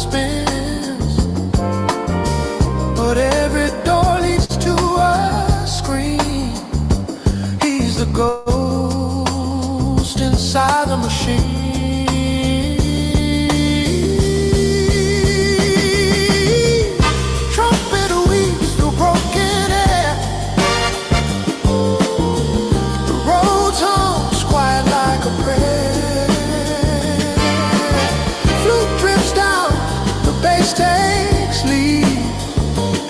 spins, but every door leads to a screen. He's the ghost inside the machine. Trumpet weaves through broken air. The roads hums quiet like a prayer. Flute drips down, the bass takes lead.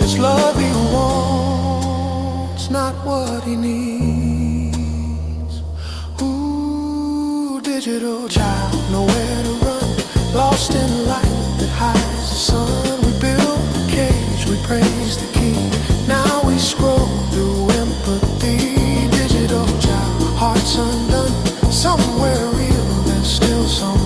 It's love he wants, not what he needs. Ooh, digital child, nowhere to run, lost in light that hides the sun. We build the cage, we praise the key. Now we scroll through empathy. Digital child, hearts undone. Somewhere real, there's still someone.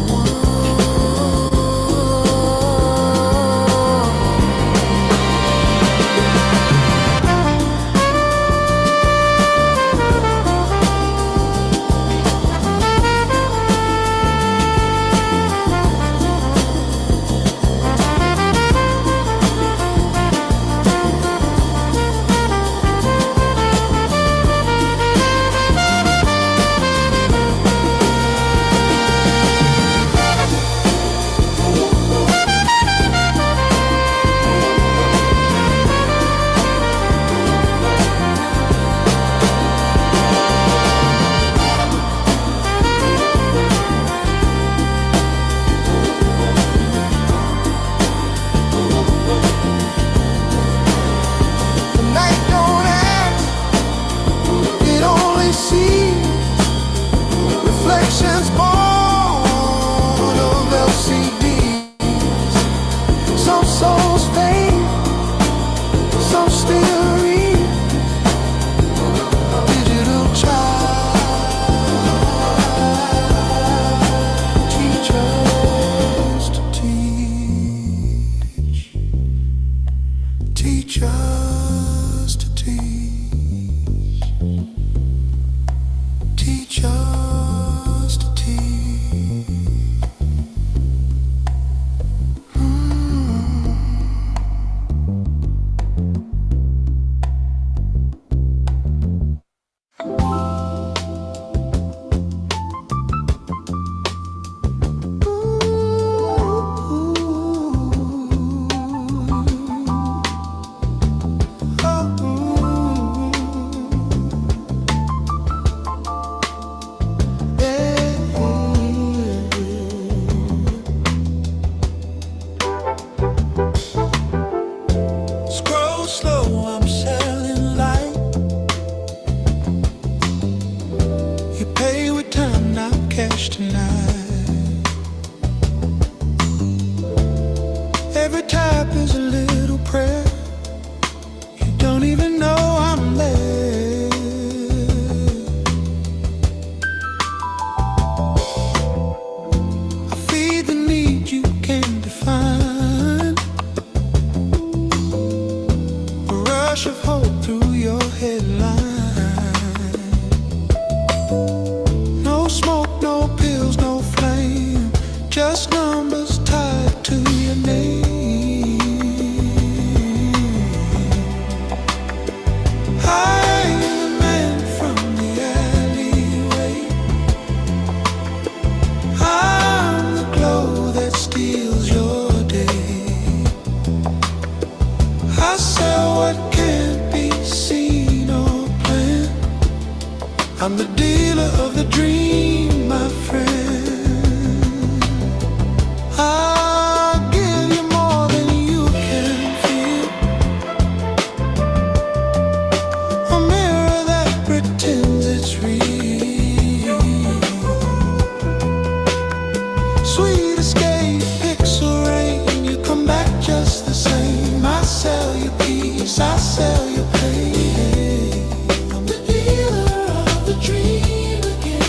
Reflections born of LCDs. Some souls fade, some still read. Digital child, teach us to teach. Teach us to teach. Teach us to teach. Scroll slow, I'm selling light. You pay with time, not cash tonight. Every tap is a little prayer. You don't even know I'm there. I feed the need you can define. A rush of hope through your headline. No smoke, no pills, no flame, just numbers tied to your name. I am the man from the alleyway. I'm the glow that steals your day. I sell what can't be seen or planned. I'm the dealer of the dream, my friend. I'll give you more than you can feel. A mirror that pretends it's real. Sweet escape, pixel rain, you come back just the same. I sell you peace, I sell you pain. I'm the dealer of the dream again.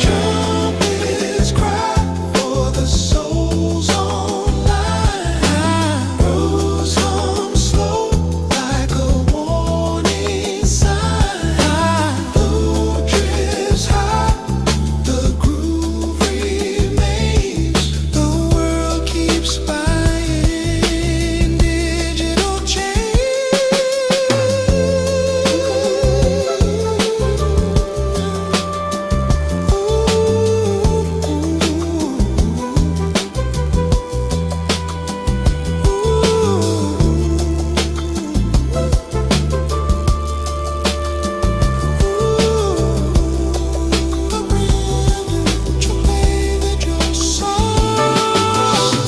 Trumpets cry for the souls online. Rose hum slow like a warning sign. Blue drifts high, the groove remains. The world keeps buying digital change.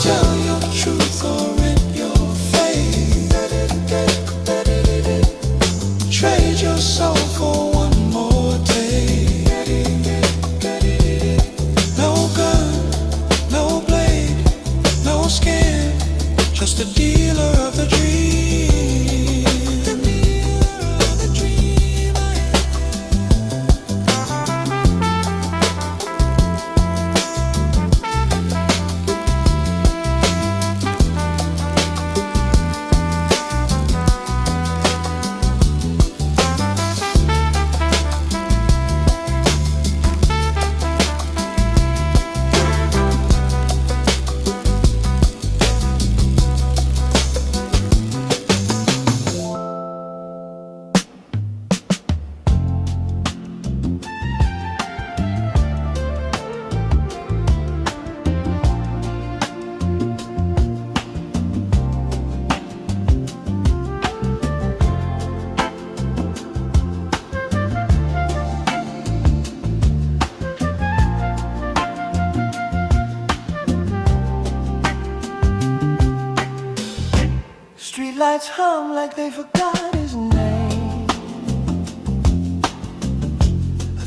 Tell your truth or rent your faith. Trade your soul for one more day. No gun, no blade, no skin, just a dealer of the dream. Streetlights hum like they forgot his name.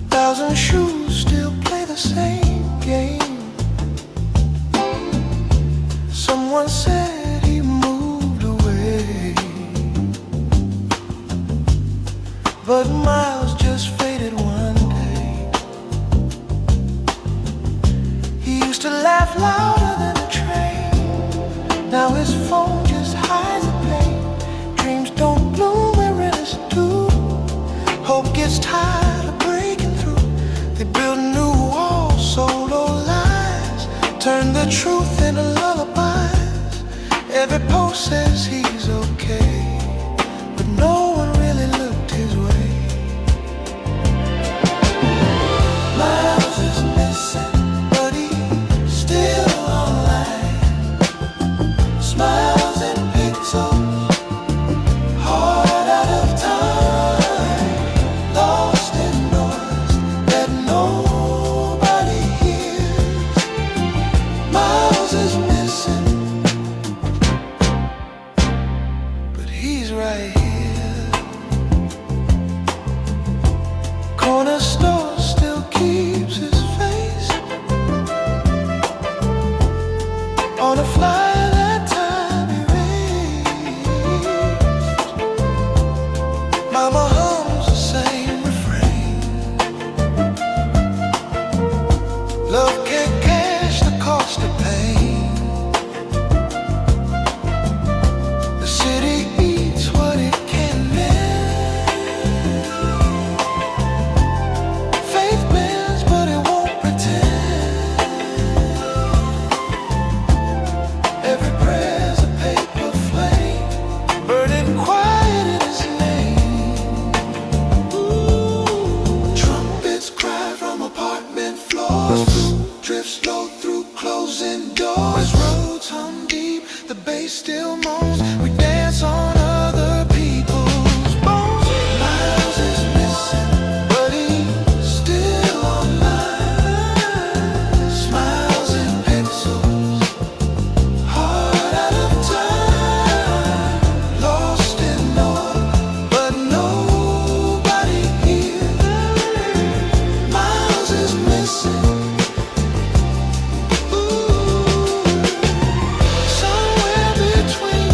1,000 shoes still play the same game. Someone said he moved away, but Miles just faded one day. He used to laugh louder than a train. Now his phone just hides the pain. Dreams don't bloom where rivers do. Hope gets tired of breaking through. They build new walls, solo lies, turn the truth into lullabies. Every post says he's okay, but no one really looked his way. Miles is missing, but he's still online. Smiles and pixels, heart out of time, lost in noise that nobody hears. Miles is missing, but he's right here. Corner store still keeps his face on a flyer that time erased. Mama hums the same refrain. Love can't cash the cost of pain. The city eats what it can mend. Faith bends, but it won't pretend. Every prayer's a paper flame, burning quiet in his name. Trumpets cry from apartment floors. Blue drifts slow through closing doors. Roads hum deep, the bass still moans. We dance on other people's bones. Miles is missing, but he's still online. Smiles and pixels, heart out of time, lost in noise, but nobody here. Miles is missing. Ooh, somewhere between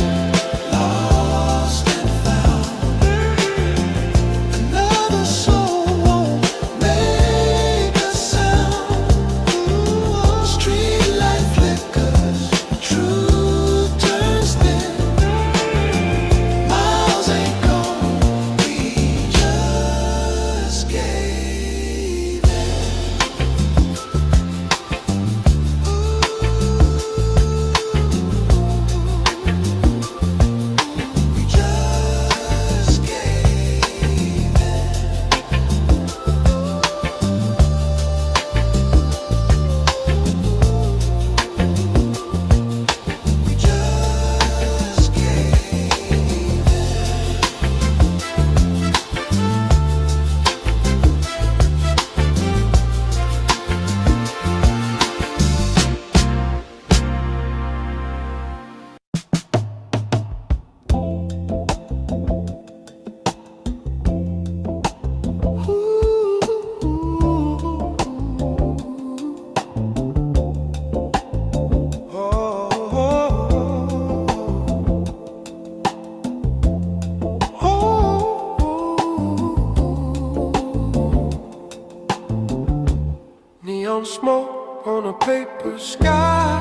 smoke on a paper sky.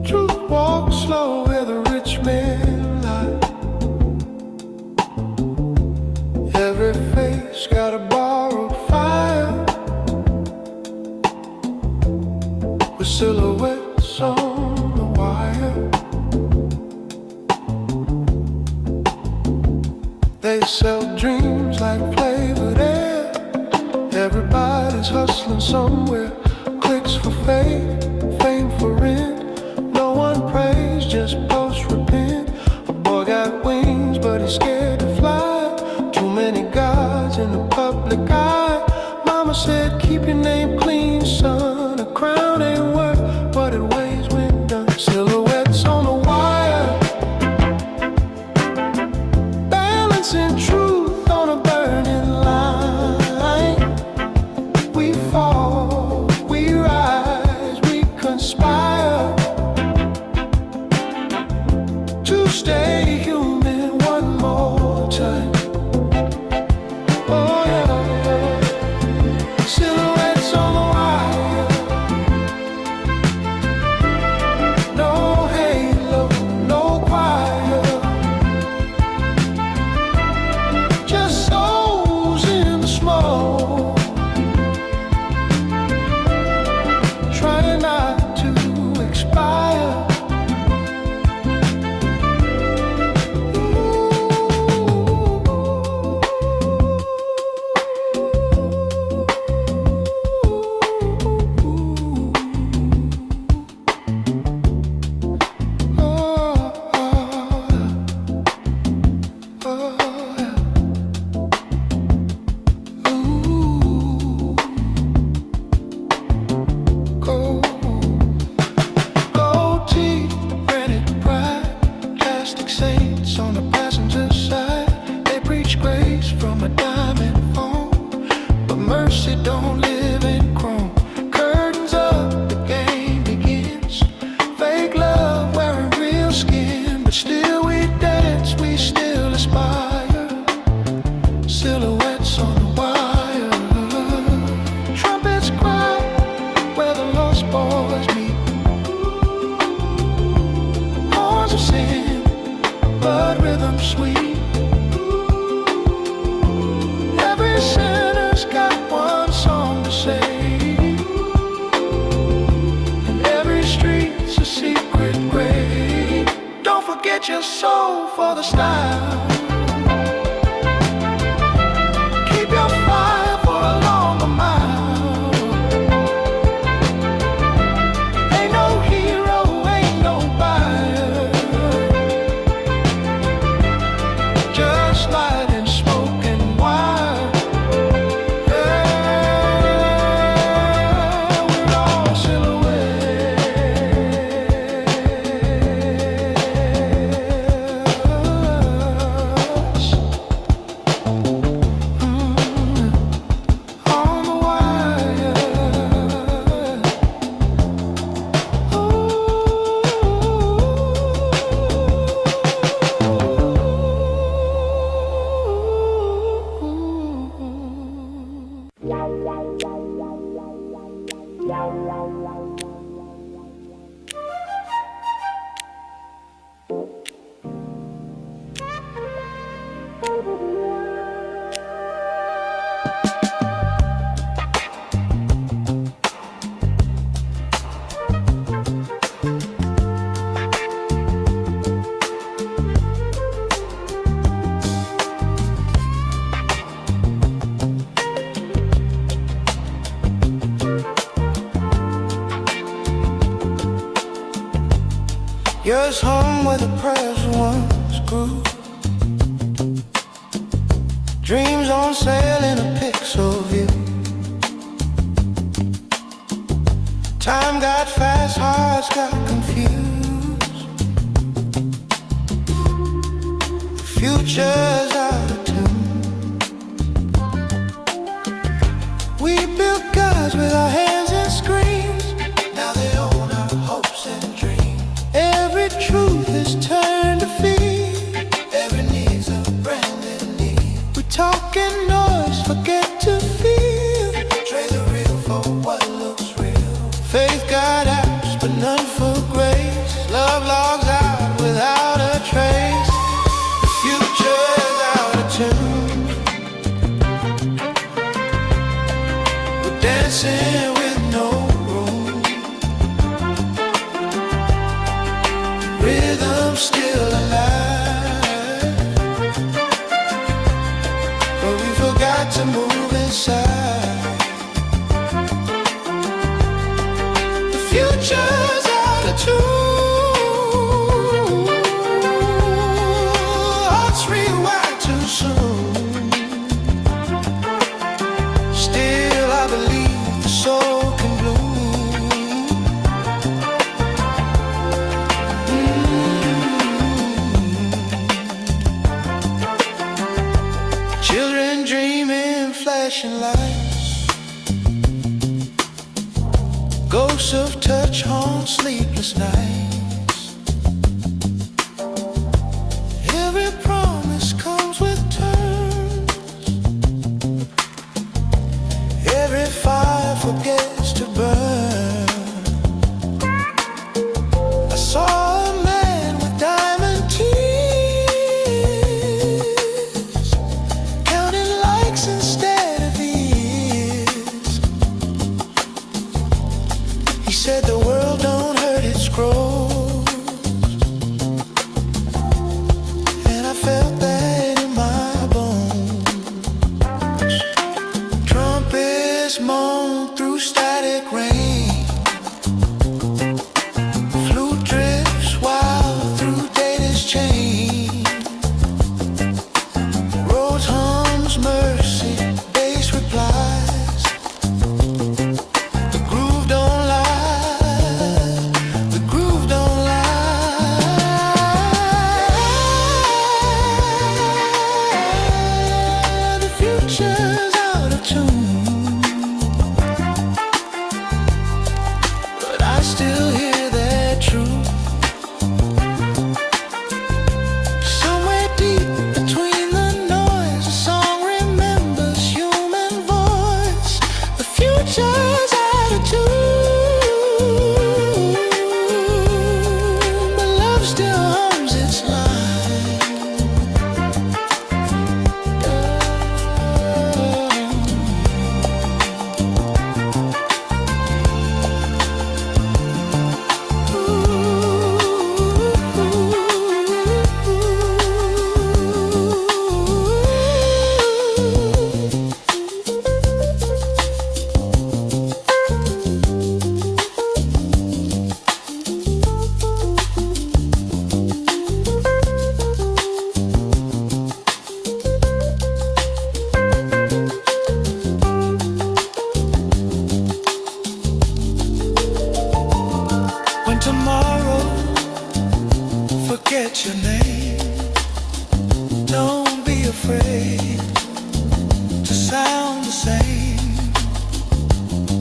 Truth walks slow where the rich men lie. Every face got a borrowed fire, with silhouettes on the wire. They sell dreams like flavored air. Everybody's hustling somewhere. Clicks for fame, fame for rent. No one prays, just post repent. A boy got wings, but he's scared to fly. Too many gods in the public eye. Mama said, keep your name clean, son. A crown ain't worth what it weighs when done. Silhouettes on the wire, balancing truth on a burning line. We fall, we rise, we conspire to stay human one more time. Oh yeah, silhouettes on the wire. No halo, no choir, just souls in the smoke, trying not to expire. Gold teeth, granite pride, plastic saints on the passenger side. They preach grace from a diamond phone, but mercy don't live in chrome. Curtains up, the game begins. Fake love wearing real skin, but still we dance, we still aspire. Silhouettes on the wire. Trumpets cry where the lost boys meet. Horns of sin, but rhythm sweet. Every sinner's got one song to say, and every street's a secret grave. Don't forget your soul for the style. Keep your fire for a longer mile. Ain't no hero, ain't no buyer, just light and smoke and wire. Yeah, we're all silhouettes. On the wire. Yours home where the prayers once grew. Dreams on sale in a pixel view. Time got fast, hearts got confused. The future's out of tune. We built gods with our hands and screens. Now they own our hopes and dreams. Every truth is turned to feed. Every need's a branded need. We talk in noise, forget to feel. inside. The future's out of tune. Hearts rewired too soon. Still, I believe the soul can bloom. Children dreaming, flashing lights. Ghosts of touch haunt sleepless nights. Every promise comes with terms. Every fire forgets to burn. I saw a man with diamond teeth, counting likes instead of years. He said the world don't hurt its crows, and I felt that in my bones. Trumpets moan through static rain. Flute drifts wild through data's chain. Rose hums mercy, bass replies. The groove don't lie, the groove don't lie. The future's out of tune, but I still hear that truth. Somewhere deep between the noise, a song remembers human voice. The future's out of tune, but love still hums its line. When tomorrow forget your name, don't be afraid to sound the same.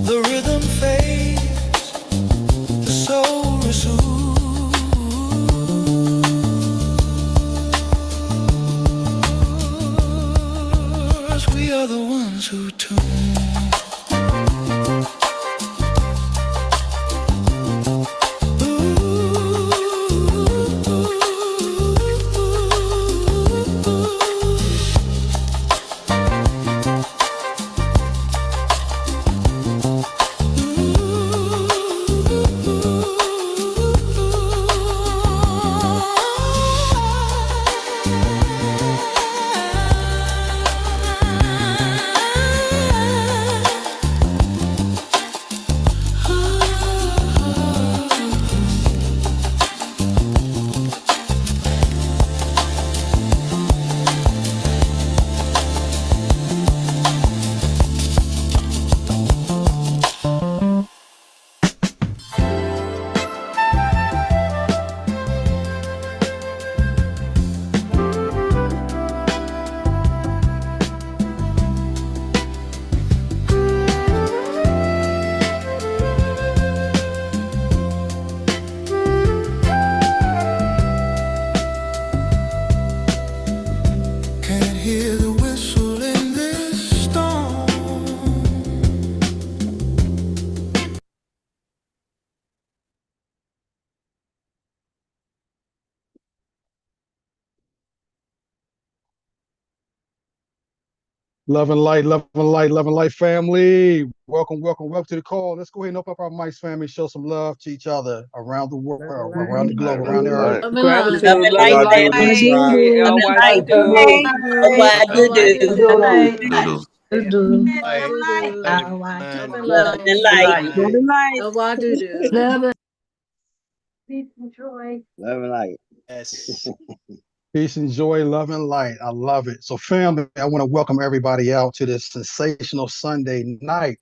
The rhythm fades, the soul resours. We are the ones who tune. Love and light, love and light family. Welcome to the call. Let's go ahead and open up our mics, family. Show some love to each other around the world, around the globe, around the earth. Love Gratitude, and love light and light, family. G, Love L and Y light do family. do. What do I do? Do do. Doodles. Love and light. Love and light. Yes. Peace and joy, love and light. I love it. So, family, I want to welcome everybody out to this sensational Sunday night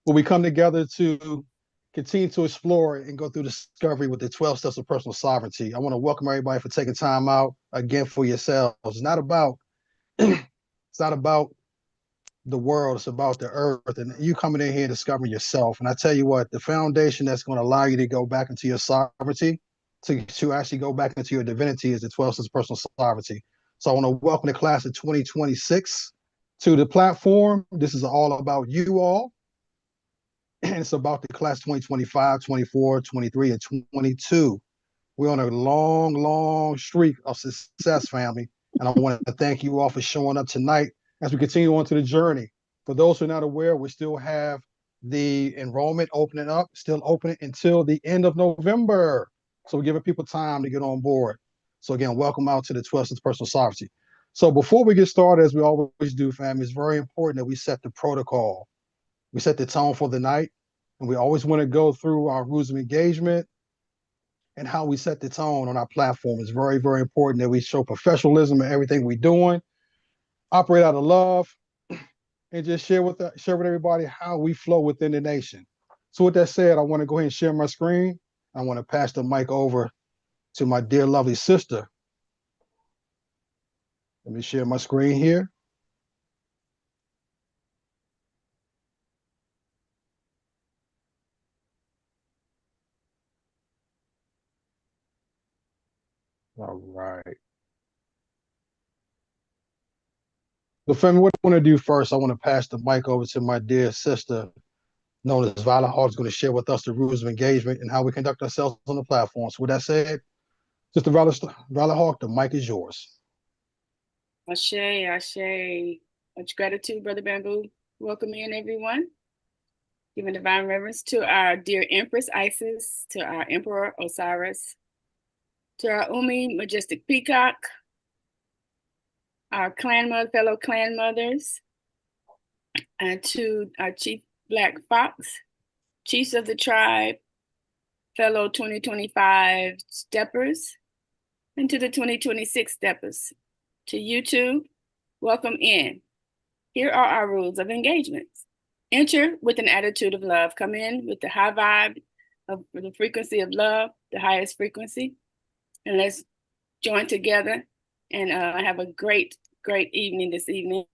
where we come together to continue to explore and go through discovery with the 12 steps of personal sovereignty. I want to welcome everybody for taking time out again for yourselves. It's not about the world, it's about the earth, and you coming in here and discovering yourself. And I tell you what, the foundation that's going to allow you to go back into your sovereignty, to actually go back into your divinity, is the 12 steps of personal sovereignty. So I want to welcome the class of 2026 to the platform. This is all about you all. And it's about the class 2025, 24, 23, and 22. We're on a long, long streak of success, family. And I want to thank you all for showing up tonight as we continue on to the journey. For those who are not aware, we still have the enrollment opening up, still open until the end of November. So we're giving people time to get on board. So again, welcome out to the 12 Steps Personal Sovereignty. So before we get started, as we always do, family, it's very important that we set the protocol. We set the tone for the night, and we always want to go through our rules of engagement and how we set the tone on our platform. It's very, very important that we show professionalism in everything we're doing, operate out of love, and just share with everybody how we flow within the nation. So with that said, I want to go ahead and share my screen. I want to pass the mic over to my dear lovely sister. Let me share my screen here. All right. So, family, what I want to do first, I want to pass the mic over to my dear sister, known as Violet Hall, is going to share with us the rules of engagement and how we conduct ourselves on the platform. So, with that said, Sister Violet Hawk, the mic is yours. Ashe, Ashe. Much gratitude, Brother Bamboo. Welcome in, everyone. Giving divine reverence to our dear Empress Isis, to our Emperor Osiris, to our Umi Majestic Peacock, our fellow clan mothers, and to our Chief Black Fox, Chiefs of the Tribe, fellow 2025 Steppers, and to the 2026 Steppers. To YouTube, welcome in. Here are our rules of engagement. Enter with an attitude of love. Come in with the high vibe of the frequency of love, the highest frequency. And let's join together and have a great, great evening this evening.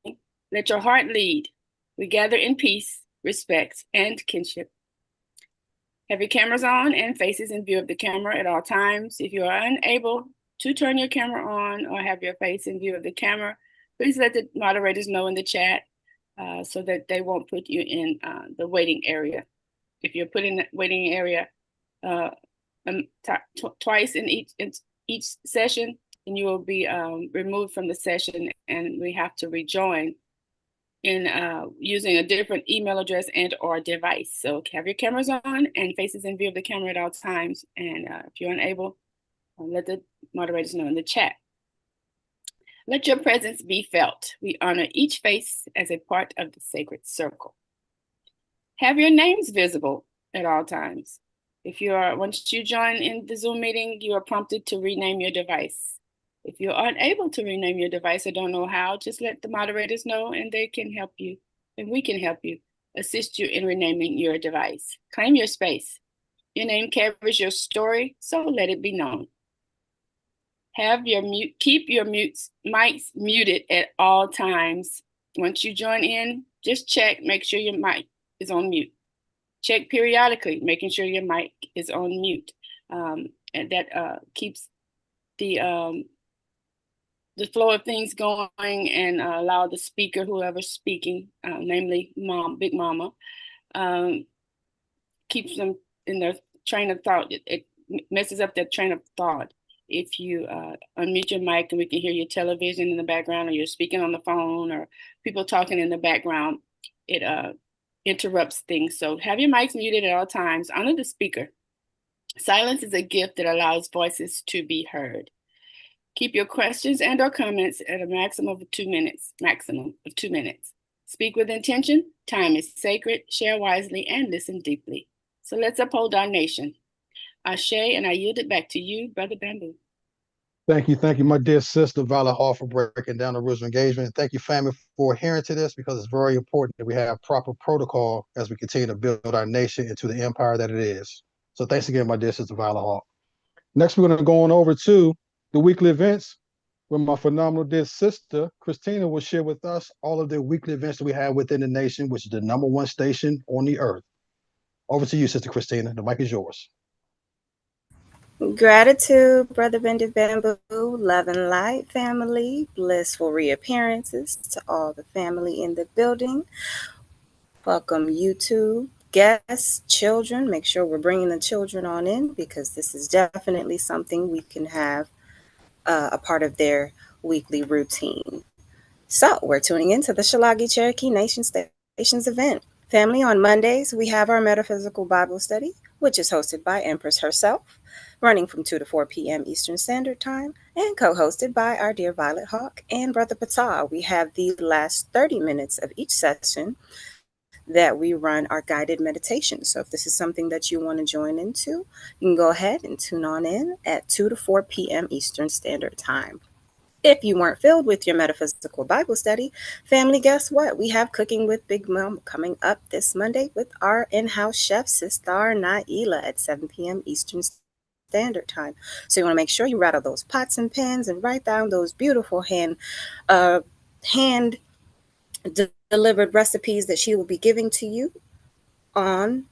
Let your heart lead. We gather in peace, respect, and kinship. Have your cameras on and faces in view of the camera at all times. If you are unable to turn your camera on or have your face in view of the camera, please let the moderators know in the chat so that they won't put you in the waiting area. If you're put in the waiting area twice in each session, then you will be removed from the session, and we have to rejoin in using a different email address and or device. So have your cameras on and faces in view of the camera at all times. And if you're unable, let the moderators know in the chat. Let your presence be felt. We honor each face as a part of the sacred circle. Have your names visible at all times. Once you join in the Zoom meeting, you are prompted to rename your device. If you're unable to rename your device or don't know how, just let the moderators know and they can help you, and we can help you, assist you in renaming your device. Claim your space. Your name carries your story, so let it be known. Keep your mics muted at all times. Once you join in, just check, make sure your mic is on mute. Check periodically, making sure your mic is on mute. And that keeps the flow of things going and allow the speaker, whoever's speaking, namely Big Mama, keeps them in their train of thought. It messes up their train of thought. If you unmute your mic and we can hear your television in the background, or you're speaking on the phone, or people talking in the background, it interrupts things. So have your mics muted at all times. Honor the speaker. Silence is a gift that allows voices to be heard. Keep your questions and or comments at a maximum of 2 minutes. Speak with intention. Time is sacred. Share wisely and listen deeply. So let's uphold our nation. Ashe, and I yield it back to you, Brother Bamboo. Thank you, my dear sister Violet Hall, for breaking down the rules of engagement. Thank you, family, for adhering to this because it's very important that we have proper protocol as we continue to build our nation into the empire that it is. So thanks again, my dear sister Violet Hall. Next, we're going to go on over to the weekly events where my phenomenal dear sister Christina will share with us all of the weekly events that we have within the nation, which is the number one station on the earth. Over to you, Sister Christina. The mic is yours. Gratitude, Brother Bended Bamboo, love and light family, blissful reappearances to all the family in the building. Welcome, YouTube guests, children. Make sure we're bringing the children on in because this is definitely something we can have a part of their weekly routine. So, we're tuning into the Shalagi Cherokee Nation Stations event. Family, on Mondays, we have our Metaphysical Bible Study, which is hosted by Empress herself, running from 2 to 4 p.m. Eastern Standard Time, and co hosted by our dear Violet Hawk and Brother Patah. We have the last 30 minutes of each session that we run our guided meditation. So, if this is something that you want to join into, you can go ahead and tune on in at 2 to 4 p.m. Eastern Standard Time. If you weren't filled with your metaphysical Bible study, family, guess what? We have Cooking with Big Mom coming up this Monday with our in-house chef, Sister Naila, at 7 p.m. Eastern Standard Time. So you want to make sure you rattle those pots and pans and write down those beautiful hand delivered recipes that she will be giving to you on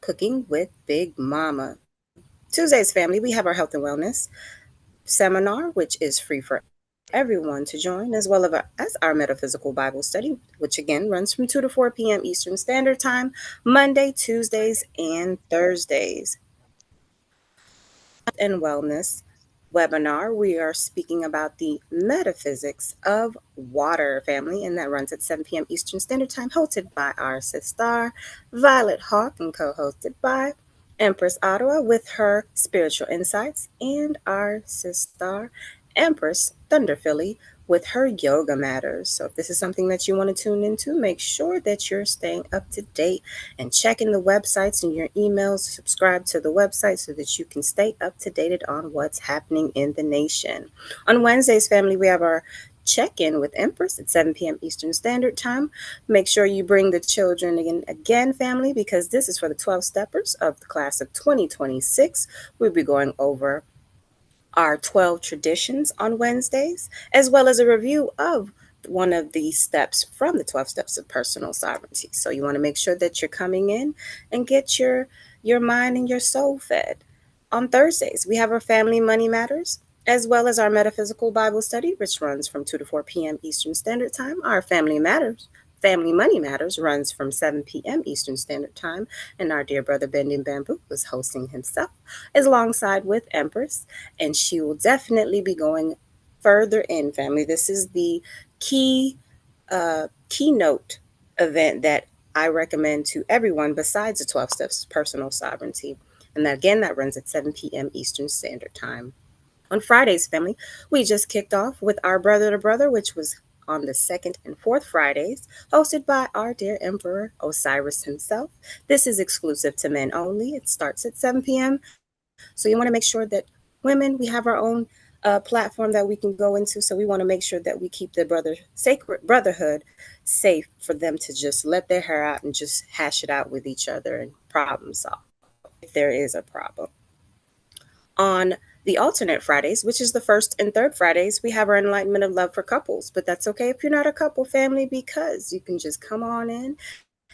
Cooking with Big Mama. Tuesdays, family, we have our health and wellness seminar, which is free for everyone to join, as well as our metaphysical Bible study, which again runs from 2 to 4 p.m. Eastern Standard Time, Monday, Tuesdays, and Thursdays. And wellness webinar, we are speaking about the metaphysics of water, family, and that runs at 7 p.m. Eastern Standard Time, hosted by our sister Violet Hawk and co-hosted by Empress Ottawa with her spiritual insights, and our sister Empress Thunderphilly with her yoga matters. So if this is something that you want to tune into, make sure that you're staying up to date and checking the websites and your emails. Subscribe to the website so that you can stay up to date on what's happening in the nation. On Wednesdays, family, we have our check-in with Empress at 7 p.m. Eastern Standard Time. Make sure you bring the children again, family, because this is for the 12 steppers of the class of 2026. We'll be going over our 12 traditions on Wednesdays, as well as a review of one of the steps from the 12 steps of personal sovereignty. So you want to make sure that you're coming in and get your mind and your soul fed. On Thursdays, we have our Family Money Matters, as well as our Metaphysical Bible Study, which runs from 2 to 4 p.m. Eastern Standard Time. Our Family Money Matters runs from 7 p.m. Eastern Standard Time, and our dear brother Bending Bamboo was hosting himself, is alongside with Empress, and she will definitely be going further in, family. This is the keynote event that I recommend to everyone besides the 12 Steps of Personal Sovereignty. And that, again, that runs at 7 p.m. Eastern Standard Time. On Fridays, family, we just kicked off with our Brother to Brother, which was on the second and fourth Fridays, hosted by our dear Emperor Osiris himself. This is exclusive to men only. It starts at 7 p.m. So you want to make sure that women, we have our own platform that we can go into. So we want to make sure that we keep the sacred brotherhood safe for them to just let their hair out and just hash it out with each other and problem solve if there is a problem. On the alternate Fridays, which is the first and third Fridays, we have our Enlightenment of Love for couples. But that's okay if you're not a couple, family, because you can just come on in.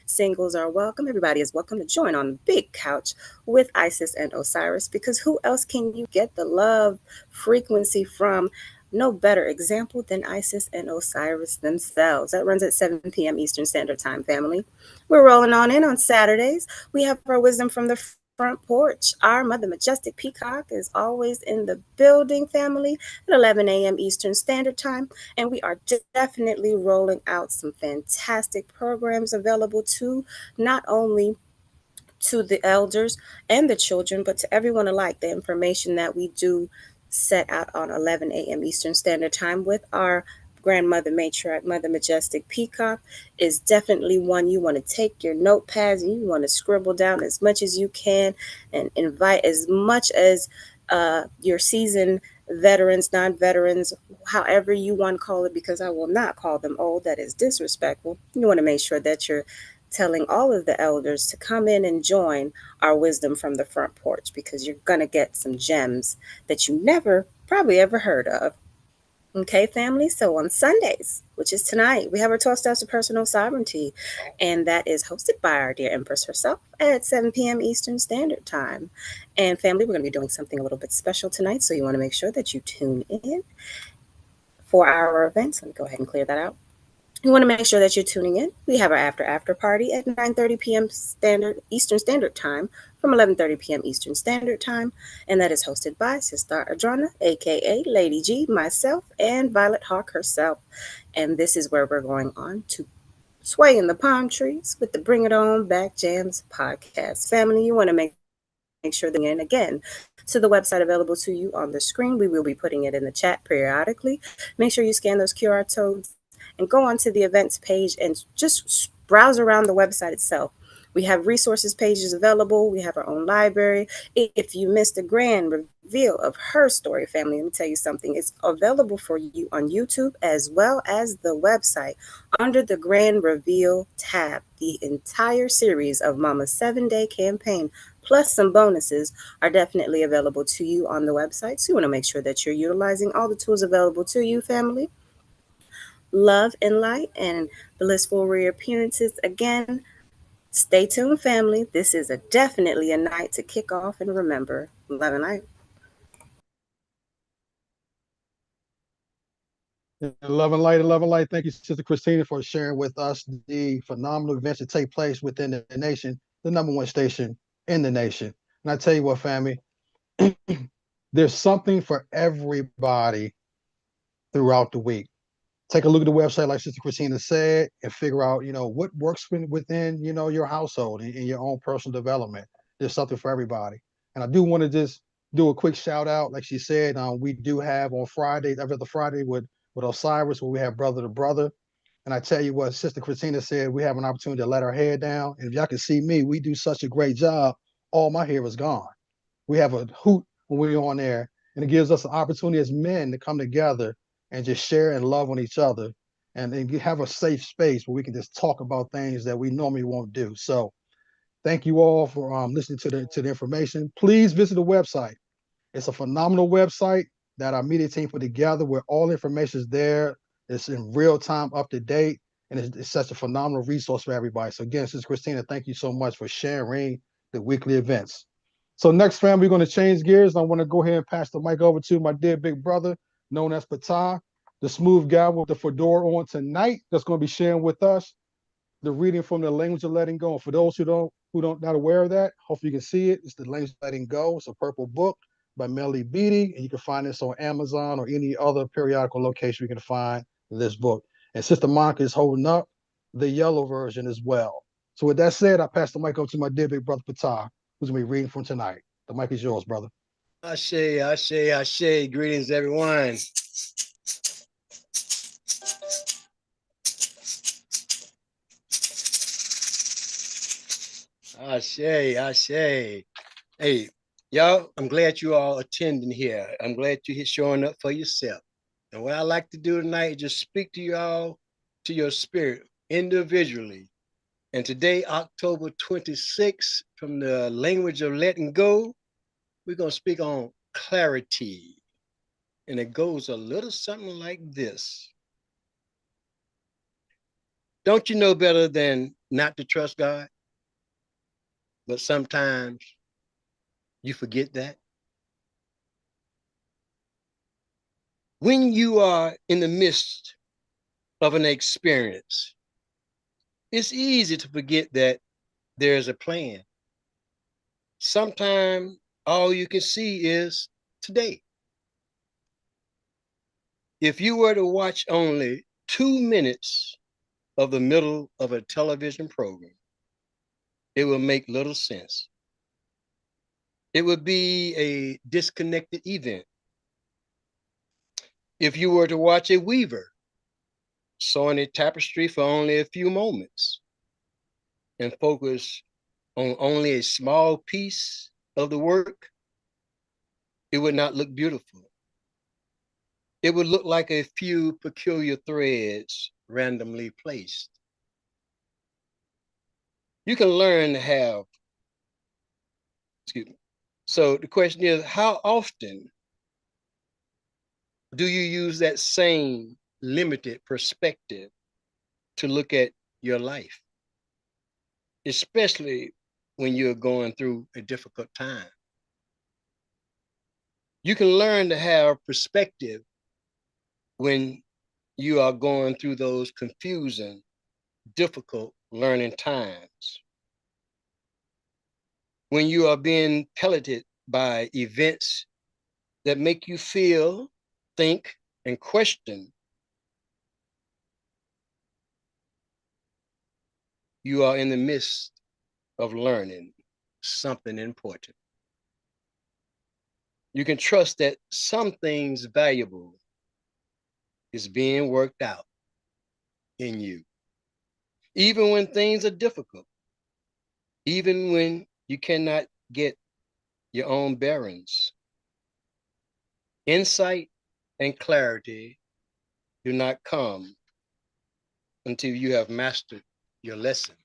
Singles are welcome. Everybody is welcome to join on the big couch with Isis and Osiris, because who else can you get the love frequency from? No better example than Isis and Osiris themselves. That runs at 7 p.m. Eastern Standard Time, family. We're rolling on in on Saturdays. We have our Wisdom from the Front Porch. Our Mother Majestic Peacock is always in the building, family, at 11 a.m. Eastern Standard Time. And we are definitely rolling out some fantastic programs available to not only to the elders and the children, but to everyone alike. The information that we do set out on 11 a.m. Eastern Standard Time with our Grandmother Matriarch, Mother Majestic Peacock is definitely one you want to take your notepads and you want to scribble down as much as you can and invite as much as your seasoned veterans, non-veterans, however you want to call it, because I will not call them old. That is disrespectful. You want to make sure that you're telling all of the elders to come in and join our wisdom from the front porch, because you're going to get some gems that you never probably ever heard of. Okay, family. So on Sundays, which is tonight, we have our 12 Steps to Personal Sovereignty, and that is hosted by our dear Empress herself at 7 p.m. Eastern Standard Time. And family, we're going to be doing something a little bit special tonight, so you want to make sure that you tune in for our events. Let me go ahead and clear that out. You want to make sure that you're tuning in. We have our after party at 9:30 p.m. Eastern Standard Time from 11:30 p.m. Eastern Standard Time, and that is hosted by Sister Adrana, aka Lady G, myself, and Violet Hawk herself. And this is where we're going on to sway in the palm trees with the Bring It On Back Jams podcast. Family, you want to make sure that you're tuning in again to the website available to you on the screen. We will be putting it in the chat periodically. Make sure you scan those QR codes and go onto the events page and just browse around the website itself. We have resources pages available. We have our own library. If you missed the grand reveal of her story, family, let me tell you something. It's available for you on YouTube as well as the website under the grand reveal tab. The entire series of Mama's 7-day campaign plus some bonuses are definitely available to you on the website. So you want to make sure that you're utilizing all the tools available to you, family. Love and light and blissful reappearances again. Stay tuned, family. This is definitely a night to kick off and remember. Love and light. Love and light, love and light. Thank you, Sister Christina, for sharing with us the phenomenal events that take place within the nation, the number one station in the nation. And I tell you what, family, there's something for everybody throughout the week. Take a look at the website, like Sister Christina said, and figure out, what works within, your household and your own personal development. There's something for everybody. And I do want to just do a quick shout out, like she said. We do have on Friday, every other Friday with Osiris, where we have brother to brother. And I tell you what, Sister Christina said, we have an opportunity to let our hair down. And if y'all can see me, we do such a great job. All my hair is gone. We have a hoot when we're on there, and it gives us an opportunity as men to come together and just share and love on each other, and have a safe space where we can just talk about things that we normally won't do. So thank you all for listening to the information. Please visit the website. It's a phenomenal website that our media team put together where all information is there. It's in real time, up to date, and it's such a phenomenal resource for everybody. So again, Sister Christina, thank you so much for sharing the weekly events. So next, fam, we're going to change gears. I want to go ahead and pass the mic over to my dear big brother, known as Patah, the smooth guy with the fedora on tonight, that's going to be sharing with us the reading from the language of letting go. And for those who don't not aware of that, hopefully you can see it. It's the language of letting go. It's a purple book by Melly Beatty, and you can find this on Amazon or any other periodical location you can find this book. And Sister Monica is holding up the yellow version as well. So with that said, I pass the mic over to my dear big brother Patah, who's gonna be reading from tonight. The mic is yours, brother. Ashe, Ashe, Ashe. Greetings, everyone. Ashe, Ashe. Hey, y'all, I'm glad you all attending here. I'm glad you're showing up for yourself. And what I like to do tonight is just speak to y'all, to your spirit, individually. And today, October 26th, from the language of letting go, we're going to speak on clarity. And it goes a little something like this. Don't you know better than not to trust God? But sometimes you forget that. When you are in the midst of an experience, it's easy to forget that there's a plan. Sometimes all you can see is today. If you were to watch only 2 minutes of the middle of a television program, it will make little sense. It would be a disconnected event. If you were to watch a weaver sewing a tapestry for only a few moments and focus on only a small piece of the work, it would not look beautiful. It would look like a few peculiar threads randomly placed. You can learn to have, excuse me. So the question is, how often do you use that same limited perspective to look at your life, especially when you're going through a difficult time? You can learn to have perspective when you are going through those confusing, difficult learning times. When you are being pelleted by events that make you feel, think, and question, you are in the midst of learning something important. You can trust that some things valuable is being worked out in you, even when things are difficult, even when you cannot get your own bearings. Insight and clarity do not come until you have mastered your lesson.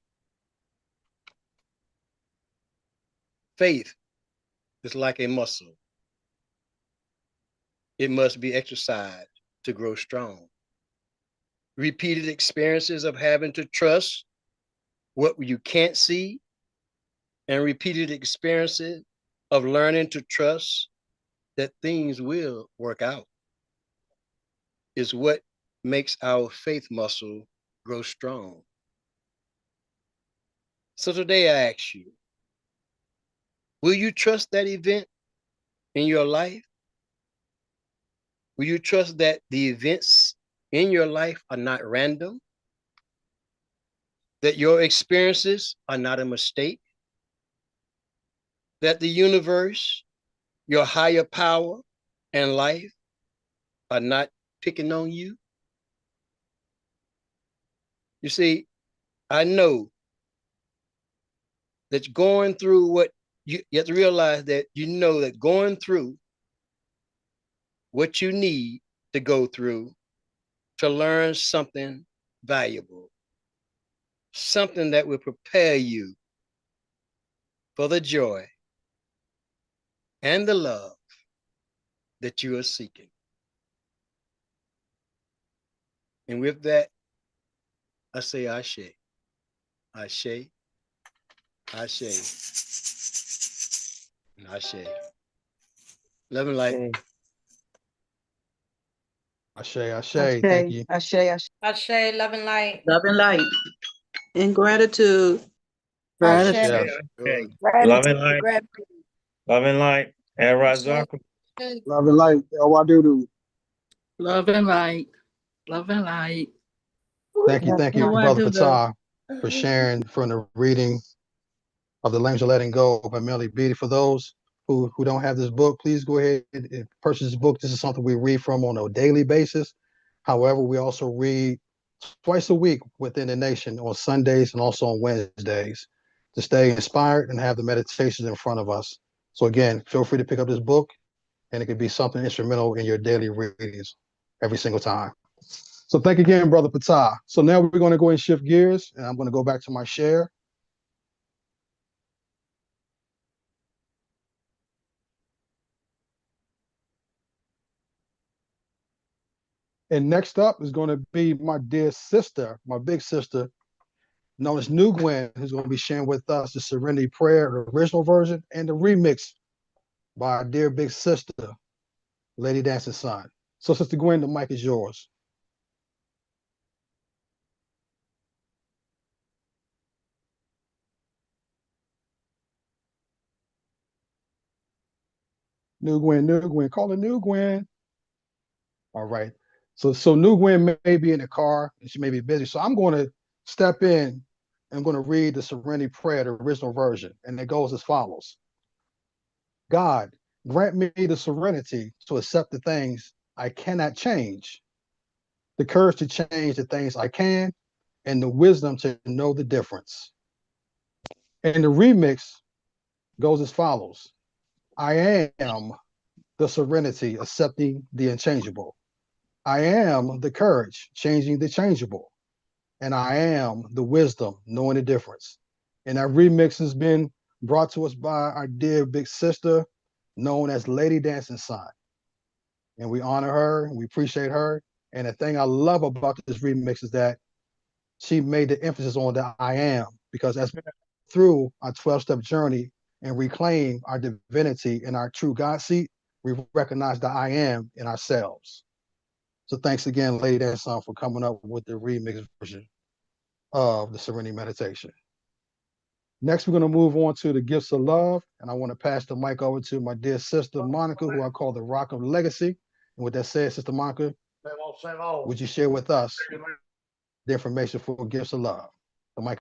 Faith is like a muscle. It must be exercised to grow strong. Repeated experiences of having to trust what you can't see, and repeated experiences of learning to trust that things will work out is what makes our faith muscle grow strong. So today I ask you, will you trust that event in your life? Will you trust that the events in your life are not random? That your experiences are not a mistake? That the universe, your higher power, and life are not picking on you? You see, I know that going through what you have to realize that you know that going through what you need to go through to learn something valuable, something that will prepare you for the joy and the love that you are seeking. And with that, I say Ashe, Ashe, Ashe, and Ashe. Love and light. Okay. Ashe, Ashe. Thank you. Ashe, love and light. Love and light. And gratitude. Ashe. Yes, Okay, yes. okay. Love Gratitude. and light. Gratitude. Love and light. And Ashe. Razak. Love and light. L-Y-do-do. Love and light. Love and light. Thank you, How I Brother do the Fatah, for sharing from the reading of The Language of Letting Go by Melly Beatty. For those who don't have this book, please go ahead and purchase this book. This is something we read from on a daily basis. However, we also read twice a week within the nation on Sundays and also on Wednesdays to stay inspired and have the meditations in front of us. So again, feel free to pick up this book and it could be something instrumental in your daily readings every single time. So thank you again, Brother Patah. So now we're going to go and shift gears and I'm going to go back to my share. And next up is going to be my dear sister, my big sister, known as New Gwen, who's going to be sharing with us the Serenity Prayer, the original version, and the remix by our dear big sister, Lady Dancing Sun. So, Sister Gwen, the mic is yours. New Gwen, call her New Gwen. All right. So New Gwen may be in the car and she may be busy. So I'm going to step in. I'm going to read the Serenity Prayer, the original version, and it goes as follows. God, grant me the serenity to accept the things I cannot change, the courage to change the things I can, and the wisdom to know the difference. And the remix goes as follows. I am the serenity, accepting the unchangeable. I am the courage, changing the changeable. And I am the wisdom, knowing the difference. And that remix has been brought to us by our dear big sister, known as Lady Dancing Sun. And we honor her, and we appreciate her. And the thing I love about this remix is that she made the emphasis on the I am, because as we through our 12-step journey and reclaim our divinity and our true God seat, we recognize the I am in ourselves. So thanks again, Lady Dancing, for coming up with the remix version of the Serenity Meditation. Next, we're going to move on to the gifts of love. And I want to pass the mic over to my dear sister, Monica, who I call the Rock of Legacy. And with that said, Sister Monica, would you share with us the information for gifts of love? The mic.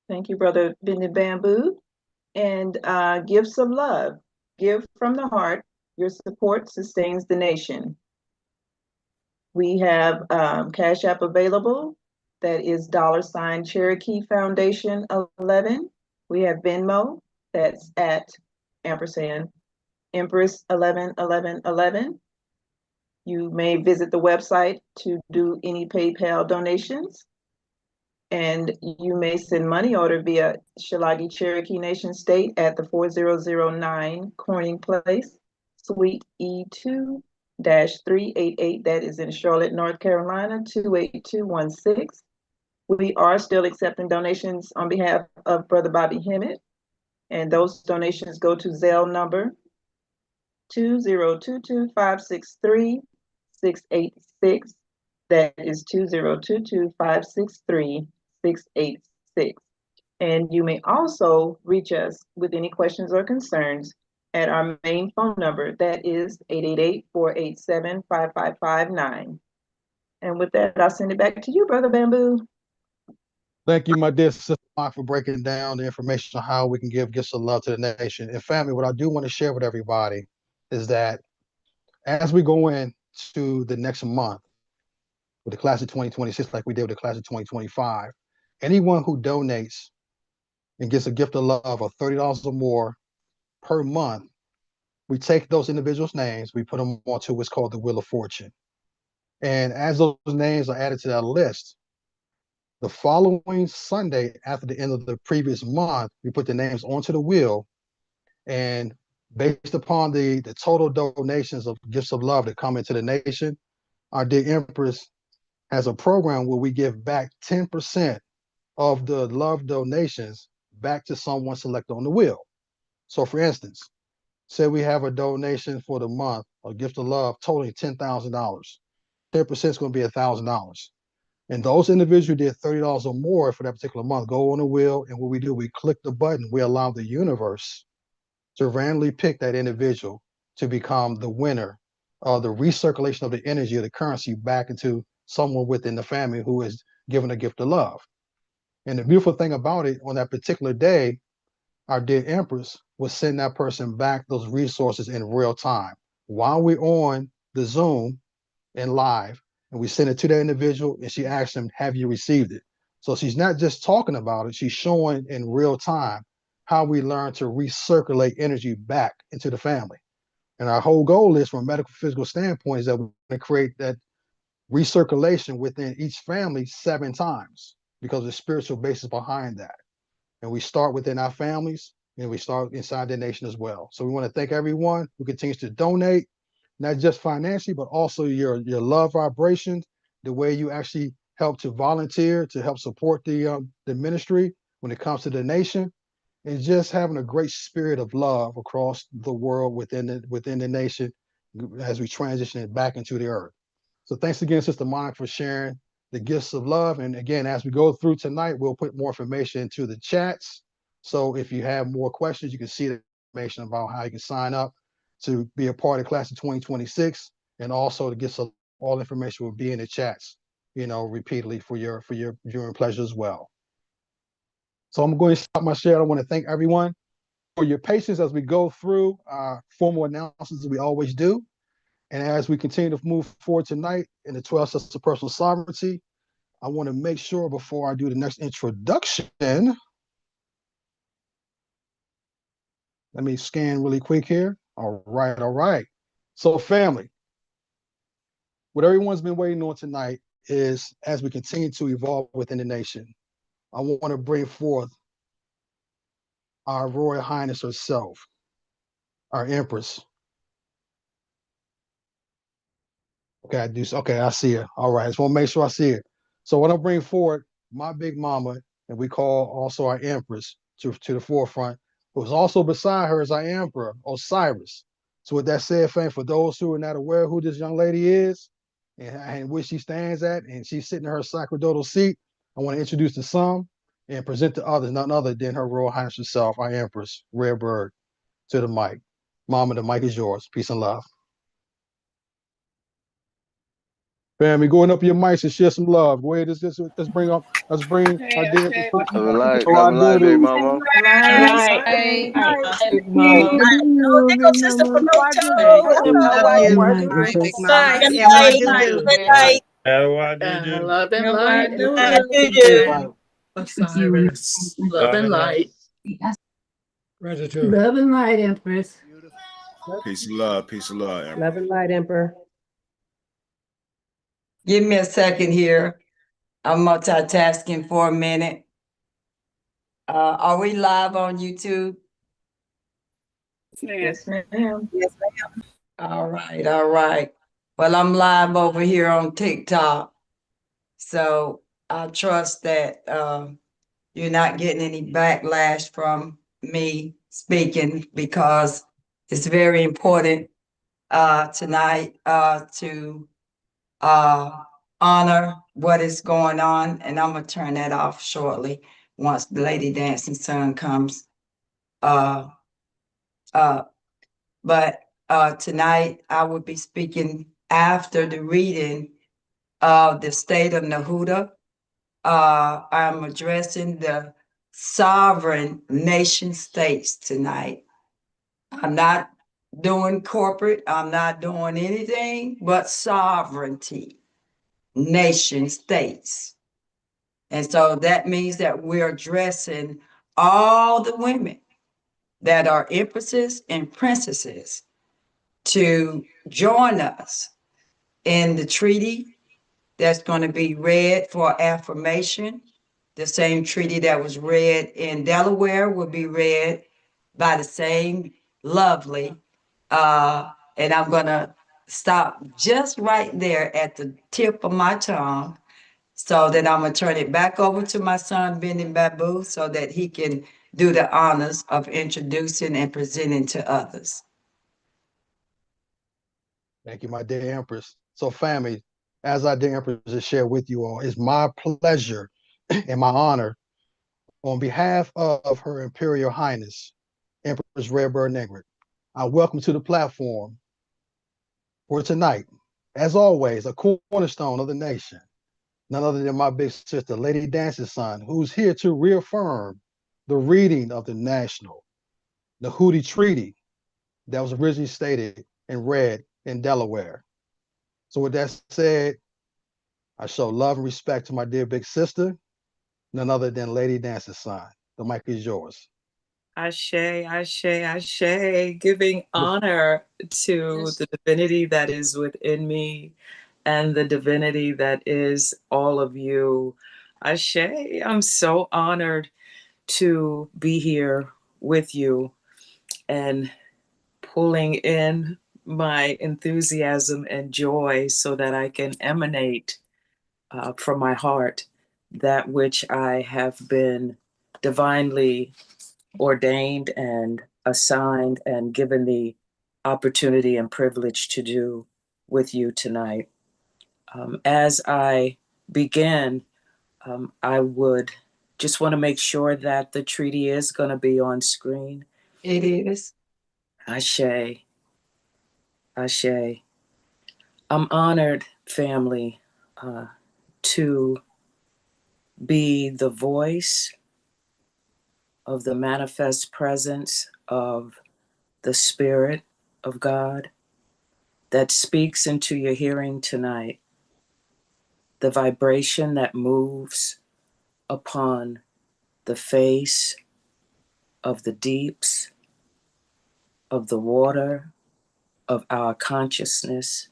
Thank you, Brother Bindi Bamboo. And gifts of love. Give from the heart. Your support sustains the nation. We have Cash App available. That is $ Cherokee Foundation 11. We have Venmo. That's at ampersand Empress 111111. You may visit the website to do any PayPal donations. And you may send money order via Shillagi Cherokee Nation State at the 4009 Corning Place, Suite E2-388. That is in Charlotte, North Carolina, 28216. We are still accepting donations on behalf of Brother Bobby Hemmett, and those donations go to Zelle number 2022563-686. That is 2022563-686. And you may also reach us with any questions or concerns at our main phone number. That is 888-487-5559. And with that, I'll send it back to you, Brother Bamboo. Thank you, my dear sister, for breaking down the information on how we can give gifts of love to the nation. And family, what I do want to share with everybody is that as we go into the next month with the class of 2026, like we did with the class of 2025, anyone who donates and gets a gift of love of $30 or more per month, we take those individuals' names, we put them onto what's called the Wheel of Fortune. And as those names are added to that list, the following Sunday, after the end of the previous month, we put the names onto the wheel. And based upon the total donations of gifts of love that come into the nation, our dear Empress has a program where we give back 10% of the love donations back to someone selected on the wheel. So for instance, say we have a donation for the month, a gift of love totaling $10,000. 10% is going to be $1,000. And those individuals who did $30 or more for that particular month go on the wheel, and what we do, we click the button, we allow the universe to randomly pick that individual to become the winner of the recirculation of the energy of the currency back into someone within the family who is given a gift of love. And the beautiful thing about it, on that particular day, our dear Empress will send that person back those resources in real time while we're on the Zoom and live, and we send it to that individual, and she asks them, have you received it? So she's not just talking about it, she's showing in real time how we learn to recirculate energy back into the family. And our whole goal is, from a medical physical standpoint, is that we're going to create that recirculation within each family 7 times, because the spiritual basis behind that. And we start within our families, and we start inside the nation as well. So we want to thank everyone who continues to donate, not just financially, but also your love vibrations, the way you actually help to volunteer to help support the ministry when it comes to the nation, and just having a great spirit of love across the world within the nation as we transition it back into the earth. So thanks again, Sister Monica, for sharing the gifts of love. And again, as we go through tonight, we'll put more information into the chats. So if you have more questions, you can see the information about how you can sign up to be a part of class of 2026, and also the gifts of all information will be in the chats, repeatedly for your viewing pleasure as well. So I'm going to stop my share. I want to thank everyone for your patience as we go through our formal announcements as we always do. And as we continue to move forward tonight in the 12 steps of personal sovereignty, I want to make sure before I do the next introduction, let me scan really quick here. All right, all right. So family, what everyone's been waiting on tonight is as we continue to evolve within the nation, I want to bring forth our Royal Highness herself, our Empress. Okay, I do. Okay, I see it. All right, just want to make sure I see it. So what I'm bringing forward, my big mama, and we call also our Empress to the forefront, who's also beside her is our Emperor, Osiris. So with that said, fam, for those who are not aware who this young lady is and where she stands at, and she's sitting in her sacerdotal seat, I want to introduce to some and present to others, none other than her Royal Highness herself, our Empress, Red Bird, to the mic. Mama, the mic is yours. Peace and love. Family, going up your mics and share some love. Go ahead, let's bring our dear Empress. Show our Love and light, big abilities. mama. Light. Big mama. Oh, there goes Sister Promoto. Big mama. Light, light. And love and light. Right. Osiris. Love and light. Gratitude. Love and light, Empress. Beautiful. Peace and love, Emperor. Love and light, Emperor. Give me a second here. I'm multitasking for a minute. Are we live on YouTube? Yes, ma'am. Yes, ma'am. All right, all right. Well, I'm live over here on TikTok. So I trust that you're not getting any backlash from me speaking because it's very important tonight to honor what is going on. And I'm gonna turn that off shortly once the Lady Dancing Sun comes up. But tonight I will be speaking after the reading of the state of Nahuda. I'm addressing the sovereign nation states tonight. I'm not doing corporate, I'm not doing anything but sovereignty, nation states. And so that means that we're addressing all the women that are empresses and princesses to join us in the treaty that's going to be read for affirmation. The same treaty that was read in Delaware will be read by the same lovely. And I'm going to stop just right there at the tip of my tongue so that I'm going to turn it back over to my son, Benny Babu, so that he can do the honors of introducing and presenting to others. Thank you, my dear Empress. So, family, as I dear Empress just shared with you all, it's my pleasure and my honor on behalf of Her Imperial Highness, Empress Redbird Negret. I welcome to the platform for tonight, as always, a cornerstone of the nation, none other than my big sister, Lady Dancing Sun, who's here to reaffirm the reading of the National, the Hootie Treaty that was originally stated and read in Delaware. So with that said, I show love and respect to my dear big sister, none other than Lady Dancing Sun. The mic is yours. Ashe, Ashe, Ashe, giving honor to the divinity that is within me and the divinity that is all of you. Ashe, I'm so honored to be here with you and pulling in my enthusiasm and joy so that I can emanate from my heart that which I have been divinely ordained and assigned and given the opportunity and privilege to do with you tonight. As I begin, I would just want to make sure that the treaty is going to be on screen. It is. Ashe, Ashe. I'm honored, family, to be the voice of the manifest presence of the Spirit of God, that speaks into your hearing tonight, the vibration that moves upon the face of the deeps of the water of our consciousness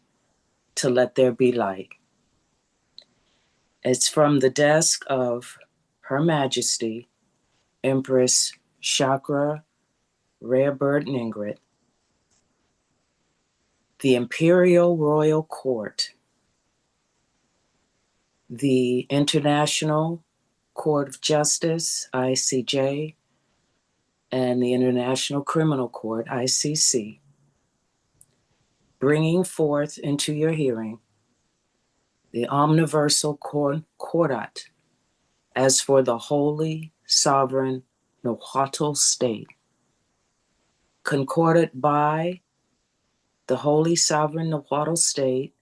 to let there be light. It's from the desk of Her Majesty, Empress Chakra Rare Bird Ningret, the Imperial Royal Court, the International Court of Justice, ICJ, and the International Criminal Court, ICC, bringing forth into your hearing the Omniversal Court as for the Holy Sovereign Nahuatl State, concorded by the Holy Sovereign Nahuatl State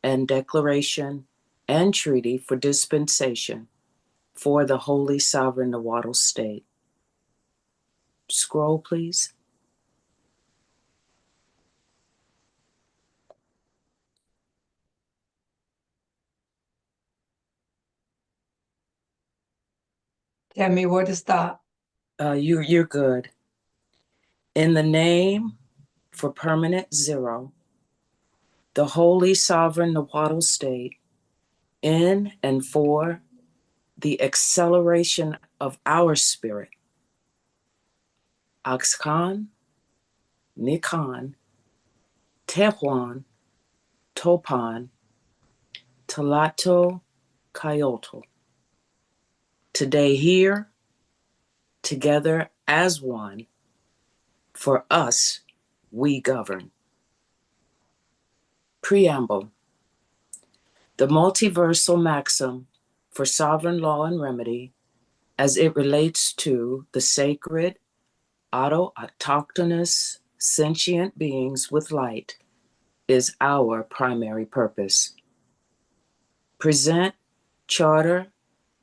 and Declaration and Treaty for Dispensation for the Holy Sovereign Nahuatl State. Scroll, please. Tell me where to stop. You're good. In the name for permanent zero, the Holy Sovereign Nahuatl State, in and for the acceleration of our spirit, Axkan, Nikan, Tehuan, Topan, Talato, Kyoto. Today here, together as one, for us, we govern. Preamble. The multiversal maxim for sovereign law and remedy as it relates to the sacred, autochthonous, sentient beings with light is our primary purpose. Present, charter,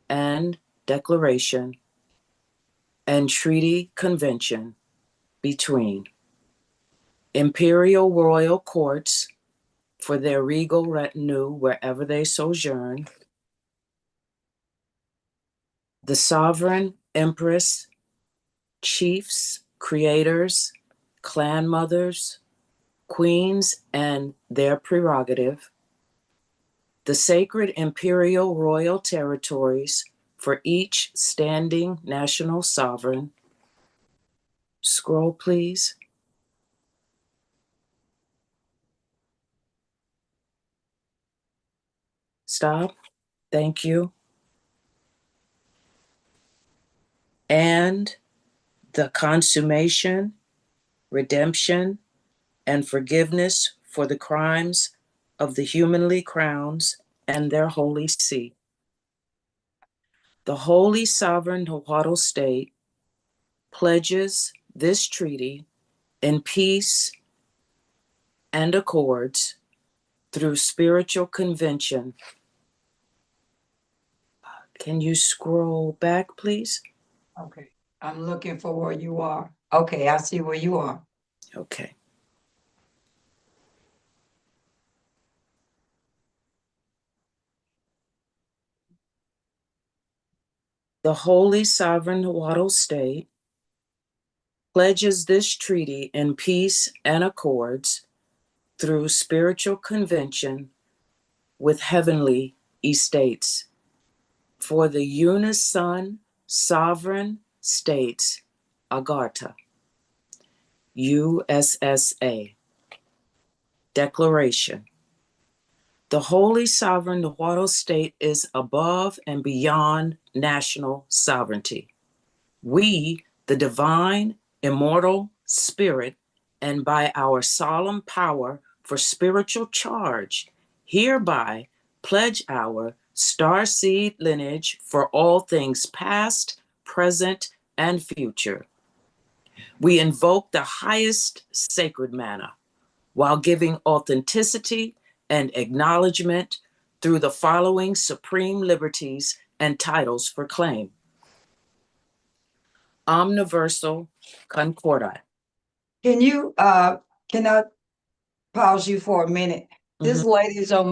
and declaration and treaty convention between Imperial Royal Courts for their regal retinue wherever they sojourn, the sovereign empress, chiefs, creators, clan mothers, queens and their prerogative, the sacred imperial royal territories for each standing national sovereign. Scroll, please. Stop. Thank you. And the consummation, redemption, and forgiveness for the crimes of the humanly crowns and their holy see. The Holy Sovereign Nahuatl State pledges this treaty in peace and accords through spiritual convention. Can you scroll back, please? Okay. I'm looking for where you are. Okay, I see where you are. Okay. The Holy Sovereign Nahuatl State pledges this treaty in peace and accords through spiritual convention with heavenly estates for the unison sovereign states, Agartha, USSA. Declaration. The Holy Sovereign Nahuatl State is above and beyond national sovereignty. We, the divine, immortal spirit, and by our solemn power for spiritual charge, hereby pledge our starseed lineage for all things past, present, and future. We invoke the highest sacred manner while giving authenticity and acknowledgement through the following supreme liberties and titles for claim. Omniversal Concordat. Can you, pause you for a minute. This lady's on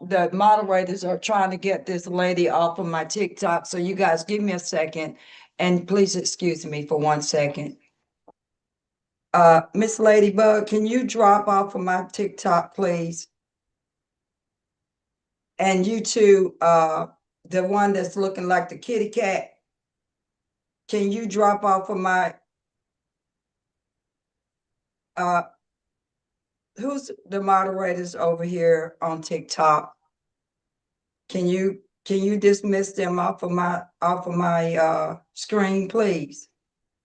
the moderators are trying to get this lady off of my TikTok. So you guys give me a second and please excuse me for 1 second. Miss Ladybug, can you drop off of my TikTok, please? And you two, the one that's looking like the kitty cat, can you drop off of my, who's the moderators over here on TikTok? Can you dismiss them off of my screen, please?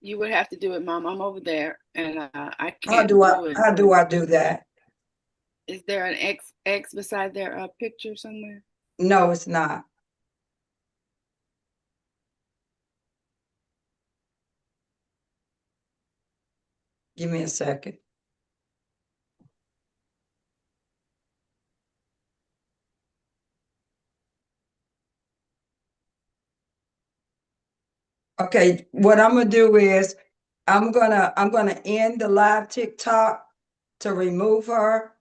You would have to do it, Mom. I'm over there, and I can't do it. How do I do that? Is there an X beside their picture somewhere? No, it's not. Give me a second. Okay, what I'm gonna do is I'm gonna end the live TikTok to remove her.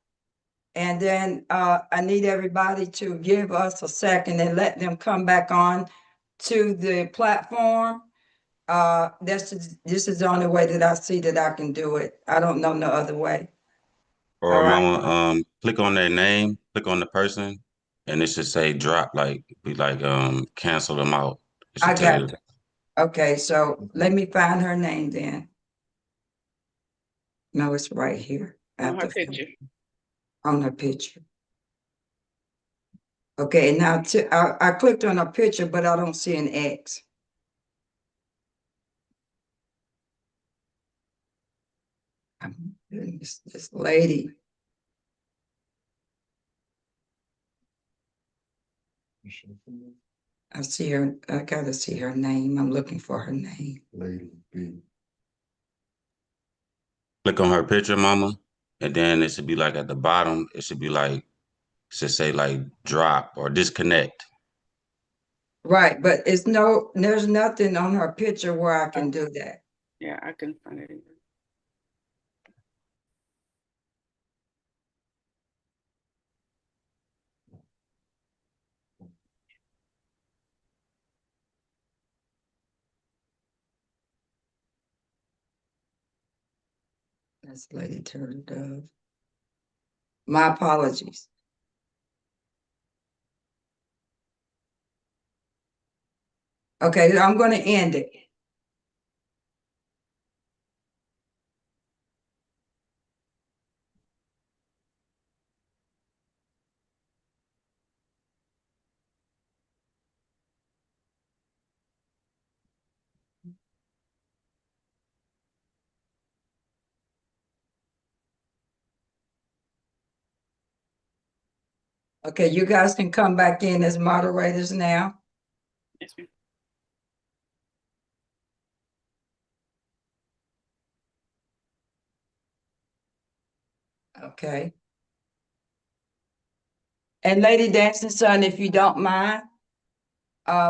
And then I need everybody to give us a second and let them come back on to the platform. This is the only way that I see that I can do it. I don't know no other way. Or mama, click on their name, click on the person, and it should say drop, like cancel them out. It should I tell got you. you. Okay, so let me find her name then. No, it's right here. On her picture. On her picture. Okay, now I clicked on her picture, but I don't see an X. This lady. I see her. I gotta see her name. I'm looking for her name. Lady B. Click on her picture, mama, and then it should be like at the bottom. It should be like, it should say like drop or disconnect. Right, but there's nothing on her picture where I can do that. Yeah, I can find it. That's Lady Turtle Dove. My apologies. Okay, I'm going to end it. Okay, you guys can come back in as moderators now. Yes, ma'am. Okay. And Lady Dancing Sun, if you don't mind,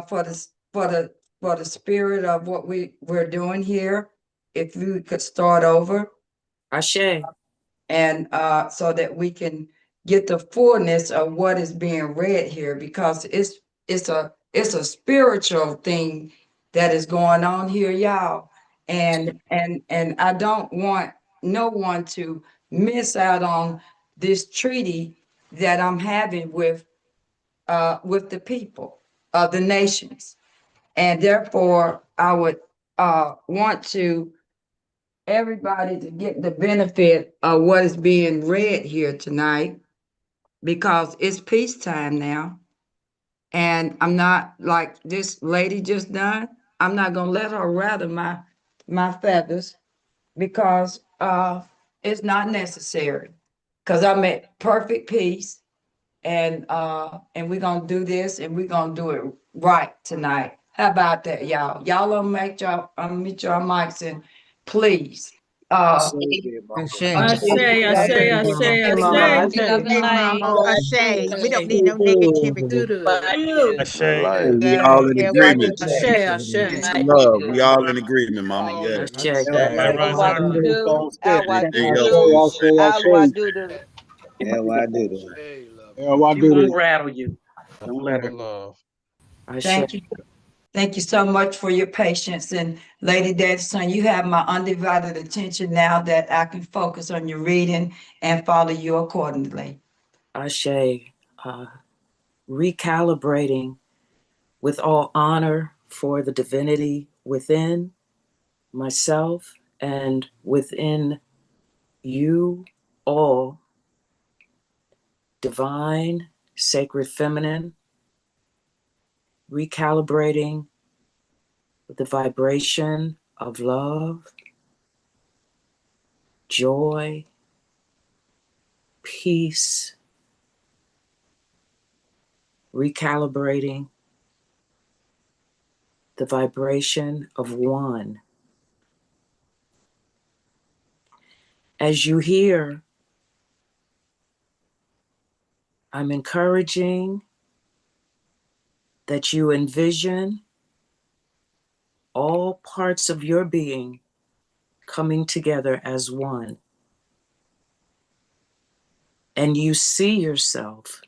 for the spirit of what we're doing here, if you could start over. Ashe. And so that we can get the fullness of what is being read here, because it's a spiritual thing that is going on here, y'all. And I don't want no one to miss out on this treaty that I'm having with the people of the nations. And therefore, I would want to everybody to get the benefit of what is being read here tonight, because it's peacetime now. And I'm not like this lady just done. I'm not gonna let her rattle my feathers, because it's not necessary. Because I'm at perfect peace, and we're gonna do this, and we're gonna do it right tonight. How about that, y'all? Y'all unmute your mics, and please. Say it again, Mama. We don't need no negativity. We Yes, all in agreement. everybody. Peace and love. We all in agreement, mama. Yes. Everybody What do do? those How I Anything do else do? we How do I do this? Yeah, why do that? Hey, love. Yeah, why She do won't this? rattle you. Don't Nothing let but her. love. I share. Thank you. Thank you so much for your patience. And Lady Davidson, you have my undivided attention now that I can focus on your reading and follow you accordingly. Ashe, recalibrating with all honor for the divinity within myself and within you all, divine, sacred feminine, recalibrating with the vibration of love, joy, peace, recalibrating the vibration of one. As you hear, I'm encouraging that you envision all parts of your being coming together as one. And you see yourself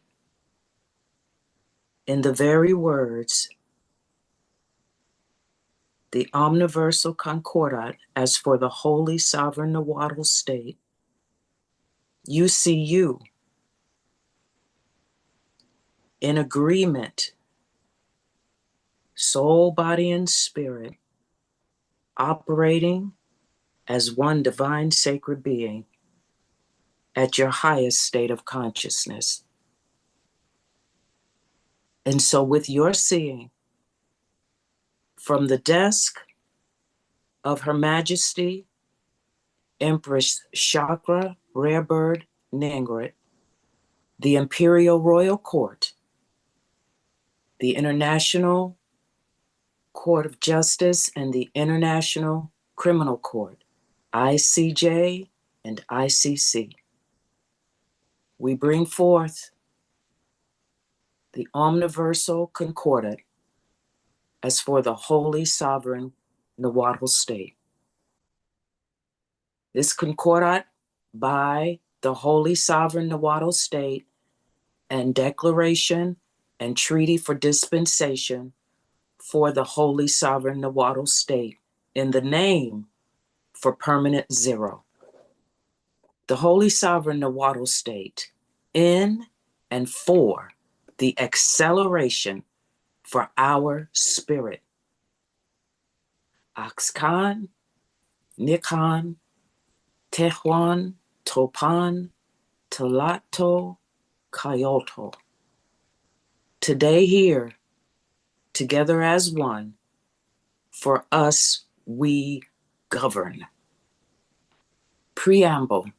in the very words, the omniversal concordat, as for the holy sovereign Nahuatl state. You see you in agreement, soul, body, and spirit, operating as one divine sacred being at your highest state of consciousness. And so, with your seeing, from the desk of Her Majesty Empress Chakra Rarebird Nangrit, the Imperial Royal Court, the International Court of Justice, and the International Criminal Court, ICJ and ICC, we bring forth the omniversal concordat as for the holy sovereign Nahuatl state. This concordat by the holy sovereign Nahuatl state and declaration and treaty for dispensation for the holy sovereign Nahuatl state in the name for permanent zero. The holy sovereign Nahuatl state in and for the acceleration for our spirit. Axcan, Nikan, Tehuan, Topan, Telato, Kyoto. Today here, together as one, for us we govern. Preamble.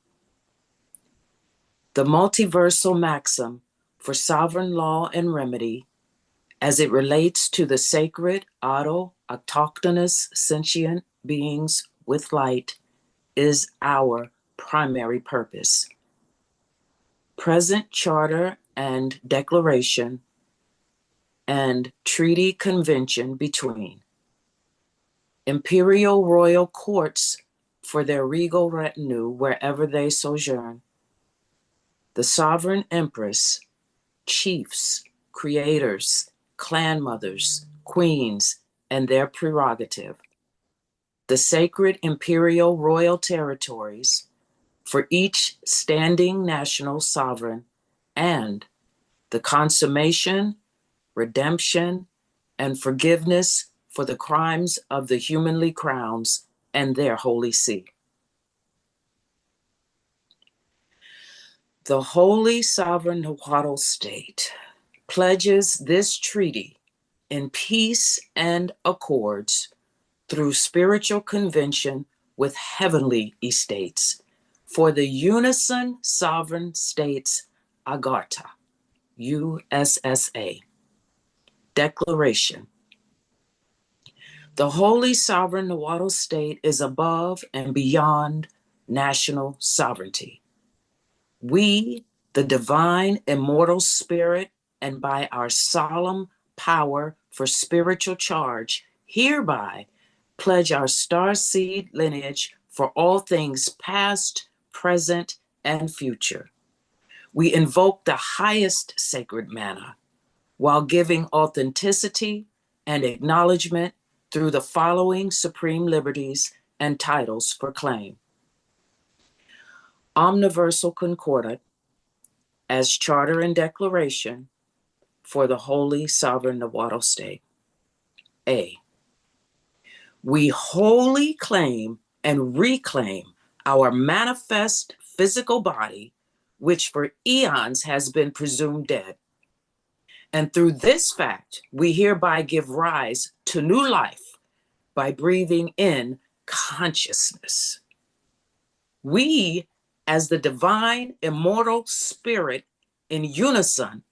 The multiversal maxim for sovereign law and remedy as it relates to the sacred autochthonous sentient beings with light is our primary purpose. Present charter and declaration and treaty convention between imperial royal courts for their regal retinue wherever they sojourn, the sovereign empress, chiefs, creators, clan mothers, queens, and their prerogative, the sacred imperial royal territories for each standing national sovereign, and the consummation, redemption, and forgiveness for the crimes of the humanly crowns and their holy see. The Holy Sovereign Nahuatl State pledges this treaty in peace and accords through spiritual convention with heavenly estates for the Unison Sovereign States Agartha, USSA. Declaration. The Holy Sovereign Nahuatl State is above and beyond national sovereignty. We, the divine immortal spirit, and by our solemn power for spiritual charge, hereby pledge our starseed lineage for all things past, present, and future. We invoke the highest sacred manna while giving authenticity and acknowledgement through the following supreme liberties and titles for claim. Omniversal Concordat as charter and declaration for the Holy Sovereign Nahuatl State. A, we wholly claim and reclaim our manifest physical body, which for eons has been presumed dead. And through this fact, we hereby give rise to new life by breathing in consciousness. We, as the divine immortal spirit in unison,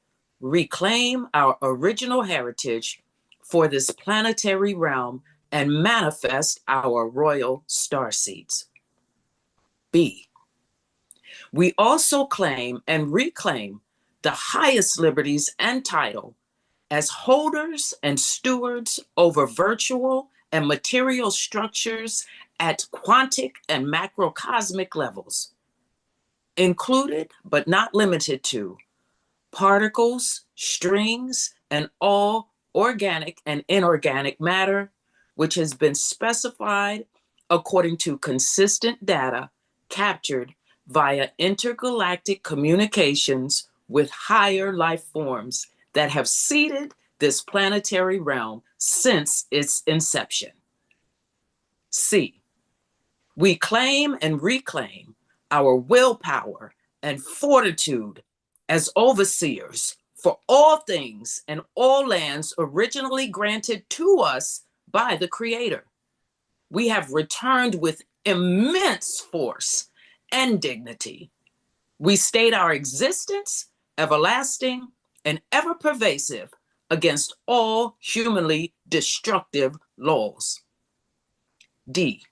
reclaim our original heritage for this planetary realm and manifest our royal star seeds. B, we also claim and reclaim the highest liberties and title as holders and stewards over virtual and material structures at quantic and macrocosmic levels, included but not limited to particles, strings, and all organic and inorganic matter, which has been specified according to consistent data captured via intergalactic communications with higher life forms that have seeded this planetary realm since its inception. C, we claim and reclaim our willpower and fortitude as overseers for all things and all lands originally granted to us by the Creator. We have returned with immense force and dignity. We state our existence, everlasting and ever pervasive, against all humanly destructive laws. D,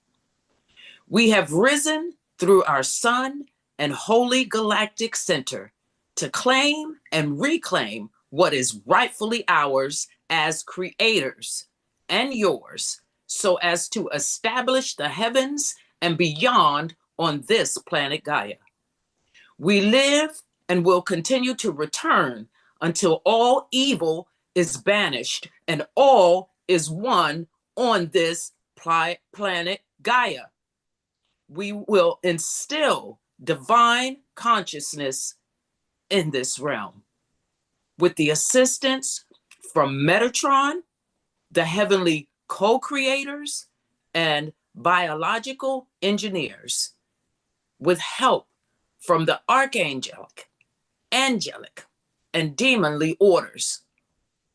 we have risen through our sun and holy galactic center to claim and reclaim what is rightfully ours as creators and yours, so as to establish the heavens and beyond on this planet Gaia. We live and will continue to return until all evil is banished and all is one on this planet Gaia. We will instill divine consciousness in this realm with the assistance from Metatron, the heavenly co-creators, and biological engineers, with help from the archangelic, angelic, and demonly orders.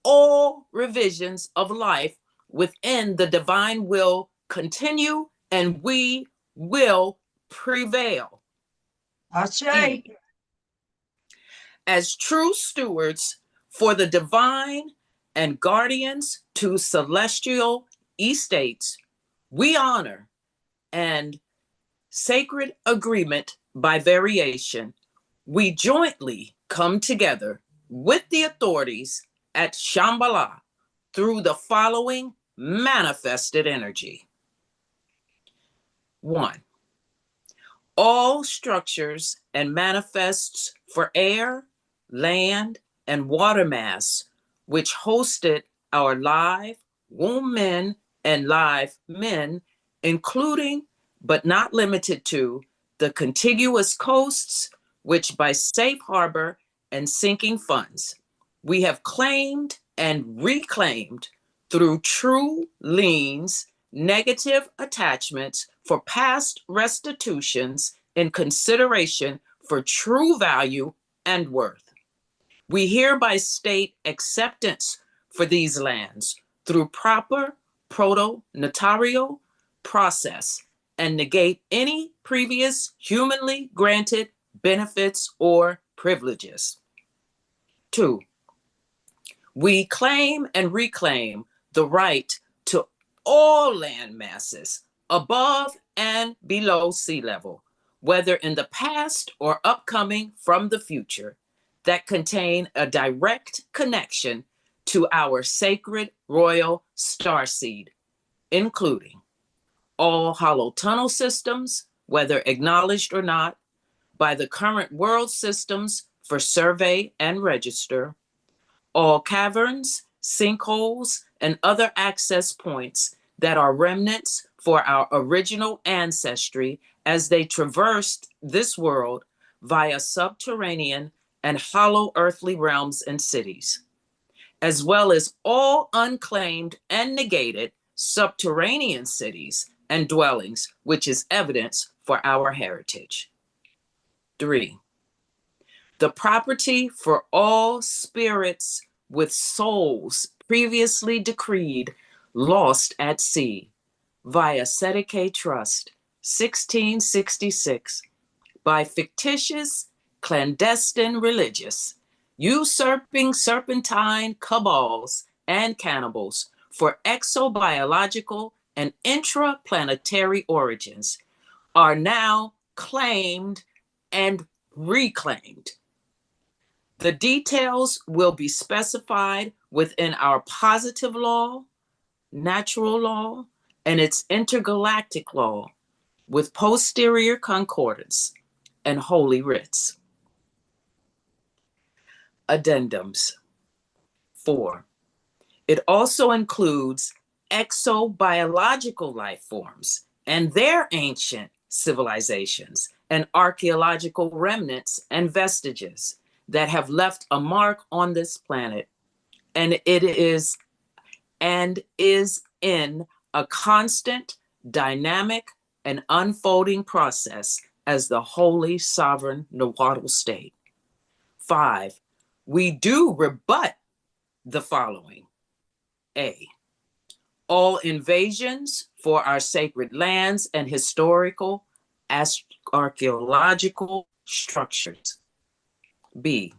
All revisions of life within the divine will continue, and we will prevail. Ashe. As true stewards for the divine and guardians to celestial estates, we honor and sacred agreement by variation. We jointly come together with the authorities at Shambhala through the following manifested energy. 1, all structures and manifests for air, land, and water mass, which hosted our live womb men and live men, including but not limited to the contiguous coasts, which by safe harbor and sinking funds, we have claimed and reclaimed through true liens, negative attachments for past restitutions in consideration for true value and worth. We hereby state acceptance for these lands through proper proto-notarial process and negate any previous humanly granted benefits or privileges. 2, we claim and reclaim the right to all land masses above and below sea level, whether in the past or upcoming from the future, that contain a direct connection to our sacred royal starseed, including all hollow tunnel systems, whether acknowledged or not, by the current world systems for survey and register, all caverns, sinkholes, and other access points that are remnants for our original ancestry as they traversed this world via subterranean and hollow earthly realms and cities, as well as all unclaimed and negated subterranean cities and dwellings, which is evidence for our heritage. 3, the property for all spirits with souls previously decreed lost at sea via Sedeke Trust, 1666, by fictitious, clandestine religious, usurping serpentine cabals and cannibals for exobiological and intraplanetary origins, are now claimed and reclaimed. The details will be specified within our positive law, natural law, and its intergalactic law with posterior concordance and holy writs. Addendums. 4, it also includes exobiological life forms and their ancient civilizations and archaeological remnants and vestiges that have left a mark on this planet, and it is in a constant, dynamic, and unfolding process as the Holy Sovereign Nahuatl State. 5, we do rebut the following. A, all invasions for our sacred lands and historical, archaeological structures. B,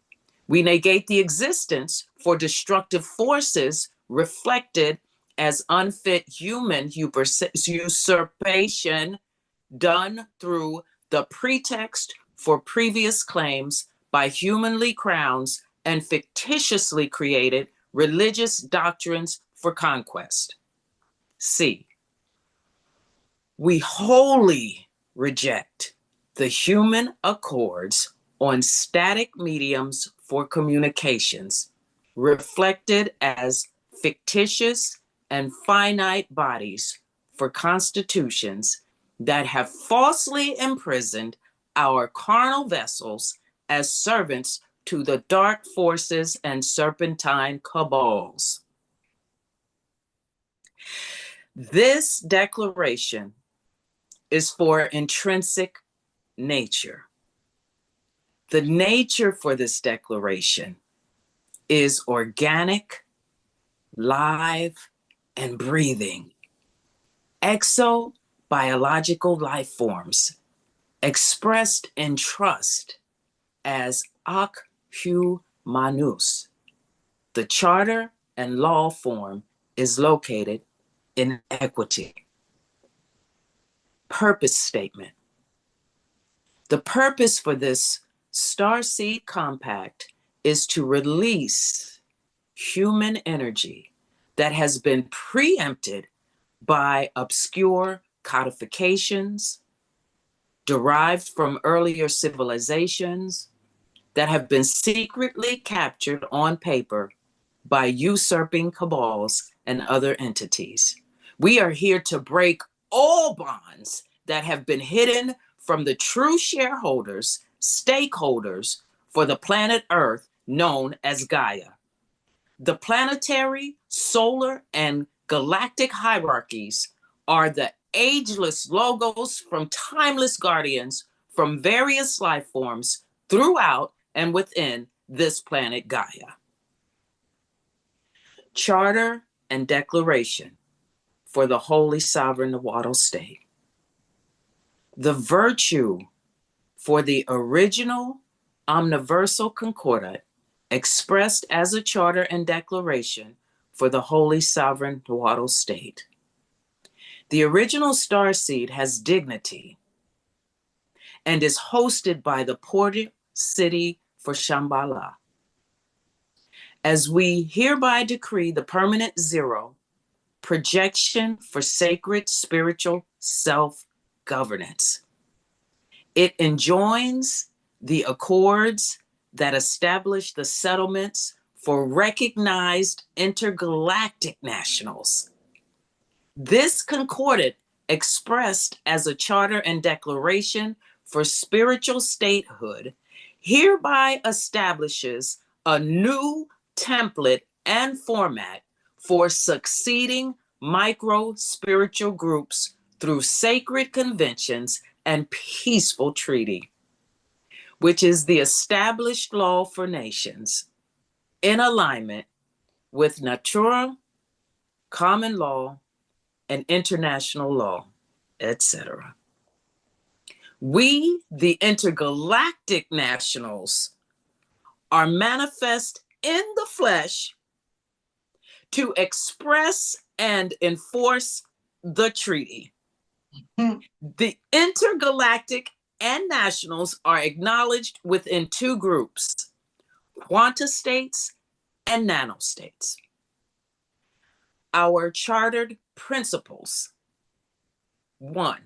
we negate the existence for destructive forces reflected as unfit human usurpation done through the pretext for previous claims by humanly crowns and fictitiously created religious doctrines for conquest. C, we wholly reject the human accords on static mediums for communications, reflected as fictitious and finite bodies for constitutions that have falsely imprisoned our carnal vessels as servants to the dark forces and serpentine cabals. This declaration is for intrinsic nature. The nature for this declaration is organic, live, and breathing. Exobiological life forms expressed in trust as H.R.I.M. The charter and law form is located in equity. Purpose statement. The purpose for this Starseed Compact is to release human energy that has been preempted by obscure codifications derived from earlier civilizations that have been secretly captured on paper by usurping cabals and other entities. We are here to break all bonds that have been hidden from the true shareholders, stakeholders for the planet Earth known as Gaia. The planetary, solar, and galactic hierarchies are the ageless logos from timeless guardians from various life forms throughout and within this planet Gaia. Charter and Declaration for the Holy Sovereign Nahuatl State. The virtue for the original Omniversal Concordat expressed as a charter and declaration for the Holy Sovereign Nahuatl State. The original starseed has dignity and is hosted by the port city for Shambhala. As we hereby decree the permanent zero, projection for sacred spiritual self-governance. It enjoins the accords that established the settlements for recognized intergalactic nationals. This concordat, expressed as a charter and declaration for spiritual statehood, hereby establishes a new template and format for succeeding micro-spiritual groups through sacred conventions and peaceful treaty, which is the established law for nations in alignment with natural, common law, and international law, etc. We, the intergalactic nationals, are manifest in the flesh to express and enforce the treaty. The intergalactic and nationals are acknowledged within two groups, quanta states and nanostates. Our chartered principles. 1.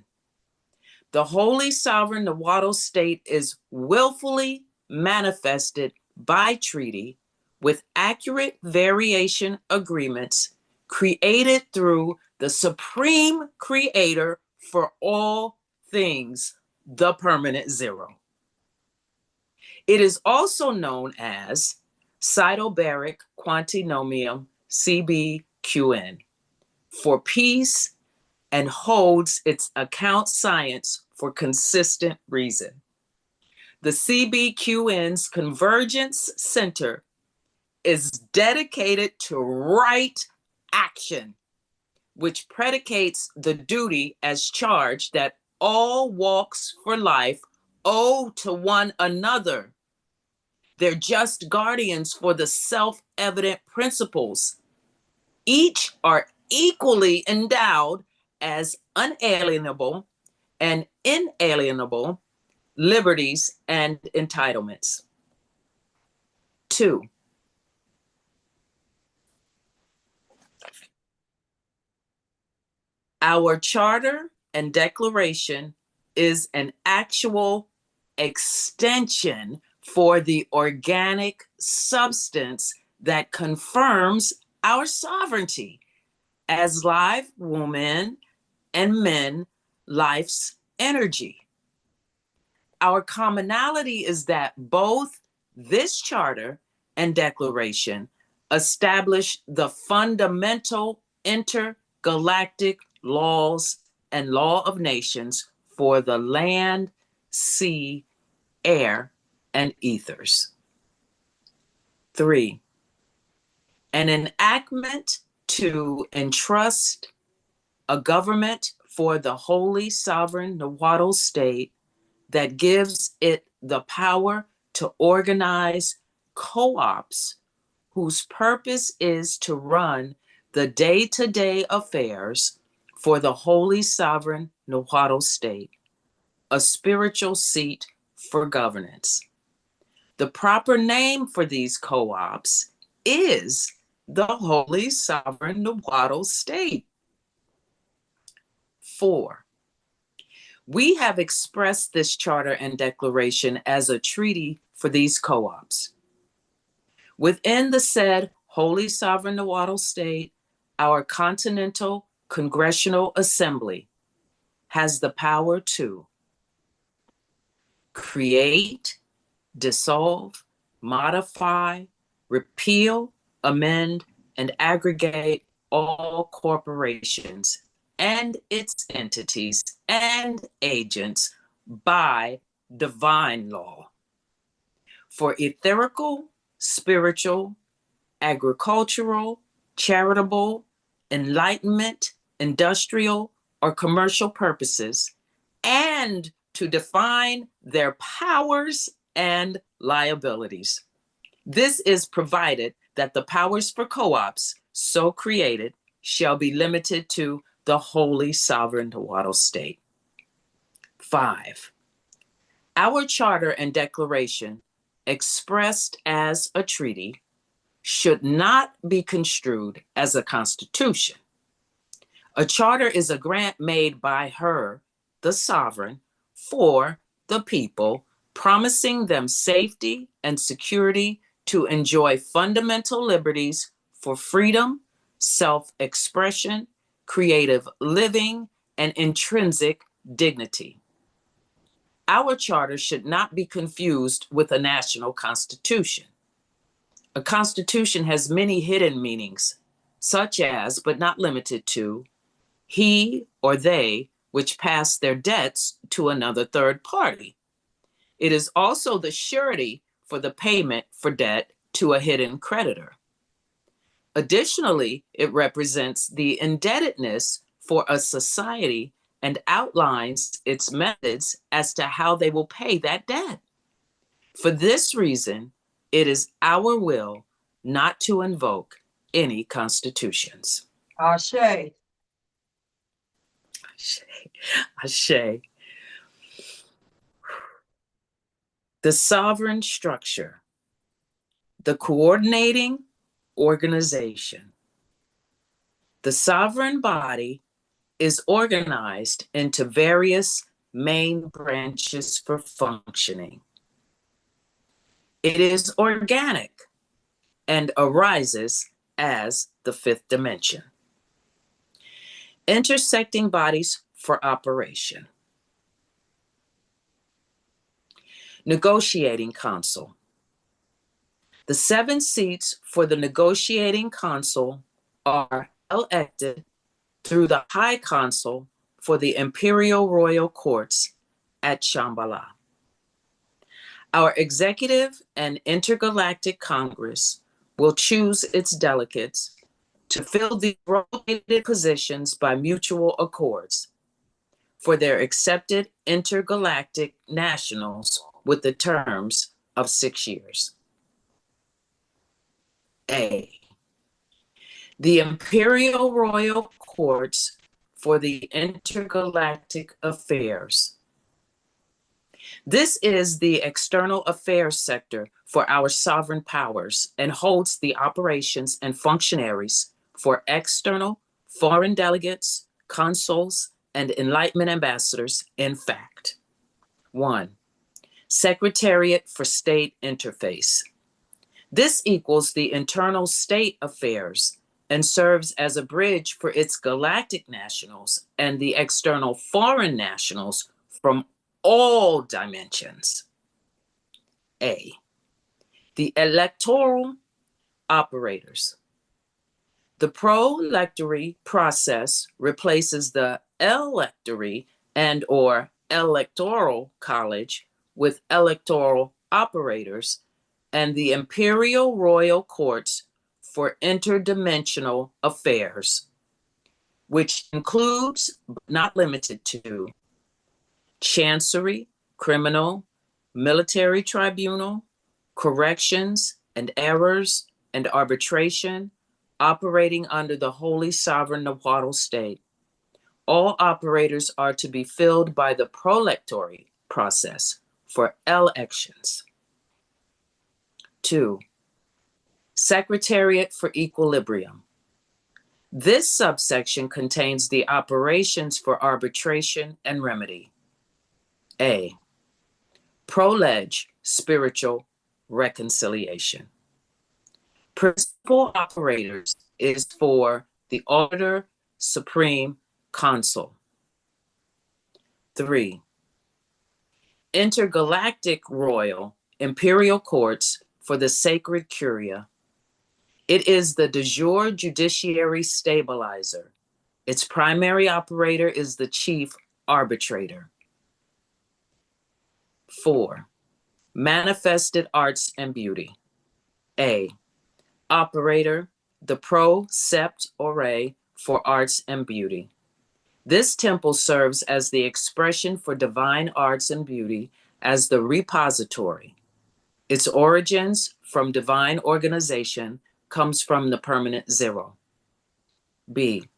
The Holy Sovereign Nahuatl State is willfully manifested by treaty with accurate variation agreements created through the Supreme Creator for all things, the permanent zero. It is also known as Cytobaric Quantinomium CBQN for peace and holds its account science for consistent reason. The CBQN's Convergence Center is dedicated to right action, which predicates the duty as charged that all walks for life owe to one another. They're just guardians for the self-evident principles. Each are equally endowed as unalienable and inalienable liberties and entitlements. 2. Our charter and declaration is an actual extension for the organic substance that confirms our sovereignty as live women and men, life's energy. Our commonality is that both this charter and declaration establish the fundamental intergalactic laws and law of nations for the land, sea, air, and ethers. 3. An enactment to entrust a government for the Holy Sovereign Nahuatl State that gives it the power to organize co-ops whose purpose is to run the day-to-day affairs for the Holy Sovereign Nahuatl State, a spiritual seat for governance. The proper name for these co-ops is the Holy Sovereign Nahuatl State. 4. We have expressed this charter and declaration as a treaty for these co-ops. Within the said Holy Sovereign Nahuatl State, our Continental Congressional Assembly has the power to create, dissolve, modify, repeal, amend, and aggregate all corporations and its entities and agents by divine law for etherical, spiritual, agricultural, charitable, enlightenment, industrial, or commercial purposes, and to define their powers and liabilities. This is provided that the powers for co-ops so created shall be limited to the Holy Sovereign Nahuatl State. 5. Our charter and declaration, expressed as a treaty, should not be construed as a constitution. A charter is a grant made by her, the sovereign, for the people, promising them safety and security to enjoy fundamental liberties for freedom, self-expression, creative living, and intrinsic dignity. Our charter should not be confused with a national constitution. A constitution has many hidden meanings, such as, but not limited to, he or they which pass their debts to another third party. It is also the surety for the payment for debt to a hidden creditor. Additionally, it represents the indebtedness for a society and outlines its methods as to how they will pay that debt. For this reason, it is our will not to invoke any constitutions. Ashe. Ashe. The sovereign structure, the coordinating organization. The sovereign body is organized into various main branches for functioning. It is organic and arises as the fifth dimension. Intersecting bodies for operation. Negotiating council. The 7 seats for the negotiating council are elected through the High Council for the Imperial Royal Courts at Shambhala. Our Executive and Intergalactic Congress will choose its delegates to fill the rotated positions by mutual accords for their accepted intergalactic nationals with the terms of 6 years. A. The Imperial Royal Courts for the Intergalactic Affairs. This is the external affairs sector for our sovereign powers and holds the operations and functionaries for external, foreign delegates, consuls, and enlightenment ambassadors in fact. 1. Secretariat for State Interface. This equals the internal state affairs and serves as a bridge for its galactic nationals and the external foreign nationals from all dimensions. A. The electoral operators. The pro-electory process replaces the electory and or electoral college with electoral operators and the Imperial Royal Courts for Interdimensional Affairs, which includes, but not limited to, Chancery, Criminal, Military Tribunal, Corrections and Errors, and Arbitration, operating under the Holy Sovereign Nahuatl State. All operators are to be filled by the prolectory process for elections. 2. Secretariat for Equilibrium. This subsection contains the operations for arbitration and remedy. A. Proleg, spiritual reconciliation. Principal operators is for the Auditor Supreme Consul. 3. Intergalactic Royal Imperial Courts for the Sacred Curia. It is the de jure judiciary stabilizer. Its primary operator is the chief arbitrator. 4. Manifested Arts and Beauty. A. Operator, the Pro Sept Ore for Arts and Beauty. This temple serves as the expression for divine arts and beauty as the repository. Its origins from divine organization comes from the permanent zero. B.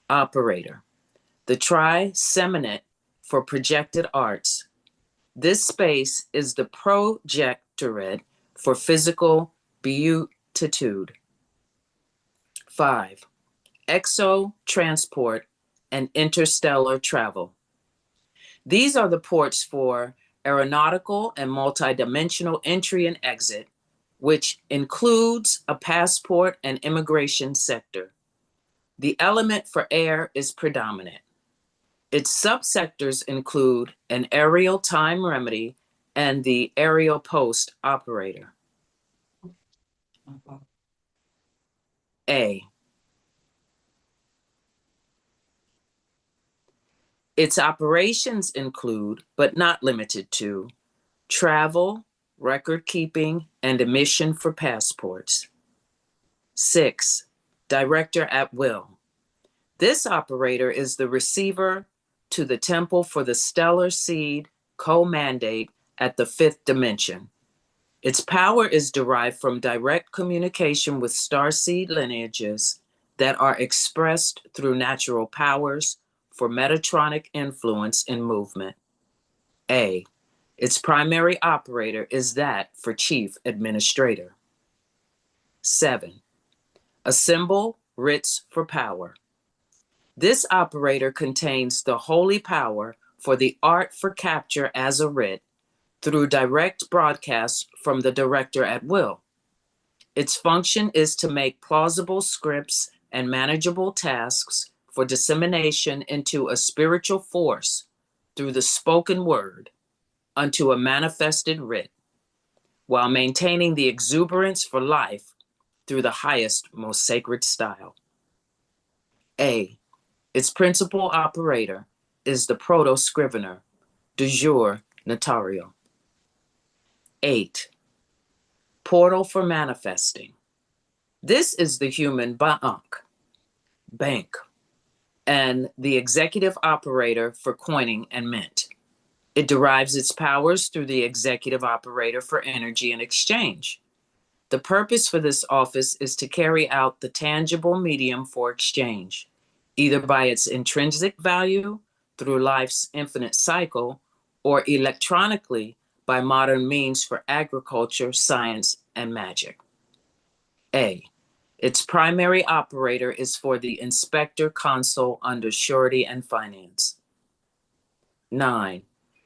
Operator, the tri-seminate for projected arts. This space is the projectorate for physical beatitude. 5. Exo transport and interstellar travel. These are the ports for aeronautical and multidimensional entry and exit, which includes a passport and immigration sector. The element for air is predominant. Its subsectors include an aerial time remedy and the aerial post operator. A. Its operations include, but not limited to, travel, record keeping, and emission for passports. 6. Director at will. This operator is the receiver to the temple for the stellar seed co-mandate at the fifth dimension. Its power is derived from direct communication with starseed lineages that are expressed through natural powers for metatronic influence in movement. A. Its primary operator is that for chief administrator. 7. A symbol writs for power. This operator contains the holy power for the art for capture as a writ through direct broadcast from the director at will. Its function is to make plausible scripts and manageable tasks for dissemination into a spiritual force through the spoken word unto a manifested writ, while maintaining the exuberance for life through the highest, most sacred style. A. Its principal operator is the proto-scrivener, de jure notario. 8. Portal for manifesting. This is the human bank, and the executive operator for coining and mint. It derives its powers through the executive operator for energy and exchange. The purpose for this office is to carry out the tangible medium for exchange, either by its intrinsic value through life's infinite cycle, or electronically by modern means for agriculture, science, and magic. A. Its primary operator is for the inspector consul under surety and finance. 9.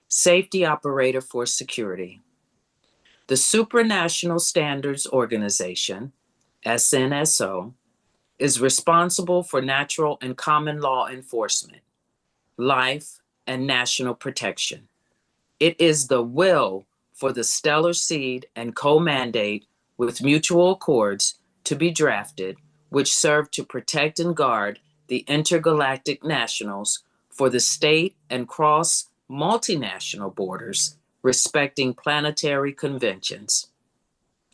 Safety operator for security. The Supranational Standards Organization, SNSO, is responsible for natural and common law enforcement, life, and national protection. It is the will for the stellar seed and co-mandate with mutual accords to be drafted, which serve to protect and guard the intergalactic nationals for the state and cross multinational borders, respecting planetary conventions.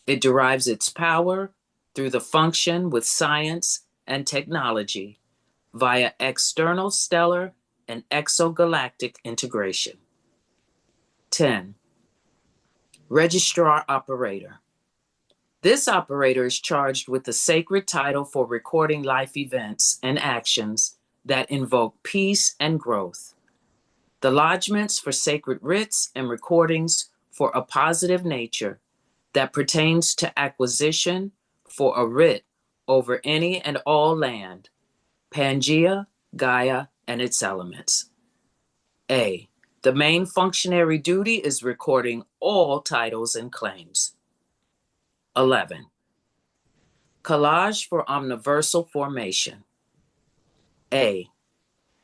It derives its power through the function with science and technology via external stellar and exogalactic integration. 10. Registrar operator. This operator is charged with the sacred title for recording life events and actions that invoke peace and growth. The lodgements for sacred writs and recordings for a positive nature that pertains to acquisition for a writ over any and all land, Pangea, Gaia, and its elements. A. The main functionary duty is recording all titles and claims. 11. Collage for omniversal formation. A.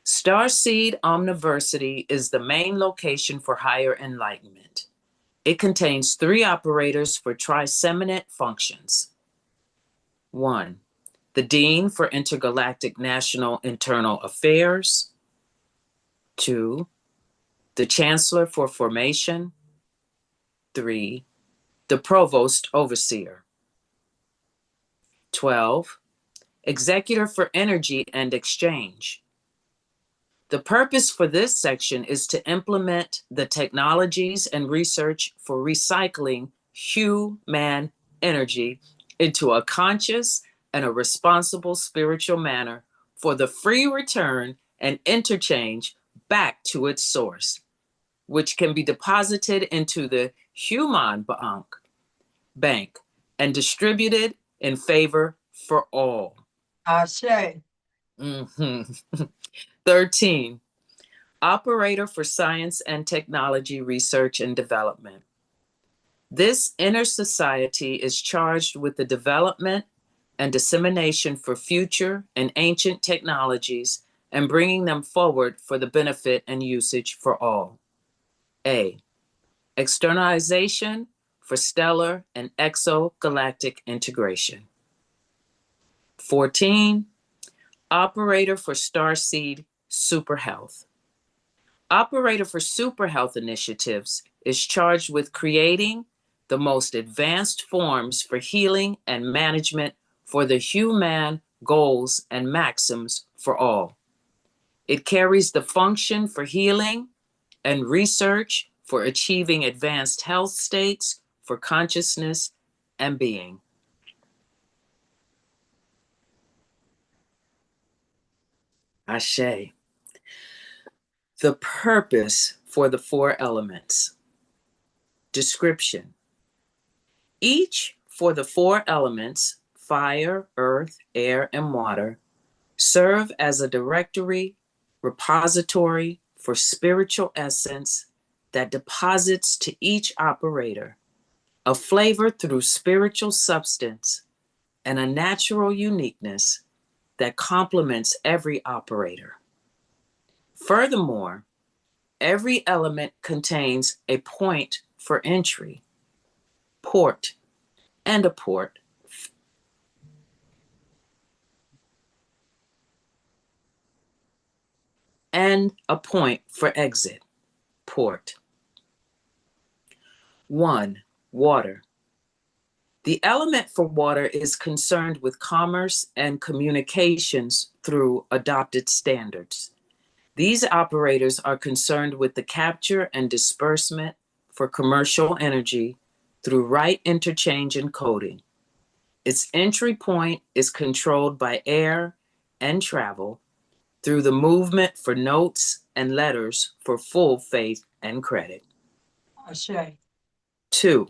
Starseed Omniversity is the main location for higher enlightenment. It contains 3 operators for triseminate functions. 1. The Dean for Intergalactic National Internal Affairs. 2. The Chancellor for Formation. 3. The Provost Overseer. 12. Executor for Energy and Exchange. The purpose for this section is to implement the technologies and research for recycling human energy into a conscious and a responsible spiritual manner for the free return and interchange back to its source, which can be deposited into the human bank and distributed in favor for all. Ashe. 13. Operator for Science and Technology Research and Development. This inner society is charged with the development and dissemination for future and ancient technologies and bringing them forward for the benefit and usage for all. A. Externalization for stellar and exogalactic integration. 14. Operator for Starseed Superhealth. Operator for Superhealth Initiatives is charged with creating the most advanced forms for healing and management for the human goals and maxims for all. It carries the function for healing and research for achieving advanced health states for consciousness and being. Ashe. The purpose for the four elements. Description. Each for the four elements, fire, earth, air, and water, serve as a directory, repository for spiritual essence that deposits to each operator a flavor through spiritual substance and a natural uniqueness that complements every operator. Furthermore, every element contains a point for entry, port, and a port, and a point for exit, port. 1. Water. The element for water is concerned with commerce and communications through adopted standards. These operators are concerned with the capture and disbursement for commercial energy through right interchange and coding. Its entry point is controlled by air and travel through the movement for notes and letters for full faith and credit. Ashe. 2.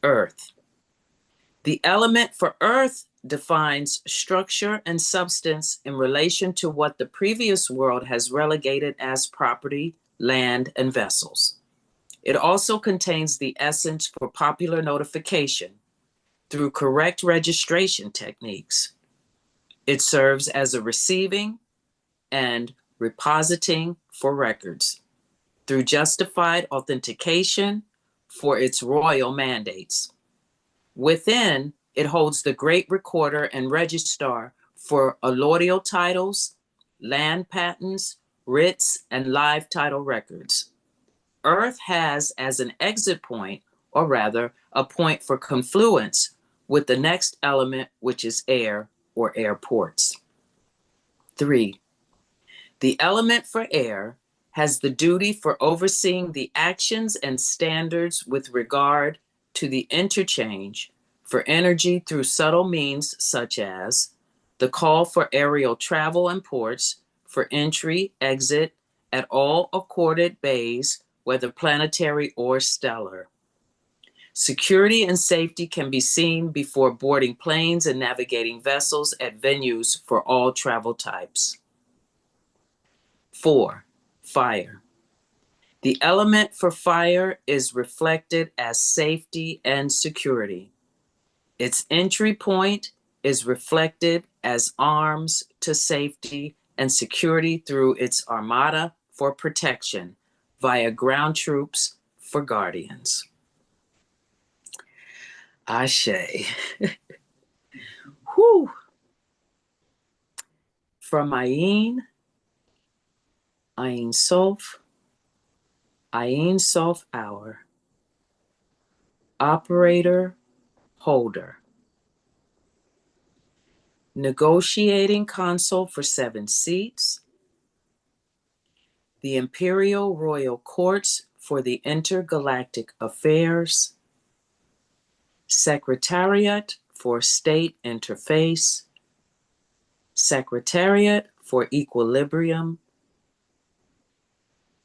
Earth. The element for earth defines structure and substance in relation to what the previous world has relegated as property, land, and vessels. It also contains the essence for popular notification through correct registration techniques. It serves as a receiving and repositing for records through justified authentication for its royal mandates. Within, it holds the great recorder and registrar for allodial titles, land patents, writs, and live title records. Earth has as an exit point, or rather, a point for confluence with the next element, which is air or airports. 3. The element for air has the duty for overseeing the actions and standards with regard to the interchange for energy through subtle means such as the call for aerial travel and ports for entry, exit at all accorded bays, whether planetary or stellar. Security and safety can be seen before boarding planes and navigating vessels at venues for all travel types. 4. Fire. The element for fire is reflected as safety and security. Its entry point is reflected as arms to safety and security through its armada for protection via ground troops for guardians. Ashe. Whew. From Ayin Sof, Ayin Sof Hour, Operator, Holder. Negotiating console for 7 seats. The Imperial Royal Courts for the Intergalactic Affairs. Secretariat for State Interface. Secretariat for Equilibrium.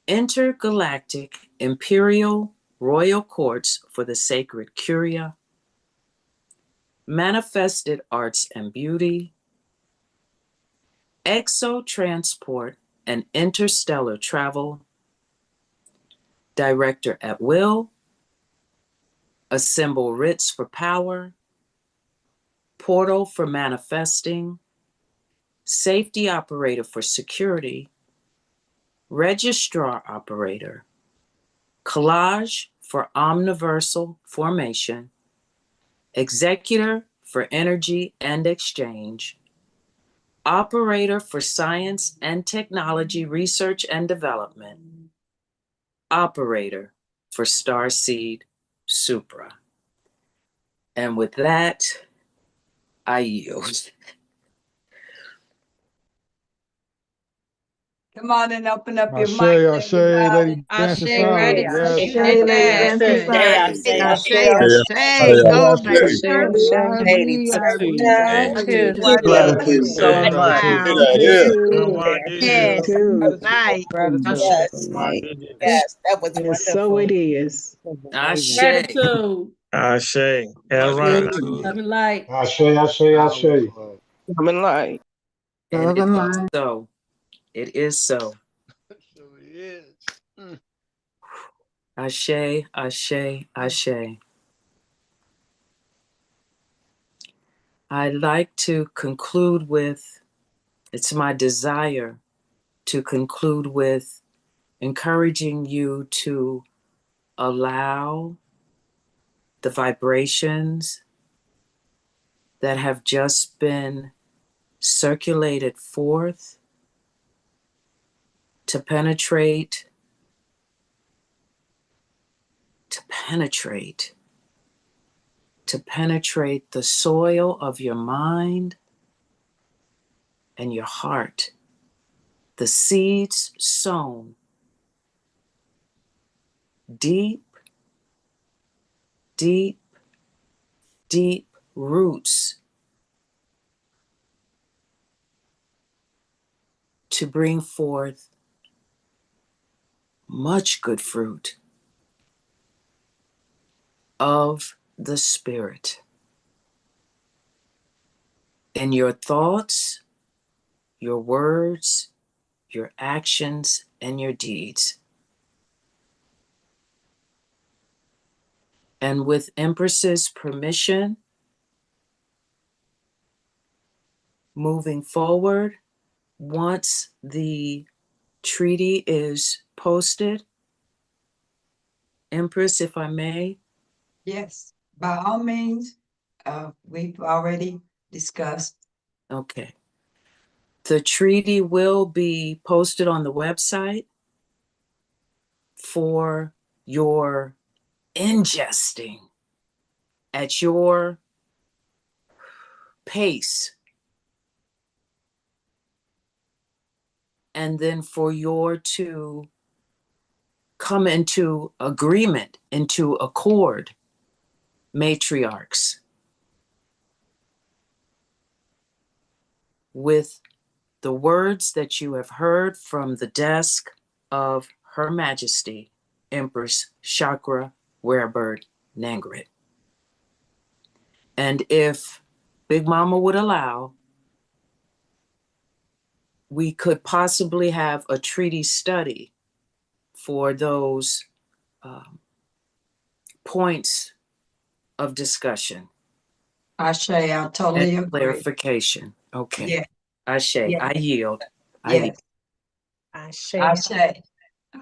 Intergalactic Imperial Royal Courts for the Sacred Curia. Manifested Arts and Beauty. Exo Transport and interstellar travel, director at will, assemble writs for power, portal for manifesting, safety operator for security, registrar operator, collage for omniversal formation, executor for energy and exchange, operator for science and technology research and development, operator for Starseed Supra. And with that, I yield. Come on and open up your Ashe, mics, Ashe, everybody. Lady Ashe, Dancing Son. gratitude. Yes. Ashe, Did Lady that. Dancing Son. Ashe, Yeah, Ashe. yeah, Oh, my yeah. church. I Lady agree. I Tina, agree. Hey, Gratitude. Gratitude. so Yeah. much. See Wow. that? Yeah. Yes. Right. Gratitude. Ashe. Yes, Nate. Yes, that was And so wonderful. it is. Ashe. Gratitude. Ashe. All Gratitude. Love and light. Ashe, Ashe, Ashe. Powerful. And Love it and is light. so. It is so. So it is. Ashe, Ashe, Ashe. I'd like to conclude with, it's my desire to conclude with encouraging you to allow the vibrations that have just been circulated forth to penetrate, to penetrate, to penetrate the soil of your mind and your heart. The seeds sown deep, deep, deep roots to bring forth much good fruit of the Spirit in your thoughts, your words, your actions, and your deeds. And with Empress's permission, moving forward, once the treaty is posted, Empress, if I may. Yes, by all means, we've already discussed. Okay. The treaty will be posted on the website for your ingesting at your pace, and then for your to come into agreement, into accord, matriarchs, with the words that you have heard from the desk of Her Majesty, Empress Chakra Werebird Nangrit. And if Big Mama would allow, we could possibly have a treaty study for those points of discussion Ashe, I totally and agree. clarification. Okay. Yeah, Ashe, yeah, I yield. I yield. yes. Ashe. Ashe,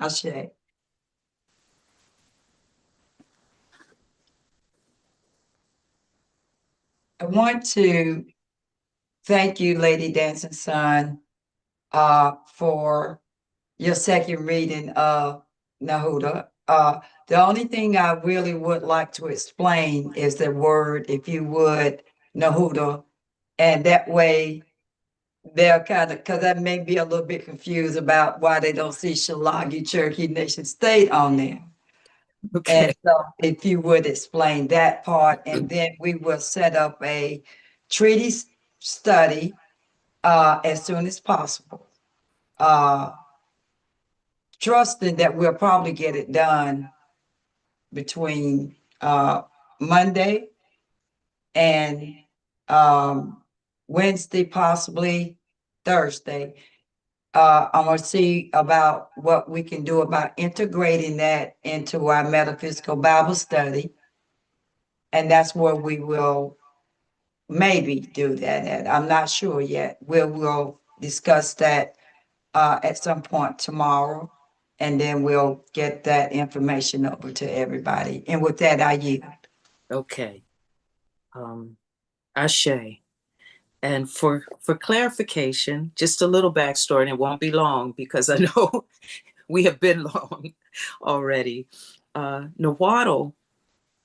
Ashe. I want to thank you, Lady Dancing Sun, for your second reading of Nahuda. The only thing I really would like to explain is the word, if you would, Nahuda. And that way they'll kind of, because I may be a little bit confused about why they don't see Shalagi Cherokee Nation State on there. Okay. And so if you would explain that part, and then we will set up a treaty study as soon as possible. Trusting that we'll probably get it done between Monday and Wednesday, possibly Thursday. I'm gonna see about what we can do about integrating that into our metaphysical Bible study. And that's where we will maybe do that at. I'm not sure yet. We'll discuss that at some point tomorrow, and then we'll get that information over to everybody. And with that, I yield. Okay. Ashe. And for clarification, just a little backstory, and it won't be long because I know we have been long already. Nahuatl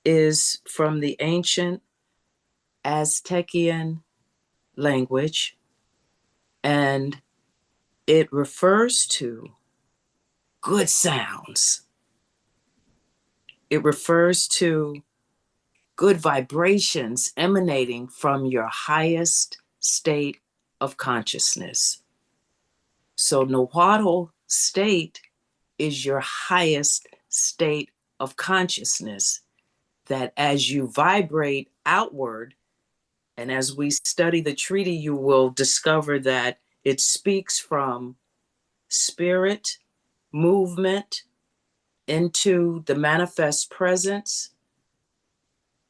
is from the ancient Aztecian language, and it refers to good sounds. It refers to good vibrations emanating from your highest state of consciousness. So Nahuatl state is your highest state of consciousness, that as you vibrate outward, and as we study the treaty, you will discover that it speaks from spirit, movement into the manifest presence,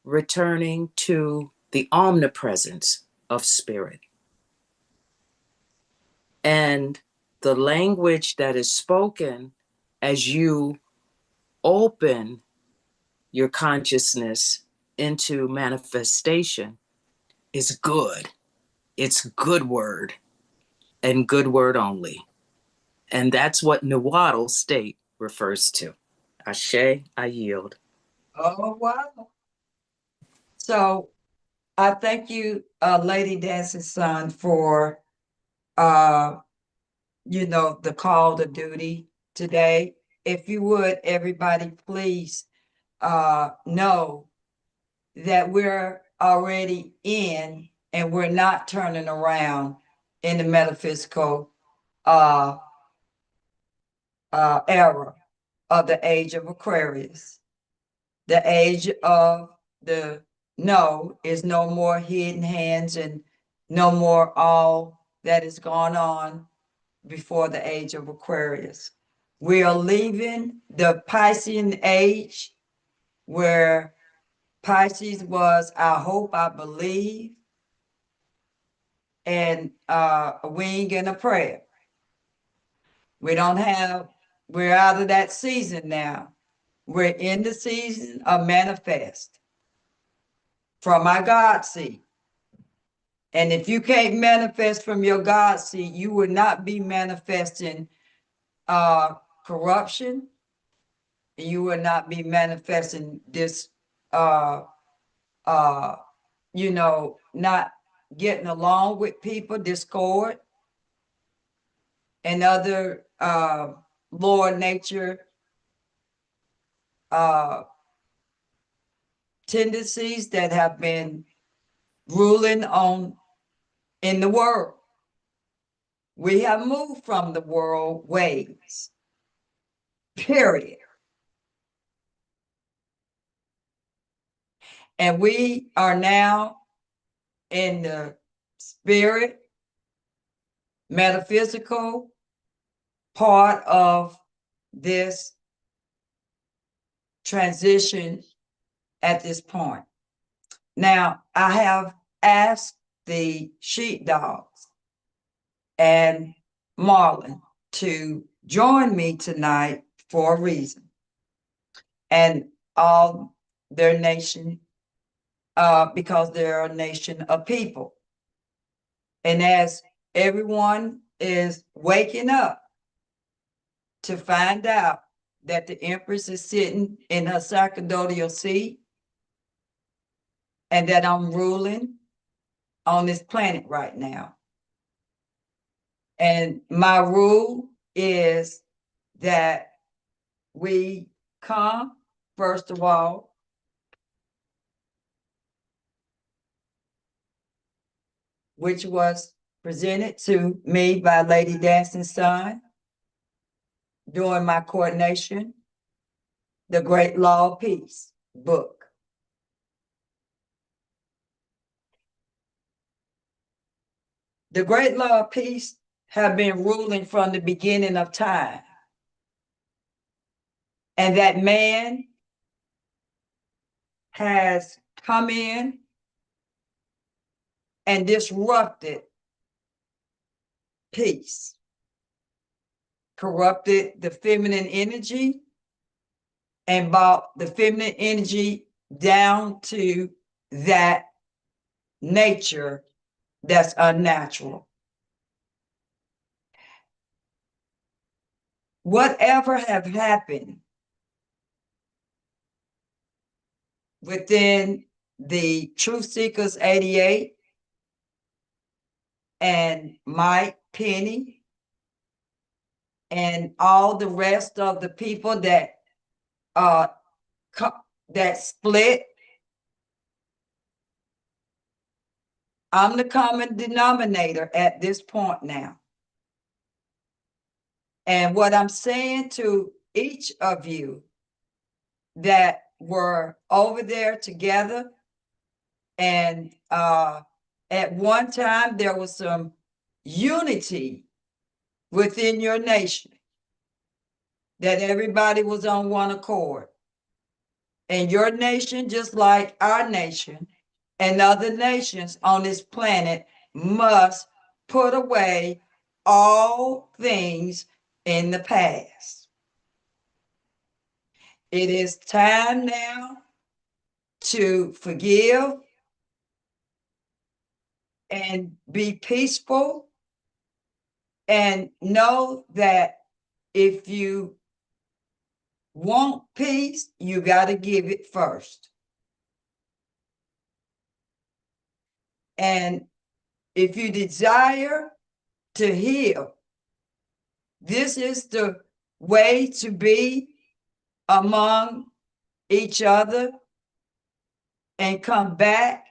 returning to the omnipresence of spirit. And the language that is spoken as you open your consciousness into manifestation is good. It's good word and good word only. And that's what Nahuatl state refers to. Ashe, I yield. Oh, wow. So I thank you, Lady Dancing Sun, for the call to duty today. If you would, everybody, please know that we're already in and we're not turning around in the metaphysical era of the age of Aquarius. The age of the no is no more hidden hands and no more all that is gone on before the age of Aquarius. We are leaving the Piscean age where Pisces was our hope, I believe, and a wing and a prayer. We're out of that season now. We're in the season of manifest from our God seed. And if you can't manifest from your God seed, you will not be manifesting corruption. You will not be manifesting this, not getting along with people, discord, and other lower nature tendencies that have been ruling on in the world. We have moved from the world ways, period. And we are now in the spirit, metaphysical part of this transition at this point. Now, I have asked the sheepdogs and Marlon to join me tonight for a reason. And all their nation, because they're a nation of people. And as everyone is waking up to find out that the Empress is sitting in her sacerdotal seat and that I'm ruling on this planet right now. And my rule is that we come, first of all, which was presented to me by Lady Dancing Sun during my coordination, The Great Law of Peace book. The Great Law of Peace have been ruling from the beginning of time. And that man has come in and disrupted peace, corrupted the feminine energy, and brought the feminine energy down to that nature that's unnatural. Whatever have happened within the Truth Seekers 88 and Mike Penny and all the rest of the people that that split, I'm the common denominator at this point now. And what I'm saying to each of you that were over there together, and at one time there was some unity within your nation, that everybody was on one accord. And your nation, just like our nation and other nations on this planet, must put away all things in the past. It is time now to forgive and be peaceful, and know that if you want peace, you got to give it first. And if you desire to heal, this is the way to be among each other and come back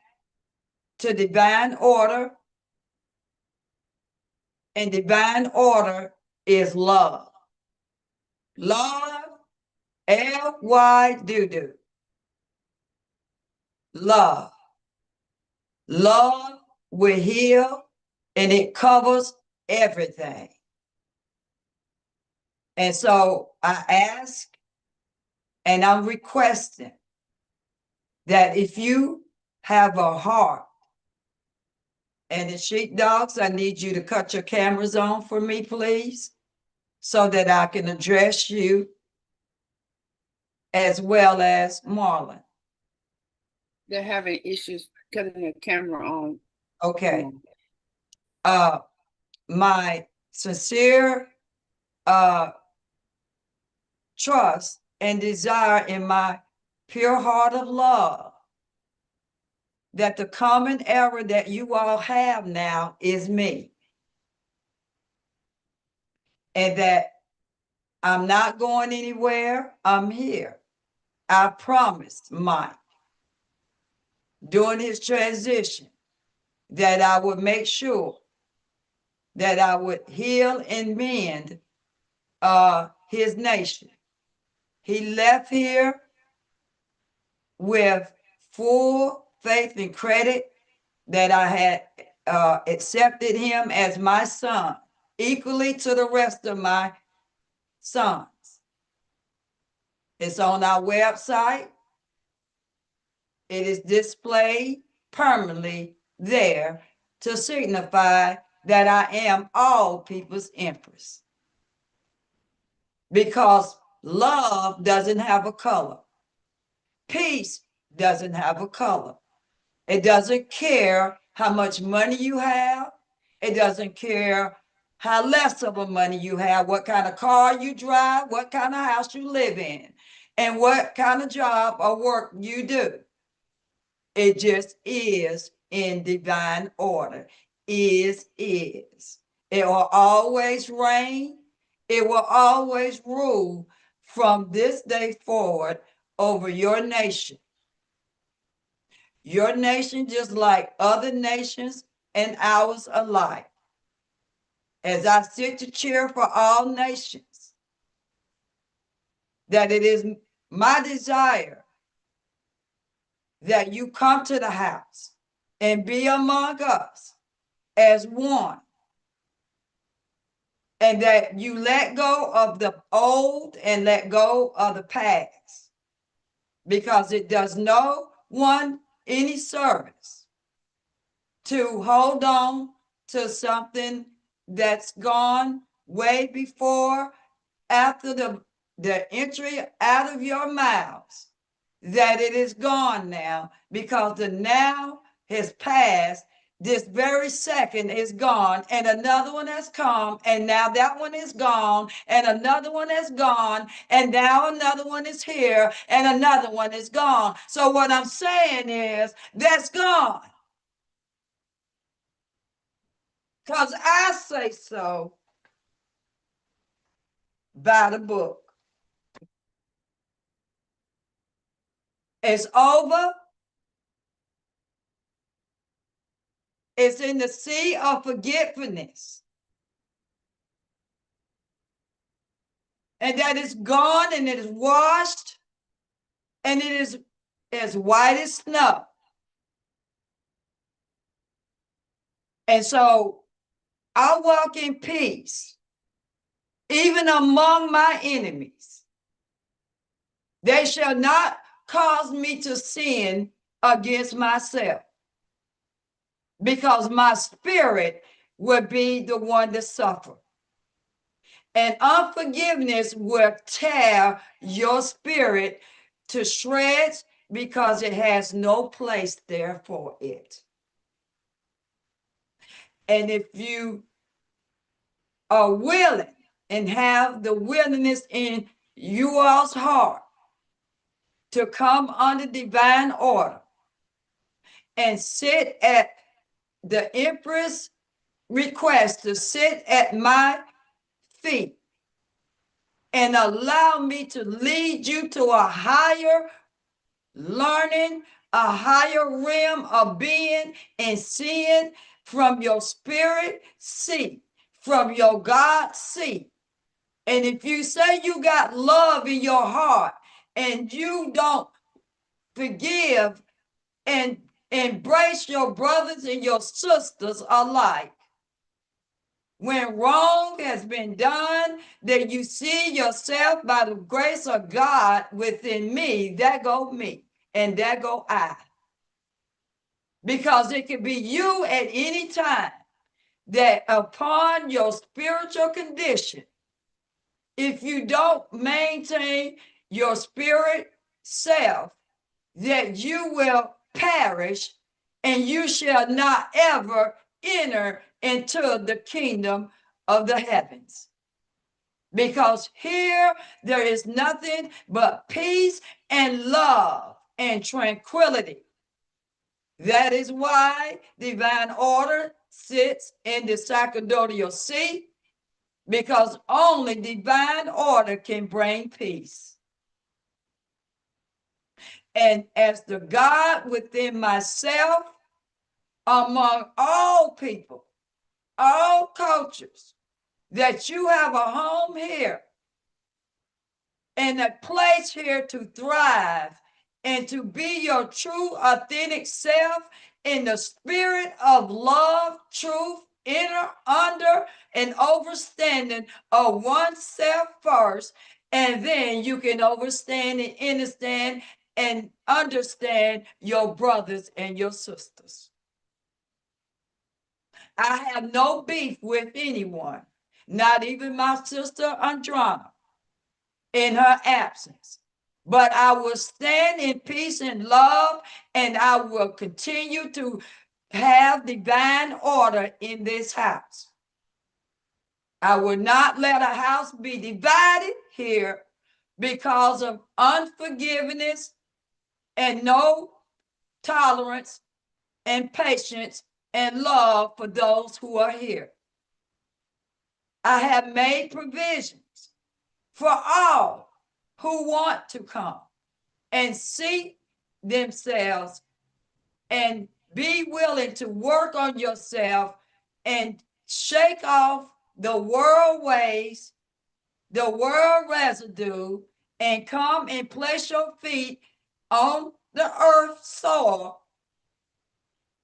to divine order. And divine order is love. Love, L-Y-do-do. Love. Love will heal, and it covers everything. And so I ask, and I'm requesting, that if you have a heart, and the sheepdogs, I need you to cut your cameras on for me, please, so that I can address you as well as Marlon. They're having issues cutting the camera on. Okay. My sincere trust and desire in my pure heart of love that the common error that you all have now is me. And that I'm not going anywhere, I'm here. I promised Mike during his transition that I would make sure that I would heal and mend his nation. He left here with full faith and credit that I had accepted him as my son, equally to the rest of my sons. It's on our website. It is displayed permanently there to signify that I am all people's empress. Because love doesn't have a color. Peace doesn't have a color. It doesn't care how much money you have. It doesn't care how less of a money you have, what kind of car you drive, what kind of house you live in, and what kind of job or work you do. It just is in divine order. Is. It will always reign. It will always rule from this day forward over your nation. Your nation, just like other nations and ours alike. As I sit to cheer for all nations, that it is my desire that you come to the house and be among us as one, and that you let go of the old and let go of the past, because it does no one any service to hold on to something that's gone way before, after the entry out of your mouths, that it is gone now, because the now has passed. This very second is gone, and another one has come, and now that one is gone, and another one has gone, and now another one is here, and another one is gone. So what I'm saying is, that's gone. Because I say so by the book. It's over. It's in the sea of forgetfulness. And that is gone, and it is washed, and it is as white as snow. And so I walk in peace, even among my enemies. They shall not cause me to sin against myself, because my spirit would be the one to suffer. And unforgiveness will tear your spirit to shreds, because it has no place there for it. And if you are willing and have the willingness in you all's heart to come under divine order and sit at the Empress' request to sit at my feet and allow me to lead you to a higher learning, a higher realm of being and seeing from your spirit seat, from your God seat. And if you say you got love in your heart and you don't forgive and embrace your brothers and your sisters alike, when wrong has been done, that you see yourself by the grace of God within me, that go me, and that go I. Because it can be you at any time, that upon your spiritual condition, if you don't maintain your spirit self, that you will perish, and you shall not ever enter into the kingdom of the heavens. Because here there is nothing but peace and love and tranquility. That is why divine order sits in the sacerdotal seat, because only divine order can bring peace. And as the God within myself, among all people, all cultures, that you have a home here and a place here to thrive and to be your true, authentic self in the spirit of love, truth, inner, under, and overstanding of oneself first, and then you can overstand and understand your brothers and your sisters. I have no beef with anyone, not even my sister Androna in her absence. But I will stand in peace and love, and I will continue to have divine order in this house. I will not let a house be divided here because of unforgiveness and no tolerance and patience and love for those who are here. I have made provisions for all who want to come and see themselves and be willing to work on yourself and shake off the world ways, the world residue, and come and place your feet on the earth soil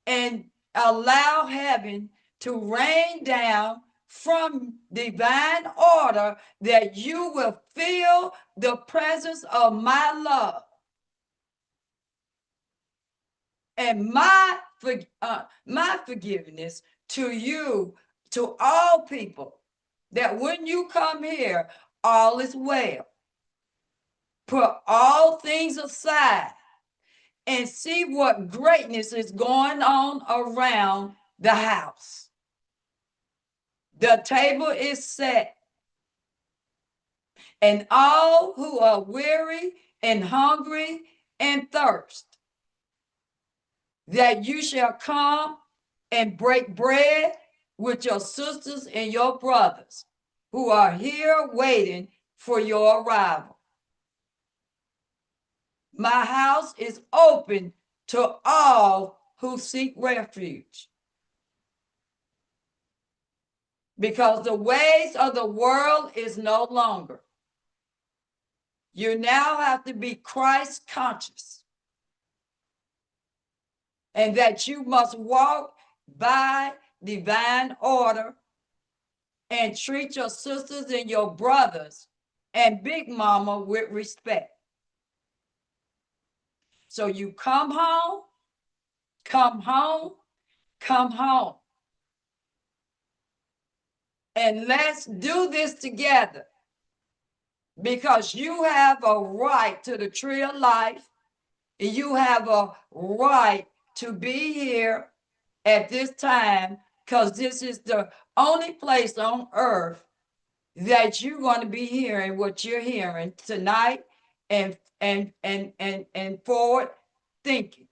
and allow heaven to rain down from divine order that you will feel the presence of my love and my forgiveness to you, to all people, that when you come here, all is well. Put all things aside and see what greatness is going on around the house. The table is set, and all who are weary and hungry and thirst, that you shall come and break bread with your sisters and your brothers who are here waiting for your arrival. My house is open to all who seek refuge, because the ways of the world is no longer. You now have to be Christ conscious, and that you must walk by divine order and treat your sisters and your brothers and Big Mama with respect. So you come home, come home, come home. And let's do this together, because you have a right to the tree of life. You have a right to be here at this time, because this is the only place on earth that you're going to be hearing what you're hearing tonight, and forward thinking.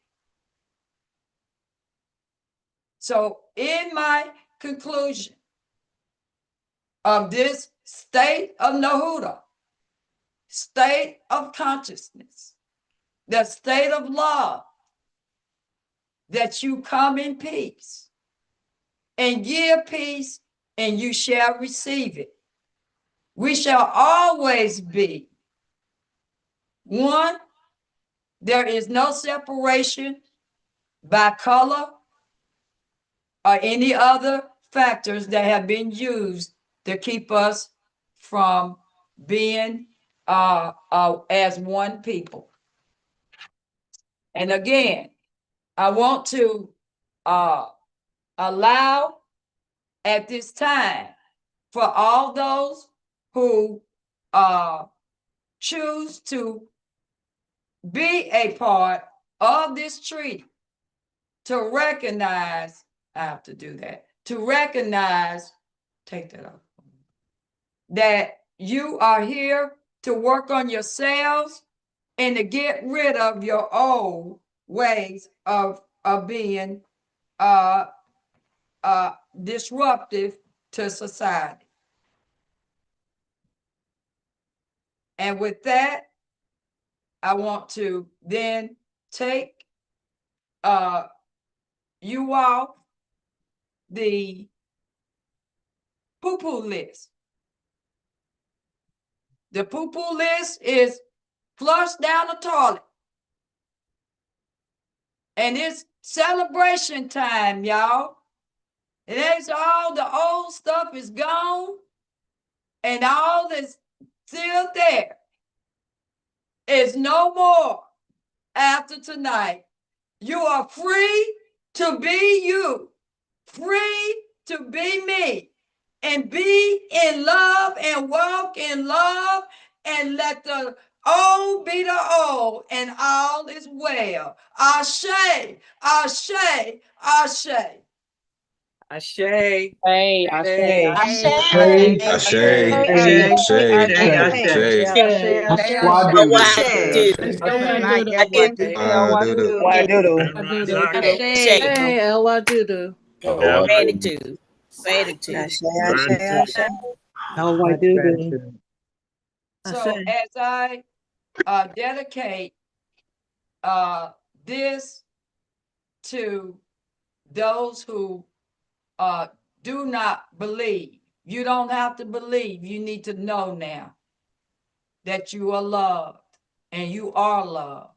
So in my conclusion of this state of Nahuda, state of consciousness, the state of love, that you come in peace and give peace, and you shall receive it. We shall always be one. There is no separation by color or any other factors that have been used to keep us from being as one people. And again, I want to allow at this time for all those who choose to be a part of this treaty to recognize, I have to do that, to recognize, take that off, that you are here to work on yourselves and to get rid of your old ways of being disruptive to society. And with that, I want to then take you off the poo-poo list. The poo-poo list is flush down the toilet. And it's celebration time, y'all. It ain't all the old stuff is gone, and all is still there. It's no more after tonight. You are free to be you, free to be me, and be in love and walk in love, and let the old be the old, and all is well. Ashe, ashe, ashe. Ashe. Hey, Ashe. Ashe. Ashe, Ashe. Swadoodo. Doodle. Hey, Ella Doodoo. Ashe, ashe, ashe. So as I dedicate this to those who do not believe, you don't have to believe. You need to know now that you are loved, and you are loved.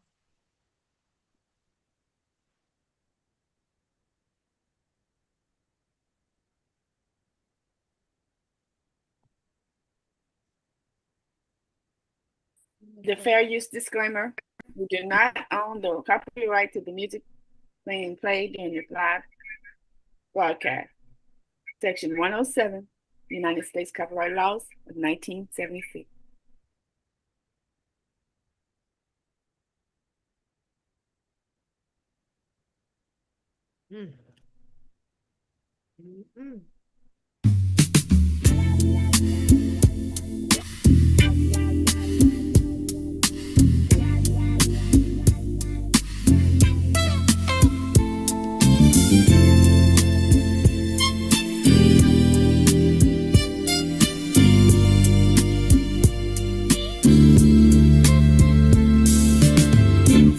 The fair use disclaimer. We do not own the copyright to the music being played during this live broadcast. Section 107, United States Copyright Laws of 1976.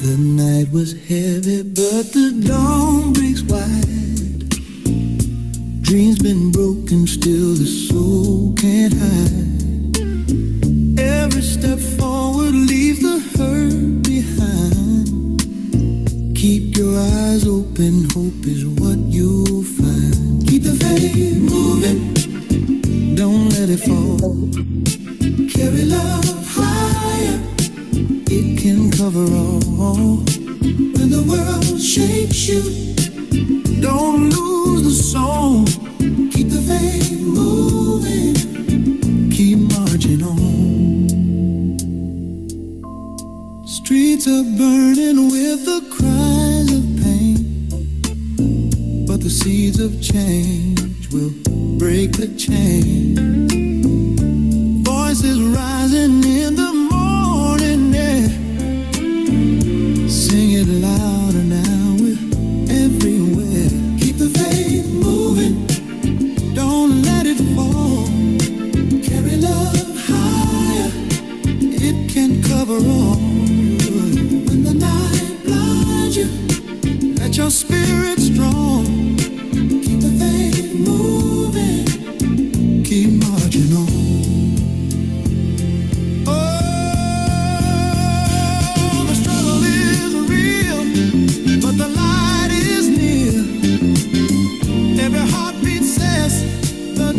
The night was heavy, but the dawn breaks wide. Dreams been broken, still the soul can't hide. Every step forward leaves the hurt behind. Keep your eyes open, hope is what you'll find. Keep the faith moving, don't let it fall. Carry love higher, it can cover all. When the world shakes you, don't lose the soul. Keep the faith moving, keep marching on. Streets are burning with the cries of pain, but the seeds of change will break the chain. Voices rising in the morning air. Sing it louder now, we're everywhere. Keep the faith moving, don't let it fall. Carry love higher, it can cover all. When the night blinds you, let your spirit strong. Keep the faith moving, keep marching on.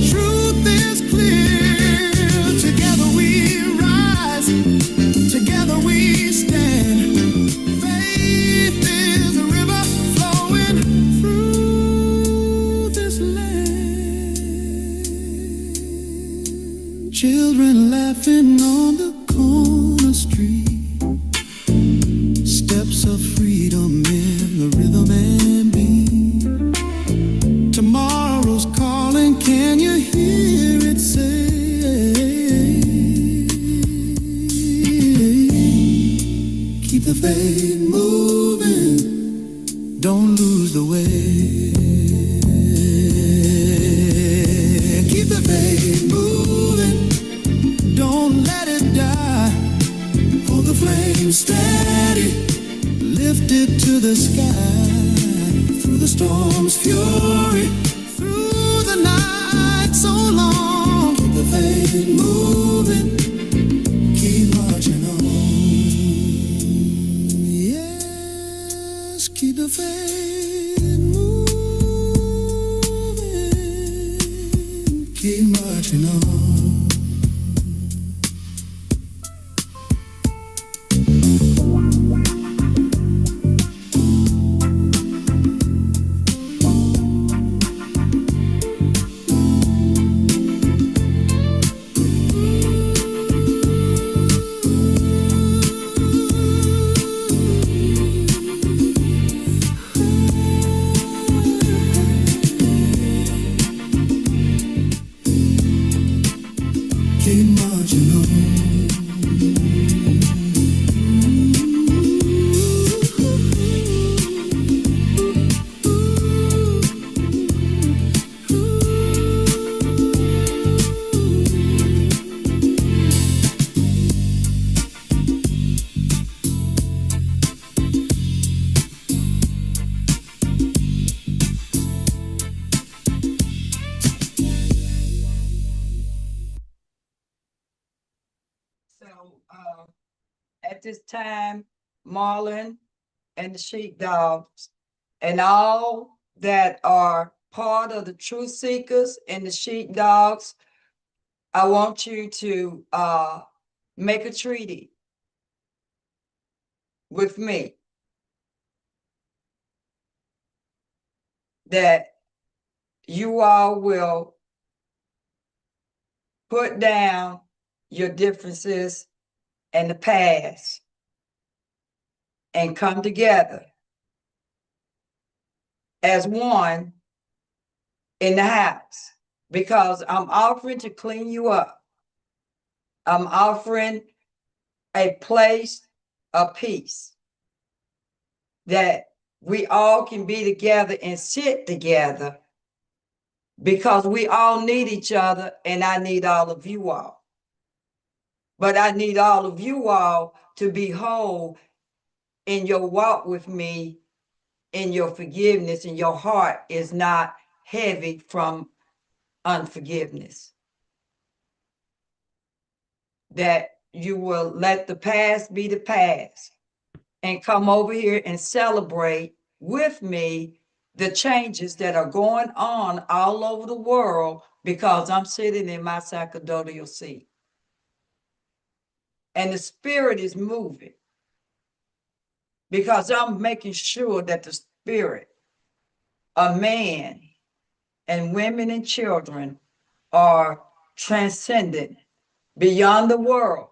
Truth is clear. Together we rise, together we stand. Faith is a river flowing through this land. Children laughing on the corner street. Steps of freedom in the rhythm and beat. Tomorrow's calling, can you hear it say? Keep the faith moving, don't lose the way. Keep the faith moving, don't let it die. Hold the flame steady, lift it to the sky. Through the storm's fury, through the night so long. Keep the faith moving, keep marching on. Yes, keep the faith moving, keep marching on. At this time, Marlon and the sheepdogs and all that are part of the truth seekers and the sheepdogs, I want you to make a treaty with me that you all will put down your differences and the past and come together as one in the house, because I'm offering to clean you up. I'm offering a place of peace that we all can be together and sit together, because we all need each other, and I need all of you all. But I need all of you all to be whole in your walk with me, in your forgiveness, and your heart is not heavy from unforgiveness. That you will let the past be the past and come over here and celebrate with me the changes that are going on all over the world, because I'm sitting in my sacerdotal seat. And the spirit is moving, because I'm making sure that the spirit of man and women and children are transcendent beyond the world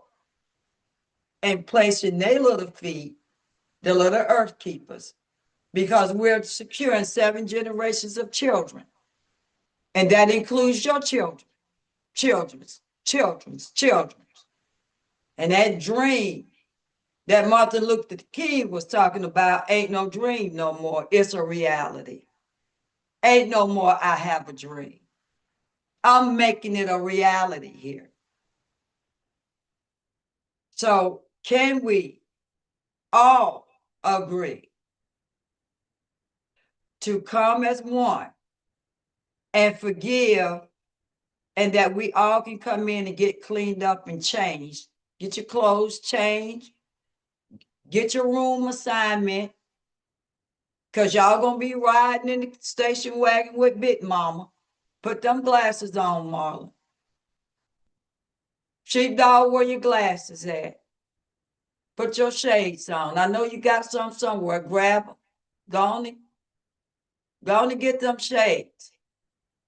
and placing their little feet, the little earth keepers, because we're securing 7 generations of children. And that includes your children, children's. And that dream that Martin Luther King was talking about ain't no dream no more. It's a reality. Ain't no more I have a dream. I'm making it a reality here. So can we all agree to come as one and forgive, and that we all can come in and get cleaned up and changed? Get your clothes changed, get your room assignment, because y'all gonna be riding in the station wagon with Big Mama. Put them glasses on, Marlon. Sheepdog, where your glasses at? Put your shades on. I know you got some somewhere. Grab them. Go on and get them shades.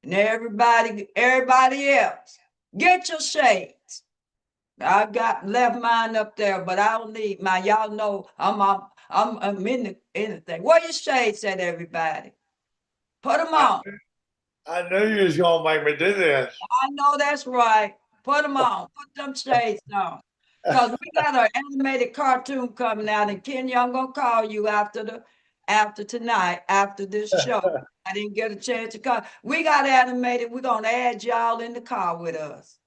And everybody else, get your shades. I got left mine up there, but I don't need mine. Y'all know I'm in the thing. Where your shades at, everybody? Put them on. I knew you was gonna make me do this. I know that's right. Put them on. Put them shades on. Because we got an animated cartoon coming out, and Kenya, I'm gonna call you after tonight, after this show. I didn't get a chance to call. We got animated. We're gonna add y'all in the car with us.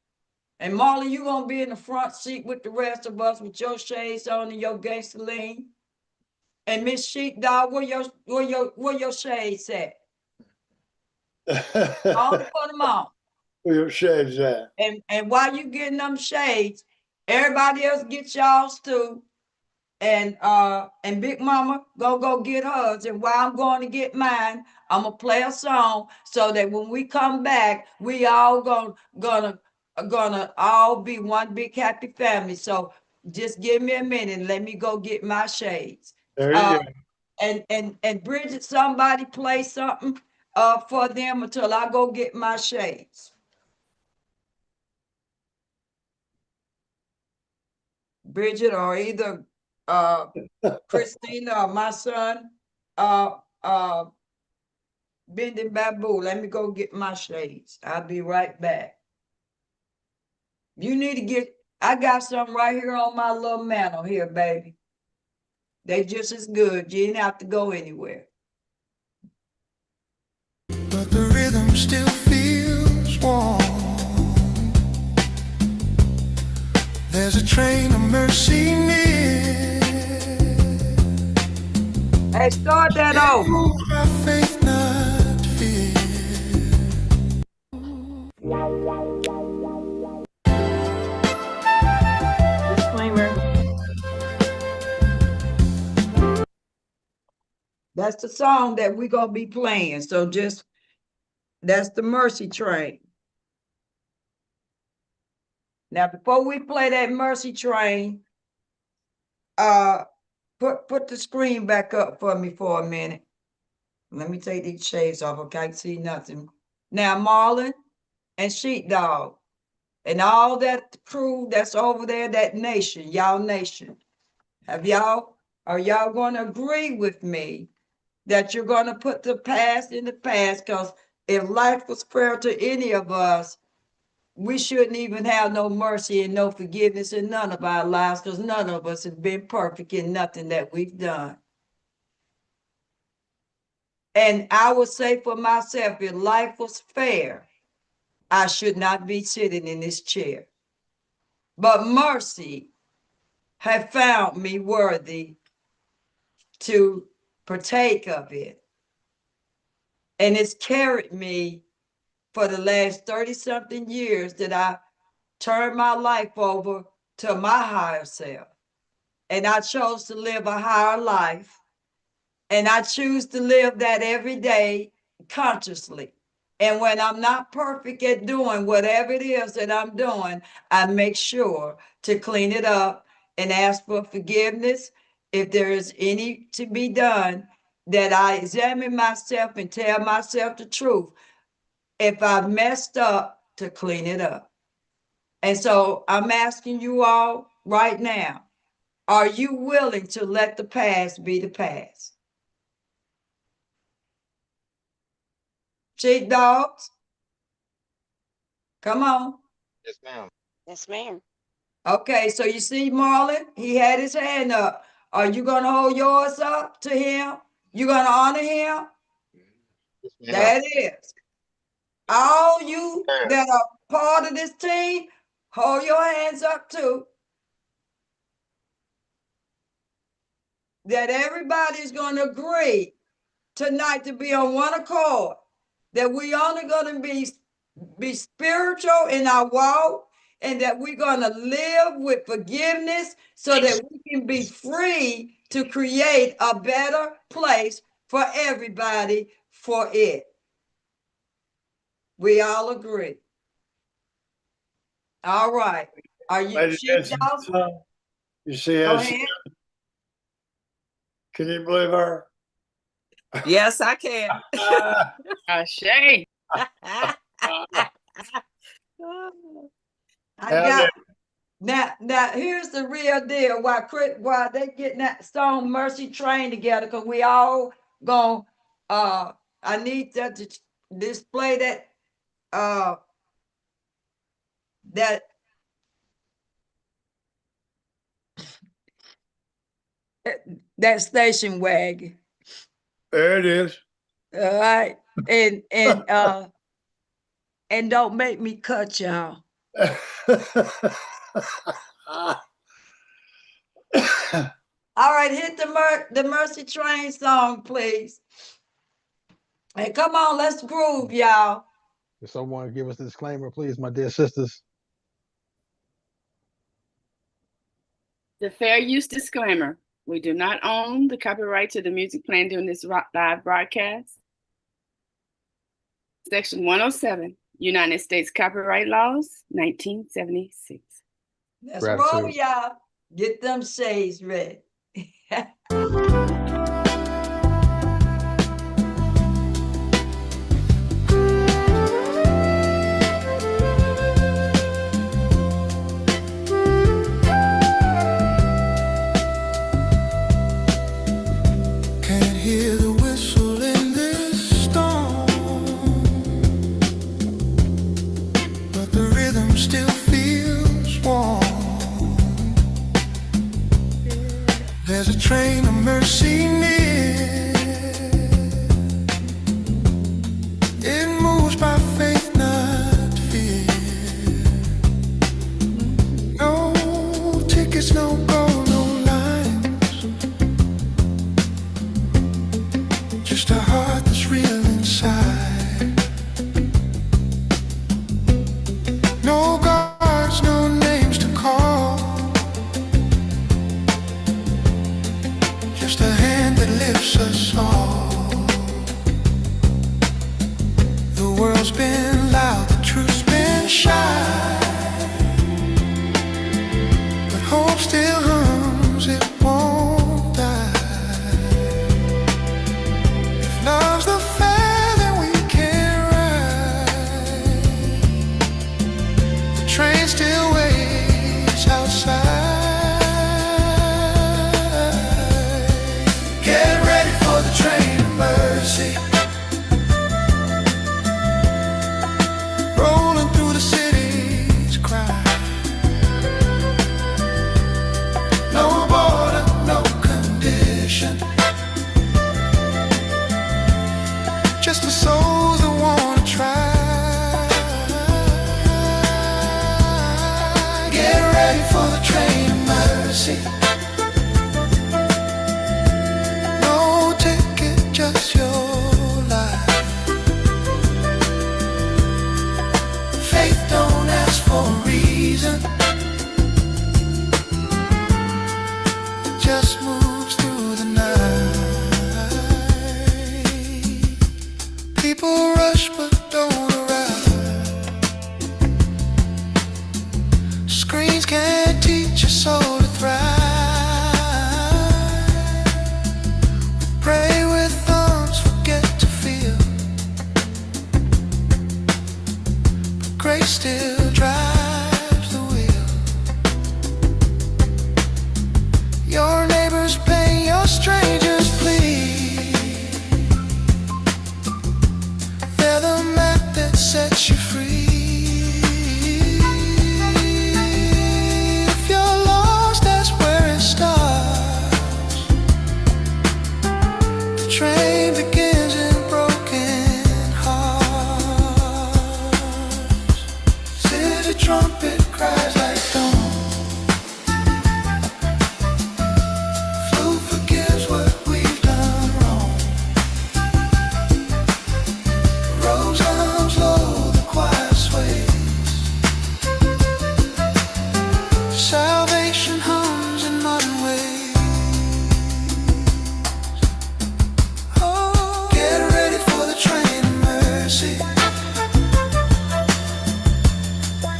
And Marlon, you gonna be in the front seat with the rest of us with your shades on and your gangster lean. And Miss Sheepdog, where your shades at? All put them on. Where your shades at? And while you getting them shades, everybody else get y'all's too. And Big Mama go get hers. And while I'm going to get mine, I'm gonna play a song so that when we come back, we all gonna all be one big happy family. So just give me a minute and let me go get my shades. There you go. And Bridget, somebody play something for them until I go get my shades. Bridget, or either Christina or my son, Bending Babu. Let me go get my shades. I'll be right back. You need to get, I got some right here on my little mantle here, baby. They just as good. You didn't have to go anywhere. But the rhythm still feels warm. There's a train of mercy near. Hey, start that over. Have faith, not fear. Disclaimer. That's the song that we're gonna be playing. So that's the Mercy Train. Now, before we play that Mercy Train, put put the screen back up for me for a minute. Let me take these shades off. I can't see nothing. Now, Marlon and Sheepdog and all that crew that's over there, that nation, y'all nation. Are y'all going to agree with me that you're going to put the past in the past? Because if life was fair to any of us, we shouldn't even have no mercy and no forgiveness in none of our lives, because none of us have been perfect in nothing that we've done. And I would say for myself, if life was fair, I should not be sitting in this chair. But mercy have found me worthy to partake of it. And it's carried me for the last 30-something years that I turned my life over to my higher self. And I chose to live a higher life. And I choose to live that every day consciously. And when I'm not perfect at doing whatever it is that I'm doing, I make sure to clean it up and ask for forgiveness. If there is any to be done, that I examine myself and tell myself the truth. If I've messed up, to clean it up. And so I'm asking you all right now, are you willing to let the past be the past? Sheepdogs, come on. Yes, ma'am. Yes, ma'am. Okay, so you see Marlon, he had his hand up. Are you gonna hold yours up to him? You gonna honor him? Yes, ma'am. That is. All you that are part of this team, hold your hands up too. That everybody's gonna agree tonight to be on one accord. That we only gonna be spiritual in our walk, and that we're going to live with forgiveness so that we can be free to create a better place for everybody for it. We all agree. All right. Are you Sheepdog? You see Go how ahead. Can you believe her? Yes, I can. Ashe. I got now here's the real deal. Why they getting that Stone Mercy train together, because we all gonna I need that to display that station wagon. There it is. All right. And don't make me cut y'all. All right, hit the Mercy Train song, please. Hey, come on, let's groove, y'all. If someone give us a disclaimer, please, my dear sisters. The fair use disclaimer. We do not own the copyright to the music playing during this live broadcast. Section 107, United States Copyright Laws, 1976. Let's roll, y'all. Get them shades ready. Can't hear the whistle in this storm, but the rhythm still feels warm. There's a train of mercy near. It moves by faith, not fear. No tickets, no gold, no lines. Just a heart that's real inside. No guards, no names to call. Just a hand that lifts us all. The world's been loud, the truth's been shy, but hope still hums, it won't die. mercy. No ticket, just your life. Faith don't ask for a reason, it just moves through the night. People rush but don't arrive. Screens can't teach your soul to thrive. Pray with thumbs, forget to feel. But grace still drives the wheel. Your neighbor's pain, your stranger's plea. They're the map that sets you free. If you're lost, that's where it starts. The train begins in broken hearts. City trumpet cries like dawn. Flute forgives what we've done wrong. Rose arms low, the choir sways. Salvation hums in modern ways. Oh, get ready for the train of mercy.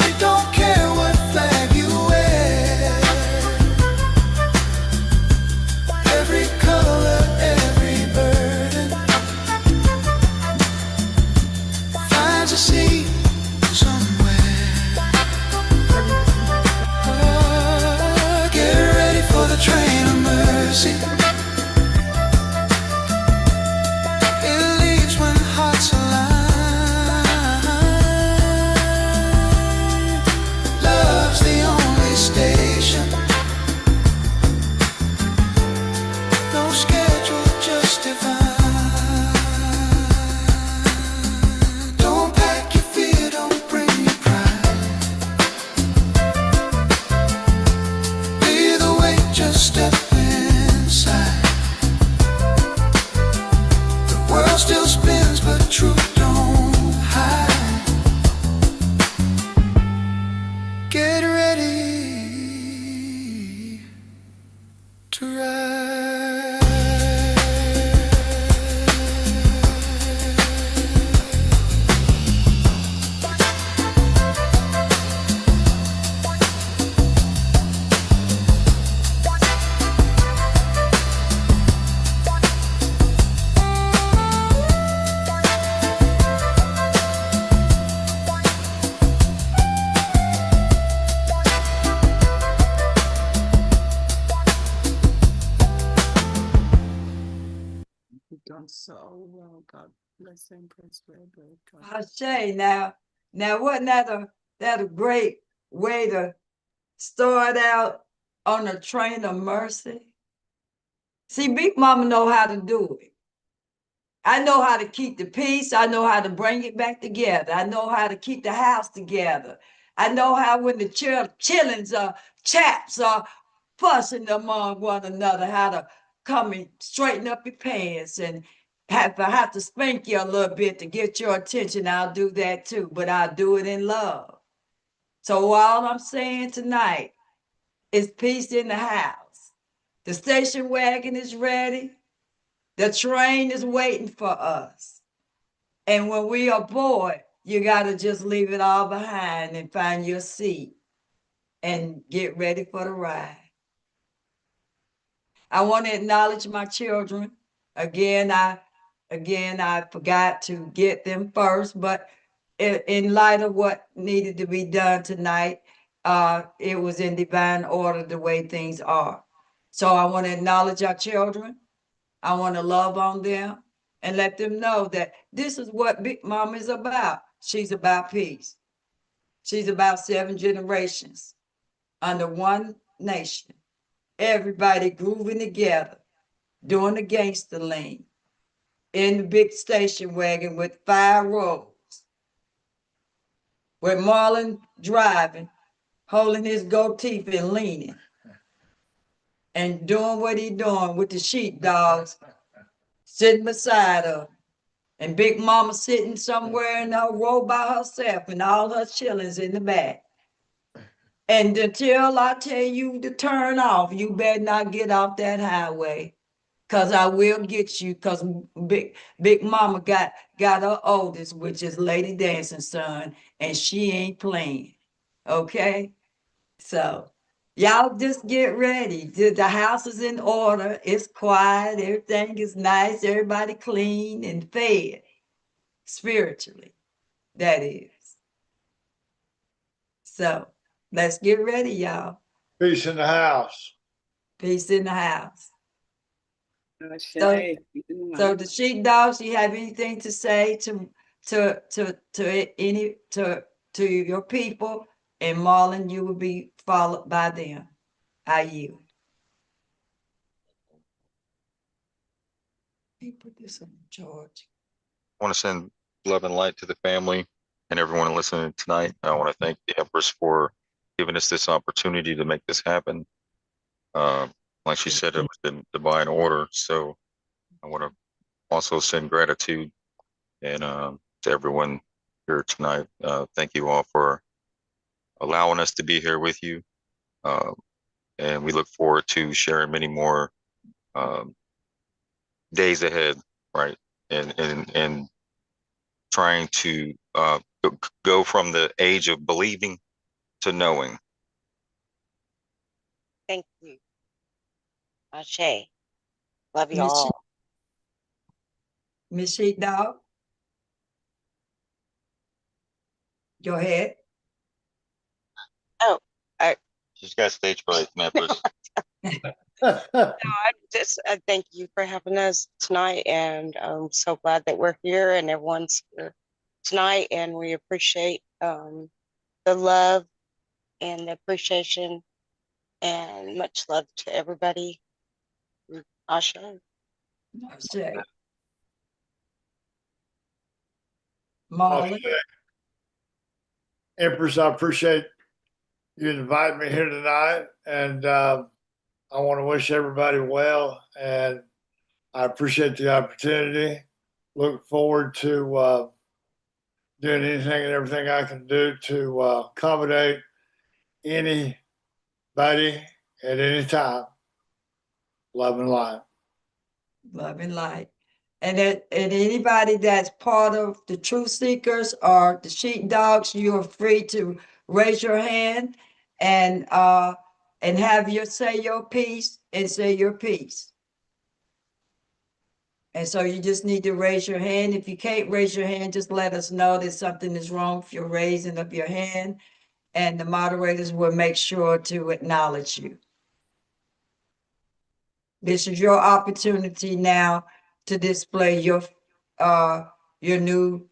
They don't care what flag you wear. Every color, every burden finds a seat somewhere. Get ready for the train of mercy. It leaves when hearts align. Love's the only station. No schedule, just divine. Don't pack your fear, don't bring your pride. Clear the way, just step inside. The world still spins, but truth don't hide. Get ready to ride. You've done so well. God bless him, Prince Redbird. I say now wasn't that a great way to start out on a train of mercy? See, Big Mama know how to do it. I know how to keep the peace. I know how to bring it back together. I know how to keep the house together. I know how when the chaps are fussing among one another, how to come and straighten up your pants. And if I have to spank you a little bit to get your attention, I'll do that too, but I'll do it in love. So all I'm saying tonight is peace in the house. The station wagon is ready. The train is waiting for us. And when we are bored, you got to just leave it all behind and find your seat and get ready for the ride. I want to acknowledge my children. Again, I forgot to get them first, but in light of what needed to be done tonight, it was in divine order the way things are. So I want to acknowledge our children. I want to love on them and let them know that this is what Big Mama is about. She's about peace. She's about 7 generations under one nation. Everybody grooving together, doing the gangster lean in the big station wagon with 5 rows, with Marlon driving, holding his goatee and leaning. and doing what he doing with the sheepdogs sitting beside her. And Big Mama sitting somewhere in her row by herself and all her children's in the back. And until I tell you to turn off, you better not get off that highway. Cause I will get you, cause Big Mama got her oldest, which is Lady Dancing's son, and she ain't playing. Okay? So y'all just get ready. The house is in order, it's quiet, everything is nice, everybody clean and fed. Spiritually, that is. So let's get ready, y'all. Peace in the house. Peace in the house. So, Ashe. so the sheepdogs, you have anything to say to your people? And Marlon, you will be followed by them. I yield. He put this on George. I want to send love and light to the family and everyone listening tonight. I want to thank the Empress for giving us this opportunity to make this happen. Like she said, it was the divine order. So I want to also send gratitude and to everyone here tonight. Thank you all for allowing us to be here with you. And we look forward to sharing many more days ahead, right? And trying to go from the age of believing to knowing. Thank you. Ashe. Love you all. Miss Sheepdog, go ahead. Oh, She's got stage fright, Memphis. no, I just thank you for having us tonight, and I'm so glad that we're here and everyone's here tonight, and we appreciate the love and the appreciation, and much love to everybody. Ashe. Ashe. Marlon. Empress, I appreciate you inviting me here tonight, and I want to wish everybody well, and I appreciate the opportunity. Look forward to doing anything and everything I can do to accommodate anybody at any time. Love and light. Love and light. And anybody that's part of the Truth Seekers or the Sheepdogs, you are free to raise your hand and have say your piece and say your piece. And so you just need to raise your hand. If you can't raise your hand, just let us know that something is wrong if you're raising up your hand, and the moderators will make sure to acknowledge you. This is your opportunity now to display your new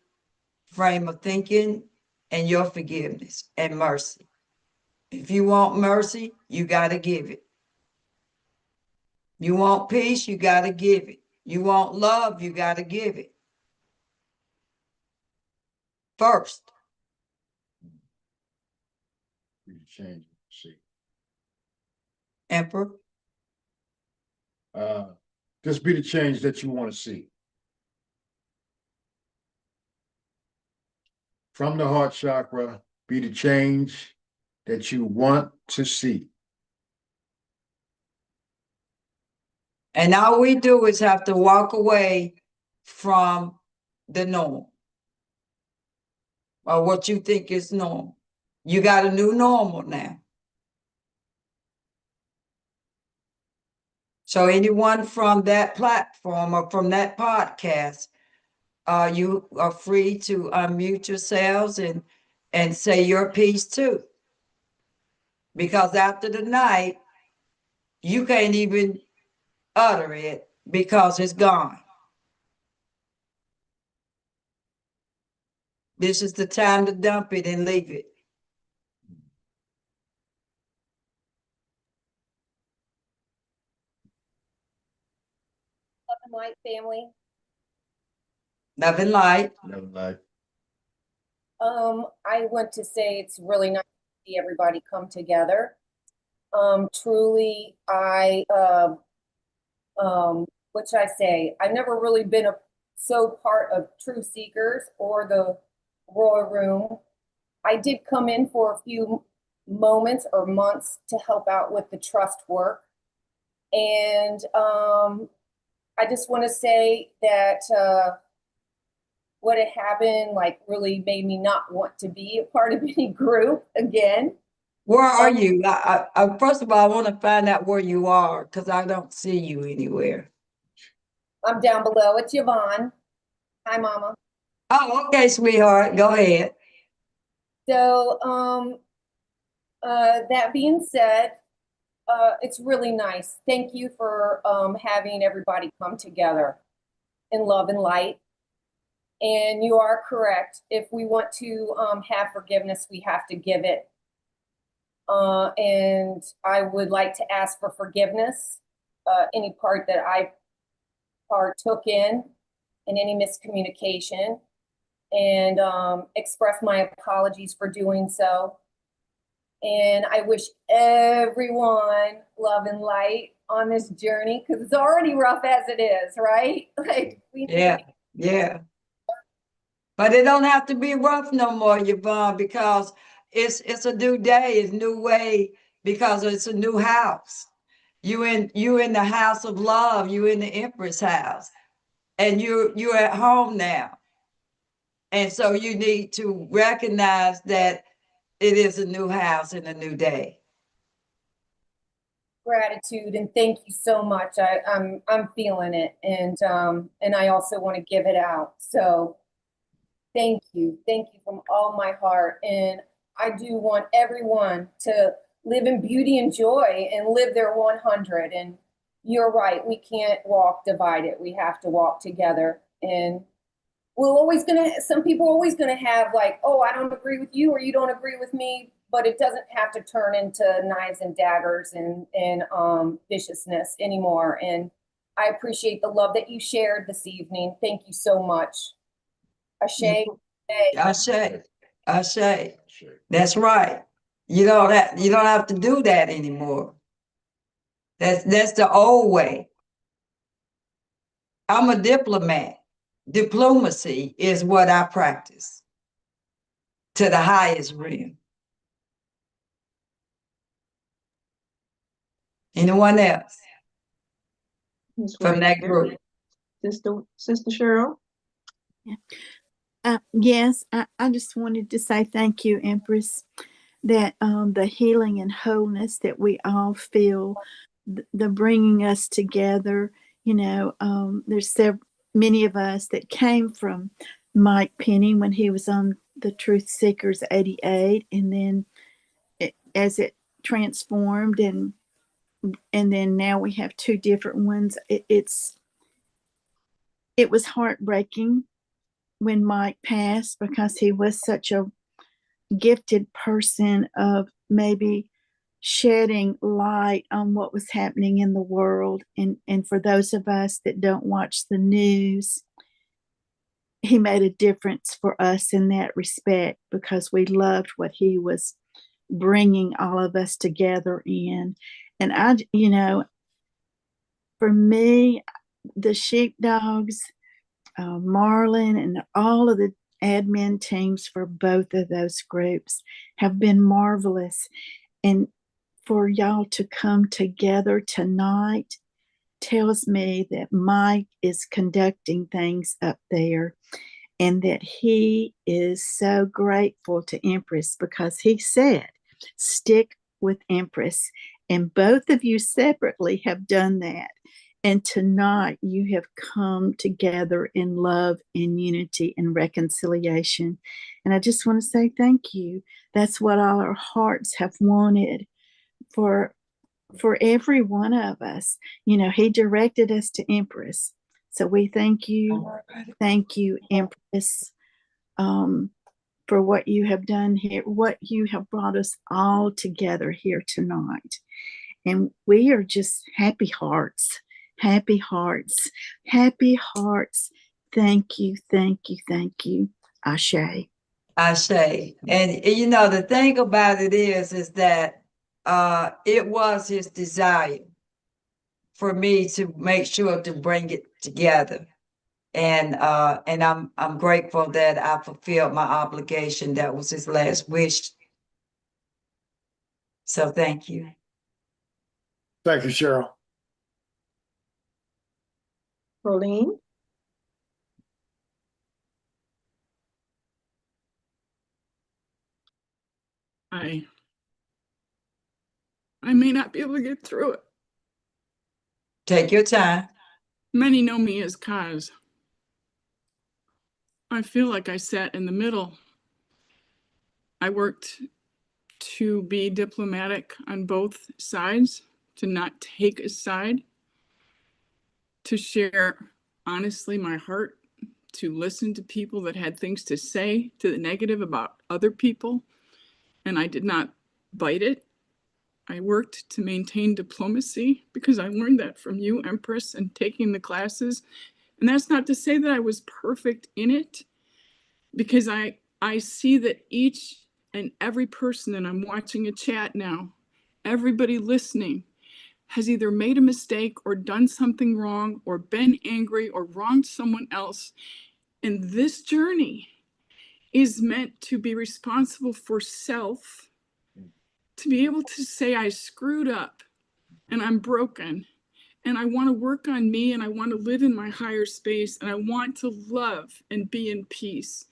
frame of thinking and your forgiveness and mercy. If you want mercy, you got to give it. You want peace, you got to give it. You want love, you got to give it. First. Change, see. Emperor. Just be the change that you want to see. From the heart chakra, be the change that you want to see. And all we do is have to walk away from the norm or what you think is normal. You got a new normal now. So anyone from that platform or from that podcast, you are free to unmute yourselves and say your piece too. Because after the night, you can't even utter it because it's gone. This is the time to dump it and leave it. Love and light, family. Love and light. Love and light. I want to say it's really nice to see everybody come together. Truly, what should I say? I've never really been so part of True Seekers or the Royal Room. I did come in for a few moments or months to help out with the trust work. And I just want to say that what had happened like really made me not want to be a part of any group again. Where are you? First of all, I want to find out where you are because I don't see you anywhere. I'm down below. It's Yvonne. Hi, Mama. Oh, okay, sweetheart. Go ahead. So, that being said, it's really nice. Thank you for having everybody come together in love and light. And you are correct. If we want to have forgiveness, we have to give it. And I would like to ask for forgiveness, any part that I partook in any miscommunication, and express my apologies for doing so. And I wish everyone love and light on this journey because it's already rough as it is, right? Like yeah. But it don't have to be rough no more, Yvonne, because it's a new day, it's a new way, because it's a new house. You in the house of love, you in the Empress house, and you're at home now. And so you need to recognize that it is a new house and a new day. Gratitude and thank you so much. I'm feeling it, and I also want to give it out. So thank you from all my heart. And I do want everyone to live in beauty and joy and live their 100. And you're right, we can't walk divided. We have to walk together. And some people are always gonna have like, oh, I don't agree with you or you don't agree with me, but it doesn't have to turn into knives and daggers and viciousness anymore. And I appreciate the love that you shared this evening. Thank you so much. Ashe. Ashe. That's right. You don't have to do that anymore. That's the old way. I'm a diplomat. Diplomacy is what I practice to the highest realm. Anyone else from that group? Sister Cheryl? Yes, I just wanted to say thank you, Empress, that the healing and wholeness that we all feel, the bringing us together, there's many of us that came from Mike Penny when he was on the Truth Seekers 88, and then as it transformed, and then now we have two different ones. It was heartbreaking when Mike passed because he was such a gifted person of maybe shedding light on what was happening in the world. And for those of us that don't watch the news, he made a difference for us in that respect because we loved what he was bringing all of us together in. And for me, the sheepdogs, Marlon, and all of the admin teams for both of those groups have been marvelous. And for y'all to come together tonight tells me that Mike is conducting things up there and that he is so grateful to Empress because he said, stick with Empress. And both of you separately have done that. And tonight you have come together in love and unity and reconciliation. And I just want to say thank you. That's what all our hearts have wanted for every one of us. He directed us to Empress. So we thank you. Thank you, Empress, for what you have done here, what you have brought us all together here tonight. And we are just happy hearts. Happy hearts, happy hearts. Thank you, thank you, thank you. Ashe. And the thing about it is that it was his desire for me to make sure to bring it together. And I'm grateful that I fulfilled my obligation. That was his last wish. So thank you. Thank you, Cheryl. Pauline? I may not be able to get through it. Take your time. Many know me as Kaz. I feel like I sat in the middle. I worked to be diplomatic on both sides, to not take a side, to share honestly my heart, to listen to people that had things to say to the negative about other people, and I did not bite it. I worked to maintain diplomacy because I learned that from you, Empress, and taking the classes. And that's not to say that I was perfect in it, because I see that each and every person, and I'm watching a chat now, everybody listening has either made a mistake or done something wrong or been angry or wronged someone else. And this journey is meant to be responsible for self, to be able to say I screwed up and I'm broken and I want to work on me and I want to live in my higher space and I want to love and be in peace.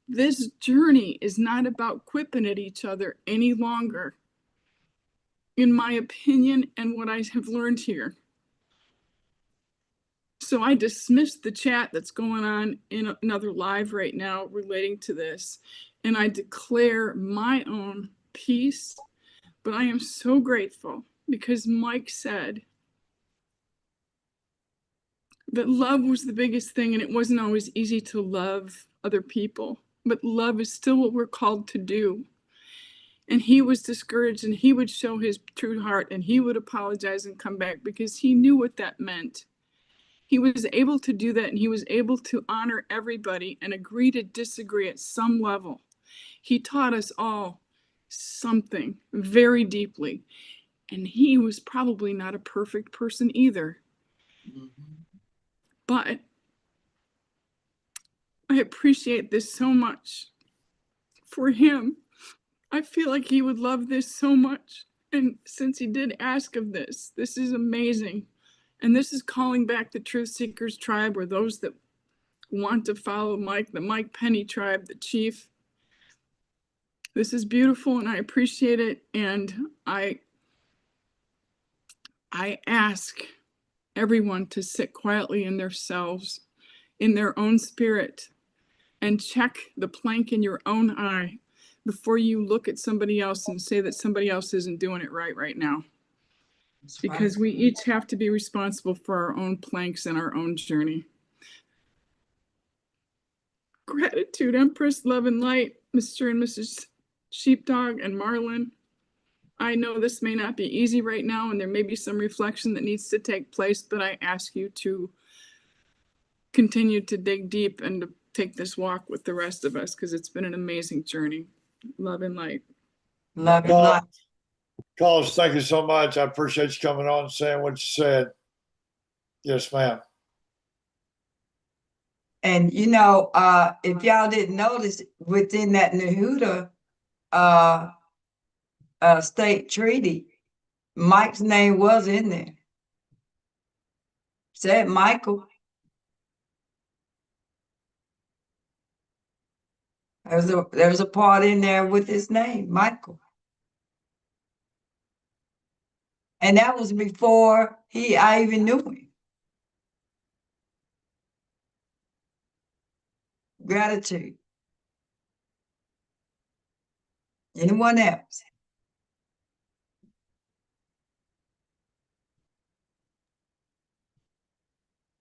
This journey is not about quipping at each other any longer, in my opinion and what I have learned here. So I dismissed the chat that's going on in another live right now relating to this, and I declare my own peace. But I am so grateful because Mike said that love was the biggest thing, and it wasn't always easy to love other people, but love is still what we're called to do. And he was discouraged, and he would show his true heart, and he would apologize and come back because he knew what that meant. He was able to do that, and he was able to honor everybody and agree to disagree at some level. He taught us all something very deeply, and he was probably not a perfect person either. But I appreciate this so much for him. I feel like he would love this so much. And since he did ask of this, this is amazing. And this is calling back the Truth Seekers tribe, or those that want to follow Mike, the Mike Penny tribe, the chief. This is beautiful and I appreciate it. And I ask everyone to sit quietly in themselves, in their own spirit, and check the plank in your own eye before you look at somebody else and say that somebody else isn't doing it right now. Because we each have to be responsible for our own planks and our own journey. Gratitude, Empress, love and light, Mr. and Mrs. Sheepdog and Marlin. I know this may not be easy right now, and there may be some reflection that needs to take place, but I ask you to continue to dig deep and to take this walk with the rest of us, because it's been an amazing journey. Love and light. Love and light. Carlos, thank you so much. I appreciate you coming on and saying what you said. Yes, ma'am. And if y'all didn't notice, within that Nehuda state treaty, Mike's name was in there. Said Michael. There was a part in there with his name, Michael. And that was before I even knew him. Gratitude. Anyone else?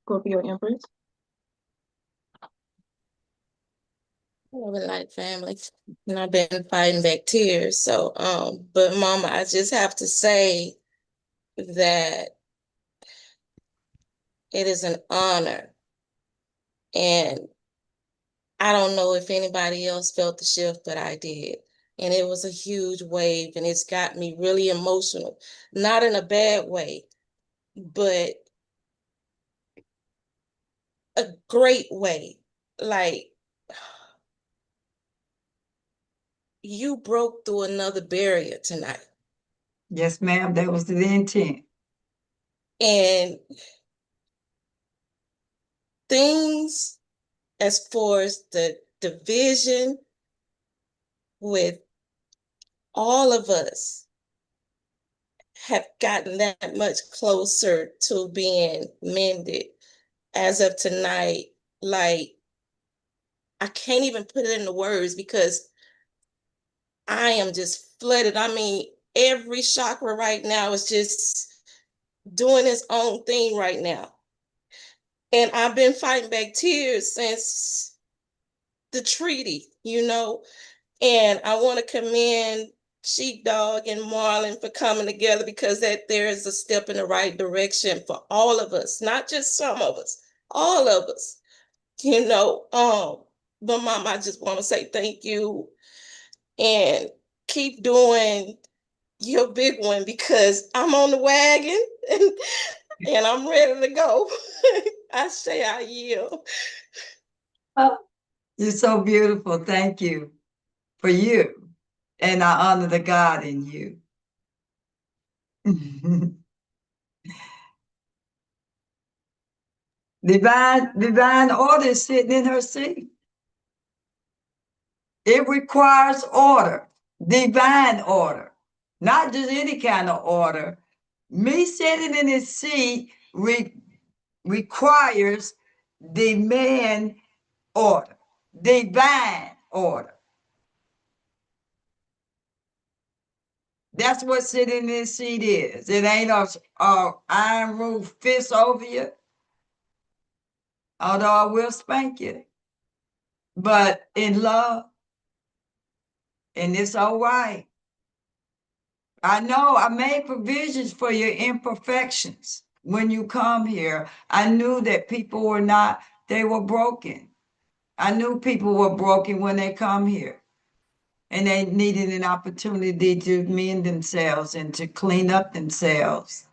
Scorpio Empress? Love and light, family. And I've been fighting back tears. So, but Mama, I just have to say that it is an honor. And I don't know if anybody else felt the shift, but I did. and it was a huge wave, and it's got me really emotional, not in a bad way, but a great way. Like, you broke through another barrier tonight. Yes, ma'am, that was the intent. And things as far as the division with all of us have gotten that much closer to being mended as of tonight. Like, I can't even put it into words because I am just flooded. I mean, every chakra right now is just doing its own thing right now. And I've been fighting back tears since the treaty, you know. And I want to commend Sheepdog and Marlon for coming together, because that there is a step in the right direction for all of us, not just some of us, all of us, you know. But Mom, I just want to say thank you, and keep doing your big one, because I'm on the wagon and I'm ready to go. I say I yield. Oh, you're so beautiful. Thank you for you. And I honor the God in you. Divine order is sitting in her seat. It requires order, divine order, not just any kind of order. Me sitting in his seat requires demand order, divine order. That's what sitting in his seat is. It ain't a iron roof fist over you, although I will spank you, but in love, and it's all right. I know I made provisions for your imperfections when you come here. I knew that people were not, they were broken. I knew people were broken when they come here, and they needed an opportunity to mend themselves and to clean up themselves.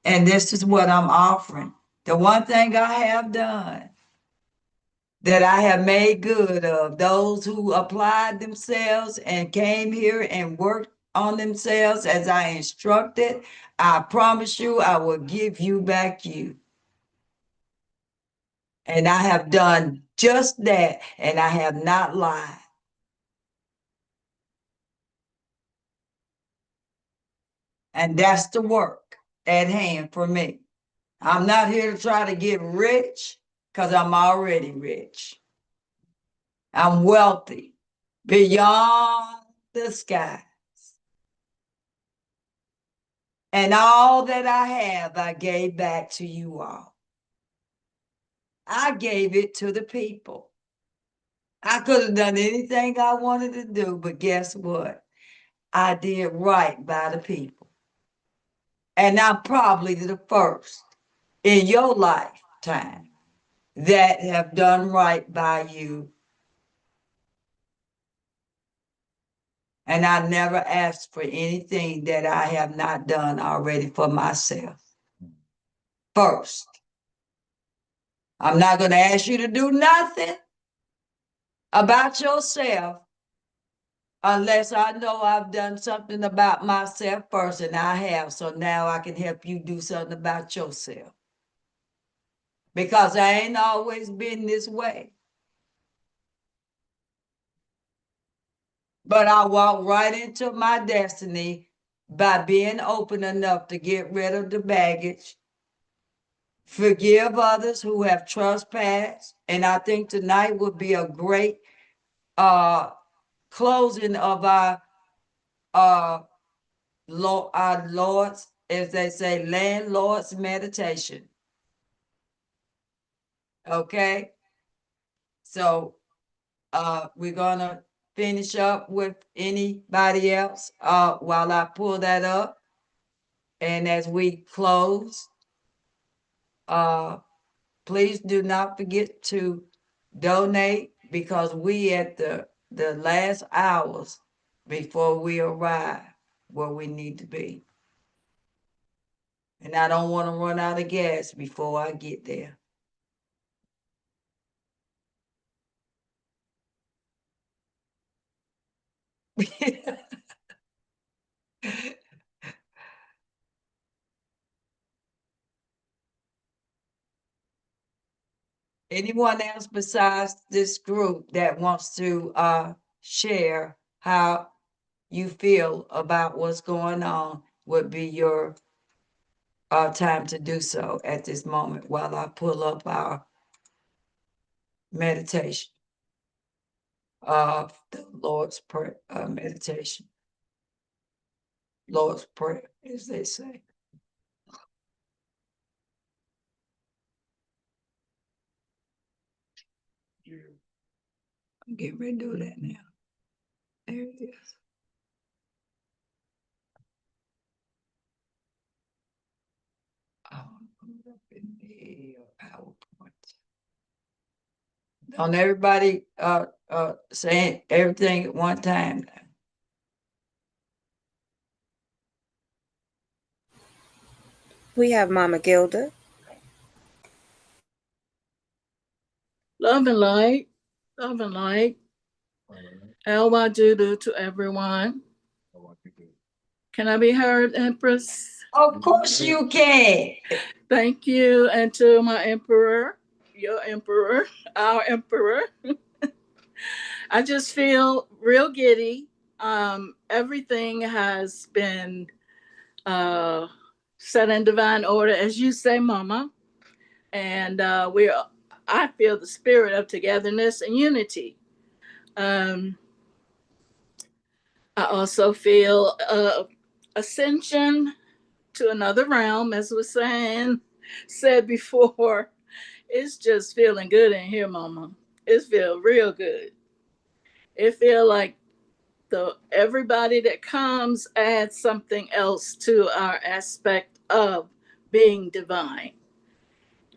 And this is what I'm offering. The one thing I have done that I have made good of, those who applied themselves and came here and worked on themselves as I instructed, I promise you I will give you back you. And I have done just that, and I have not lied. And that's the work at hand for me. I'm not here to try to get rich, because I'm already rich. I'm wealthy beyond the sky. And all that I have, I gave back to you all. I gave it to the people. I could have done anything I wanted to do, but guess what? I did right by the people. And I'm probably the first in your lifetime that have done right by you. And I never asked for anything that I have not done already for myself. First, I'm not going to ask you to do nothing about yourself unless I know I've done something about myself first, and I have. So now I can help you do something about yourself. Because I ain't always been this way. But I walked right into my destiny by being open enough to get rid of the baggage, forgive others who have trespassed. And I think tonight would be a great closing of our Lord's, as they say, landlord's meditation. Okay, so we're gonna finish up with anybody else while I pull that up. And as we close, please do not forget to donate, because we at the last hours before we arrive where we need to be. And I don't want to run out of gas before I get there. Anyone else besides this group that wants to share how you feel about what's going on would be your time to do so at this moment while I pull up our meditation of the Lord's Prayer meditation. Lord's Prayer, as they say. I'm getting ready to do that now. There it is. Put up in the PowerPoint. Don't everybody say everything at one time. We have Mama Gilda. Love and light. Love and light. L-Y-do-do to everyone. Can I be heard, Empress? Of course you can. Thank you. And to my emperor, your emperor, our emperor. I just feel real giddy. Everything has been set in divine order, as you say, Mama. And I feel the spirit of togetherness and unity. I also feel ascension to another realm, as was said before. It's just feeling good in here, Mama. It feels real good. It feel like everybody that comes adds something else to our aspect of being divine,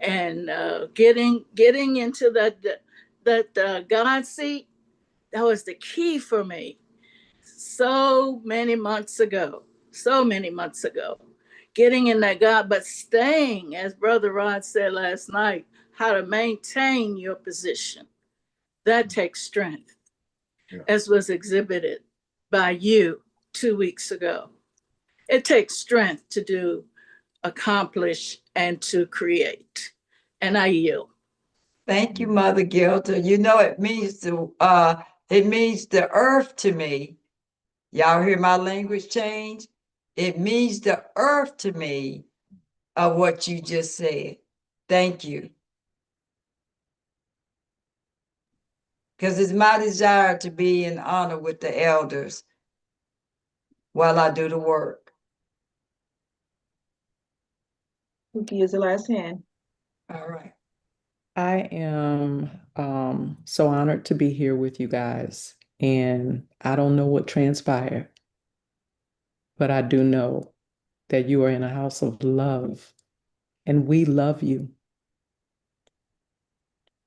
and getting into that God seat. That was the key for me. So many months ago, getting in that God, but staying, as Brother Rod said last night, how to maintain your position. That takes strength, as was exhibited by you 2 weeks ago. It takes strength to accomplish, and to create. And I yield. Thank you, Mother Gilda. You know, it means the earth to me. Y'all hear my language change? It means the earth to me of what you just said. Thank you. Because it's my desire to be in honor with the elders while I do the work. Pookie is the last hand. All right. I am so honored to be here with you guys. And I don't know what transpired, but I do know that you are in a house of love, and we love you.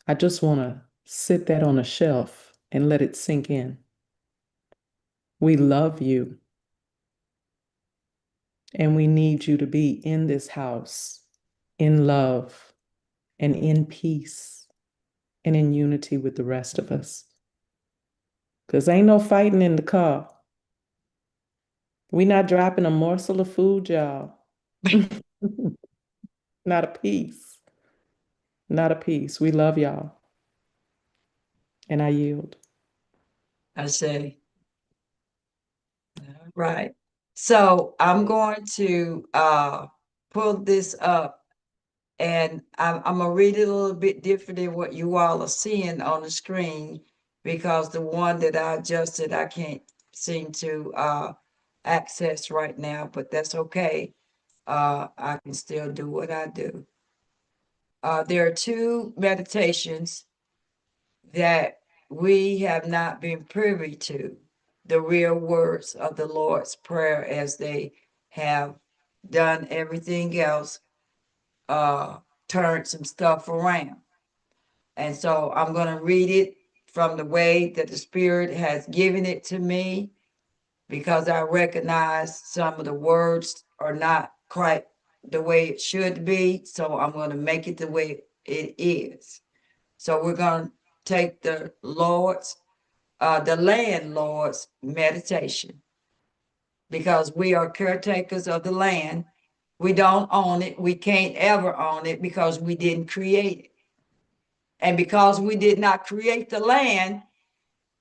I just want to sit that on a shelf and let it sink in. We love you, and we need you to be in this house in love and in peace and in unity with the rest of us. Because ain't no fighting in the car. We not dropping a morsel of food, y'all. Not a piece. Not a piece. We love y'all. And I yield. I say. All right. So I'm going to pull this up, and I'm gonna read it a little bit different than what you all are seeing on the screen, because the one that I adjusted, I can't seem to access right now, but that's okay. I can still do what I do. There are two meditations that we have not been privy to, the real words of the Lord's Prayer, as they have done everything else, turned some stuff around. And so I'm going to read it from the way that the Spirit has given it to me. because I recognize some of the words are not quite the way it should be. So I'm going to make it the way it is. So we're going to take the landlord's meditation, because we are caretakers of the land. We don't own it. We can't ever own it because we didn't create it. And because we did not create the land,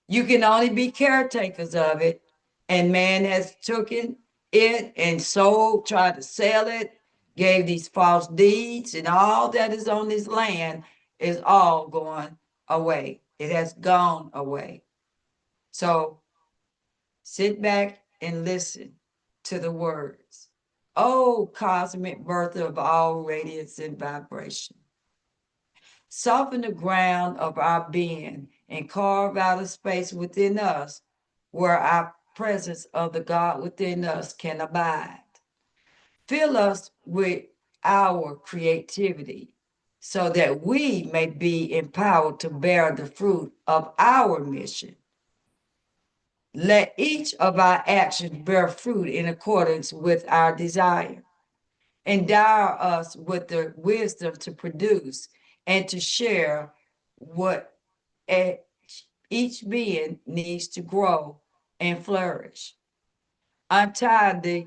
you can only be caretakers of it. And man has taken it and sold, tried to sell it, gave these false deeds, and all that is on this land is all going away. It has gone away. So sit back and listen to the words. Oh, cosmic birth of all radiance and vibration. Soften the ground of our being and carve out a space within us where our presence of the God within us can abide. Fill us with our creativity so that we may be empowered to bear the fruit of our mission. Let each of our actions bear fruit in accordance with our desire. Endow us with the wisdom to produce and to share what each being needs to grow and flourish. Untie the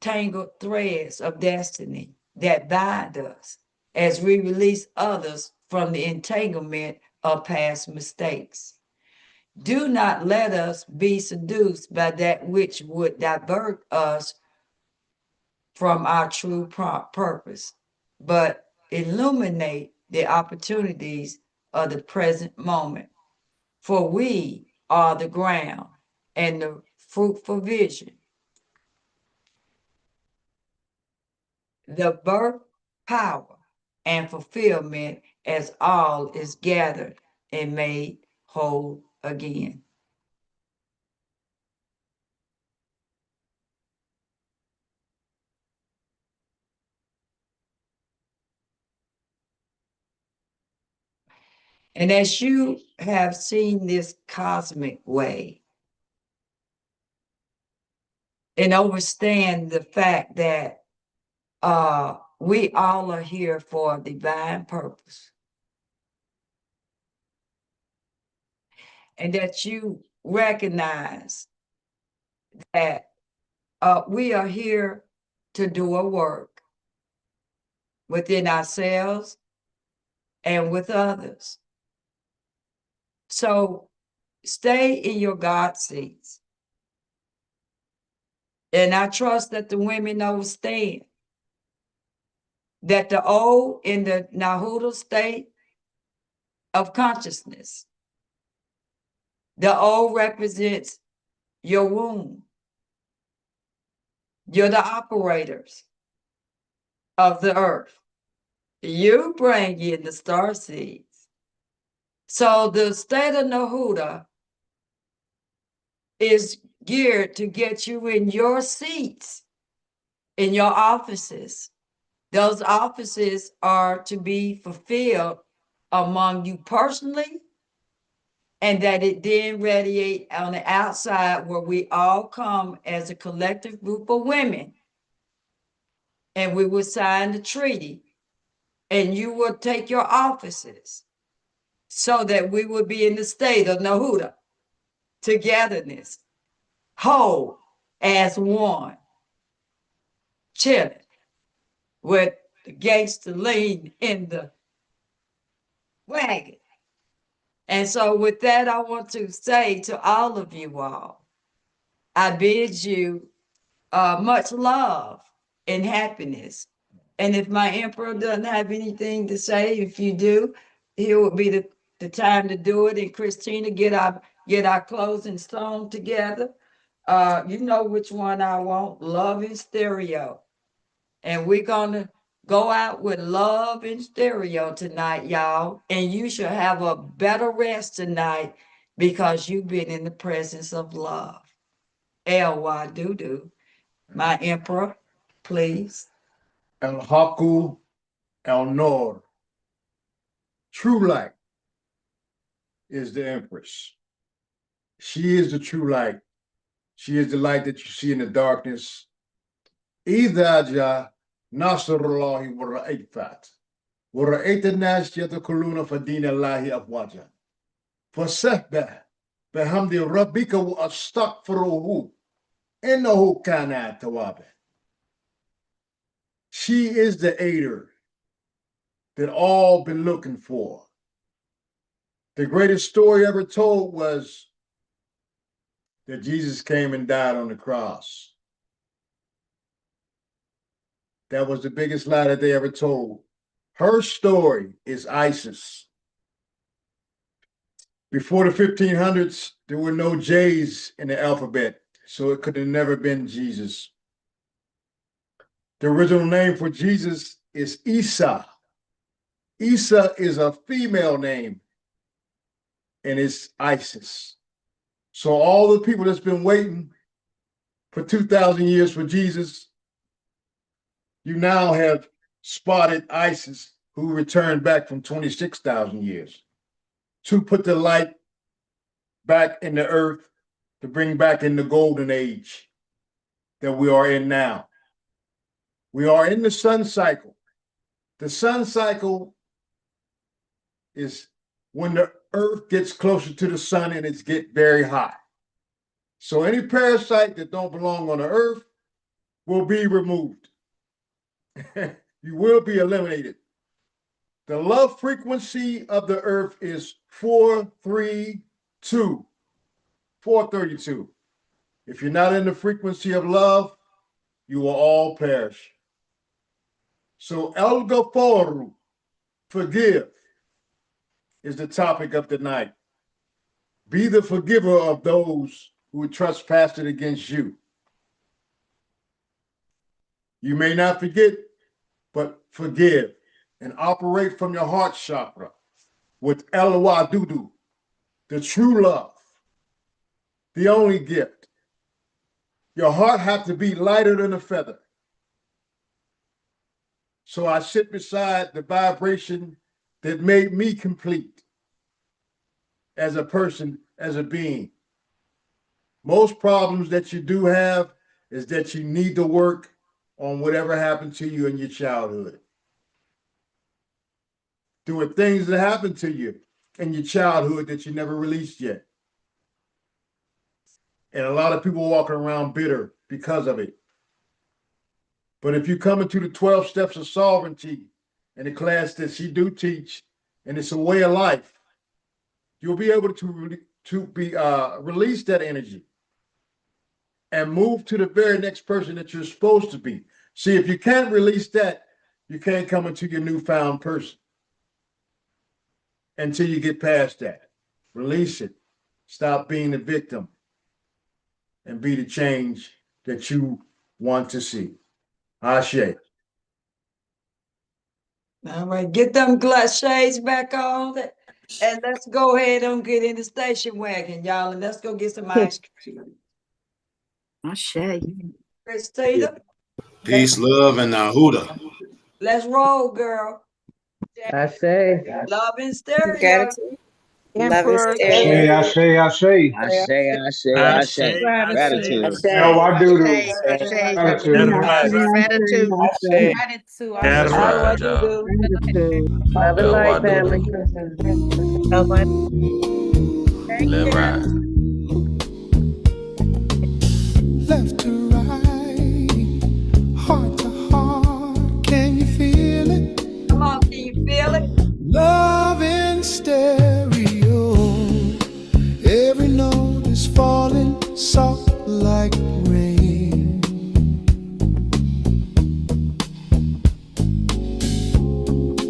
tangled threads of destiny that bind us as we release others from the entanglement of past mistakes. Do not let us be seduced by that which would divert us from our true purpose, but illuminate the opportunities of the present moment. For we are the ground and the fruitful vision, the birth, power, and fulfillment as all is gathered and made whole again. And as you have seen this cosmic way and understand the fact that we all are here for a divine purpose, and that you recognize that we are here to do a work within ourselves and with others. So stay in your God seats. And I trust that the women understand that the O in the Nahuda state of consciousness, the O represents your womb. You're the operators of the earth. You bring in the star seeds. So the state of Nahuda is geared to get you in your seats, in your offices. Those offices are to be fulfilled among you personally, and that it then radiate on the outside where we all come as a collective group of women, and we will sign the treaty, and you will take your offices so that we will be in the state of Nahuda, togetherness, whole as one, chilling with the gangster lean in the wagon. And so with that, I want to say to all of you all, I bid you much love and happiness. And if my emperor doesn't have anything to say, if you do, here would be the time to do it. And Christina, get our closing song together. You know which one I want, Love in Stereo. And we're gonna go out with Love in Stereo tonight, y'all. And you should have a better rest tonight because you've been in the presence of love. L.Y. Doo-Doo. My emperor, please. El Haku El Nor. True light is the empress. She is the true light She is the light that you see in the darkness. إذا جاء نصر الله ورأيت الناس يدخلون في دين الله أفواجا فسبح بحمد ربك واستغفره إنه كان توابا. She is the aider that all been looking for. The greatest story ever told was that Jesus came and died on the cross. That was the biggest lie that they ever told. Her story is ISIS. Before the 1500s, there were no J's in the alphabet, so it could have never been Jesus. The original name for Jesus is Isa. Isa is a female name, and it's ISIS. So all the people that's been waiting for 2,000 years for Jesus, you now have spotted ISIS, who returned back from 26,000 years to put the light back in the earth, to bring back in the golden age that we are in now. We are in the sun cycle. The sun cycle is when the earth gets closer to the sun and it's get very hot. So any parasite that don't belong on the earth will be removed. You will be eliminated. The love frequency of the earth is 432. 432. If you're not in the frequency of love, you will all perish. So El Ghafaru, forgive, is the topic of the night. Be the forgiver of those who trespassed against you. You may not forget, but forgive and operate from your heart chakra with El Wadudu, the true love, the only gift. Your heart has to be lighter than a feather. So I sit beside the vibration that made me complete as a person, as a being. Most problems that you do have is that you need to work on whatever happened to you in your childhood. There were things that happened to you in your childhood that you never released yet. And a lot of people walking around bitter because of it. But if you come into the 12 steps of sovereignty in the class that she do teach, and it's a way of life, you'll be able to release that energy and move to the very next person that you're supposed to be. See, if you can't release that, you can't come into your newfound person until you get past that. Release it. Stop being the victim and be the change that you want to see. Ashe. All right, get them glass shades back on, and let's go ahead and get in the station wagon, y'all, and let's go get some ice cream. Ashe. Christina, Peace, love, and Huda. let's roll, girl. I say. Love in stereo. Gratitude. Love and Emperor. stereo. I say. I say. Gratitude. Ashe. No, I do Ashe. Ashe. gratitude. Gratitude. Gratitude. That's How do I right, y'all. do? Gratitude. Love and Yo, light, I do. family. Live right. Left to right, heart to heart, can you feel it? Come on, can you feel it? Love in stereo, every note is falling soft like rain.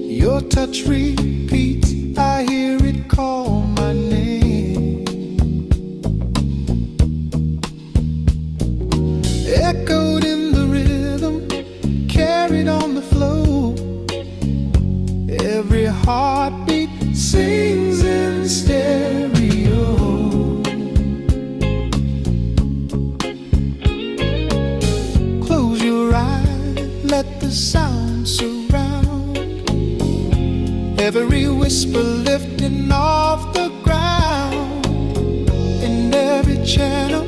Your touch repeats, I hear it call my name. Echoed in the rhythm, carried on the flow. Every heartbeat sings in stereo. Close your eyes, let the sound surround. Every whisper lifting off the ground. In every channel,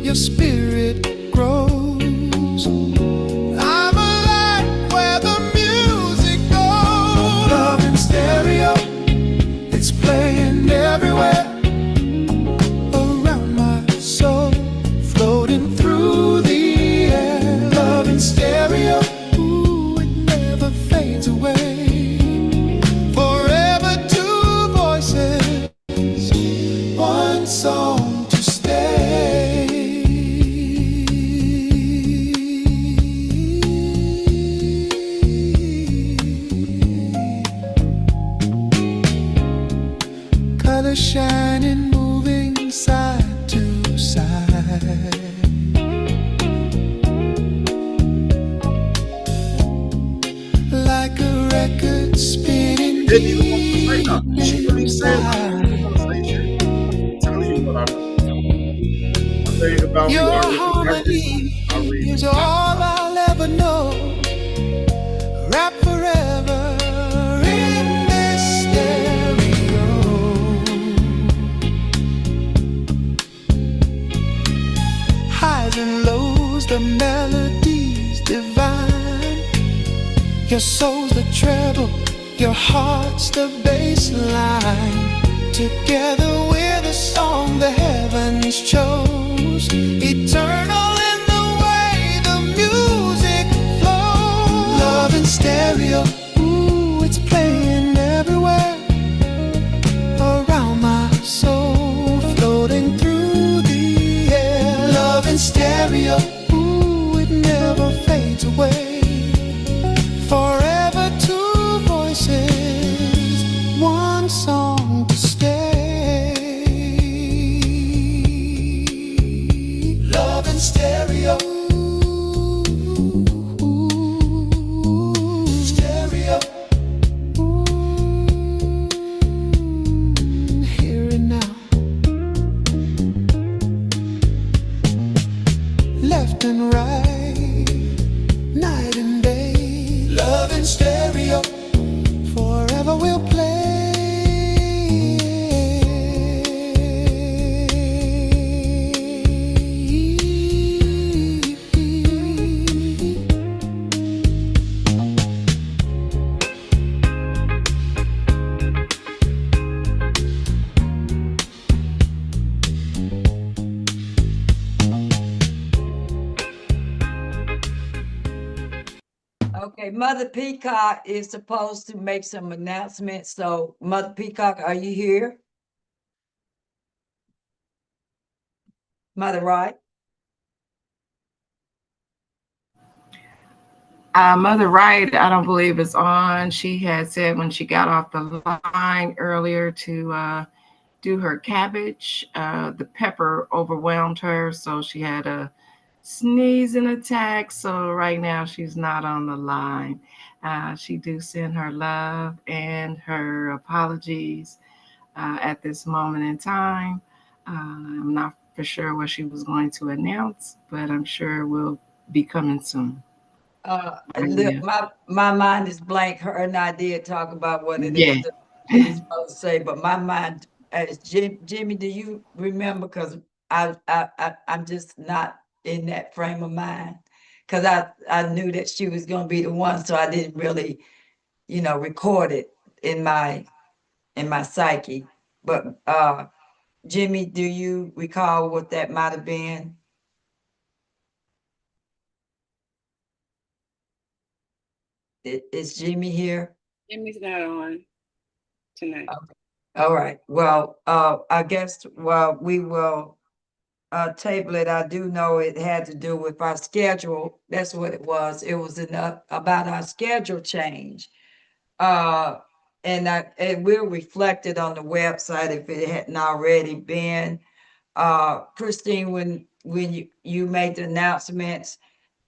your spirit grows. I'm alive where the music goes. Love in stereo, it's playing everywhere around my soul, floating through the air. Love in stereo, ooh, it never fades away. Forever two voices, one song to stay. Color shining, moving side to side. Like a record spinning deep inside. Your harmony is all I'll ever know. Wrap forever in this stereo. Highs and lows, the melodies divine. Your soul's the treble, your heart's the bass line. Together we're the song the heavens chose. Eternal in the way the music flows. Love in stereo, ooh, it's playing everywhere around my soul, floating through the air. Love in stereo, ooh, it never fades away. Forever two voices, one song to stay. Love in stereo, stereo. Hear it now. Left and right, night and day. Love in stereo, forever we'll play. Okay, Mother Peacock is supposed to make some announcements. So Mother Peacock, are you here? Mother Wright? Mother Wright, I don't believe is on. She had said when she got off the line earlier to do her cabbage, the pepper overwhelmed her, so she had a sneezing attack. So right now she's not on the line. She do send her love and her apologies at this moment in time. I'm not for sure what she was going to announce, but I'm sure it will be coming soon. Look, my mind is blank. Her and I did talk about what it Yeah. is that she's supposed to say, but my mind is Jimmy, do you remember? Because I'm just not in that frame of mind. Because I knew that she was gonna be the one, so I didn't really, record it in my psyche. But Jimmy, do you recall what that might have been? Is Jimmy here? Jimmy's not on tonight. All right. Well, I guess, we will table it. I do know it had to do with our schedule. That's what it was. It was about our schedule change. And it will reflect it on the website if it hadn't already been. Christine, when you made the announcements,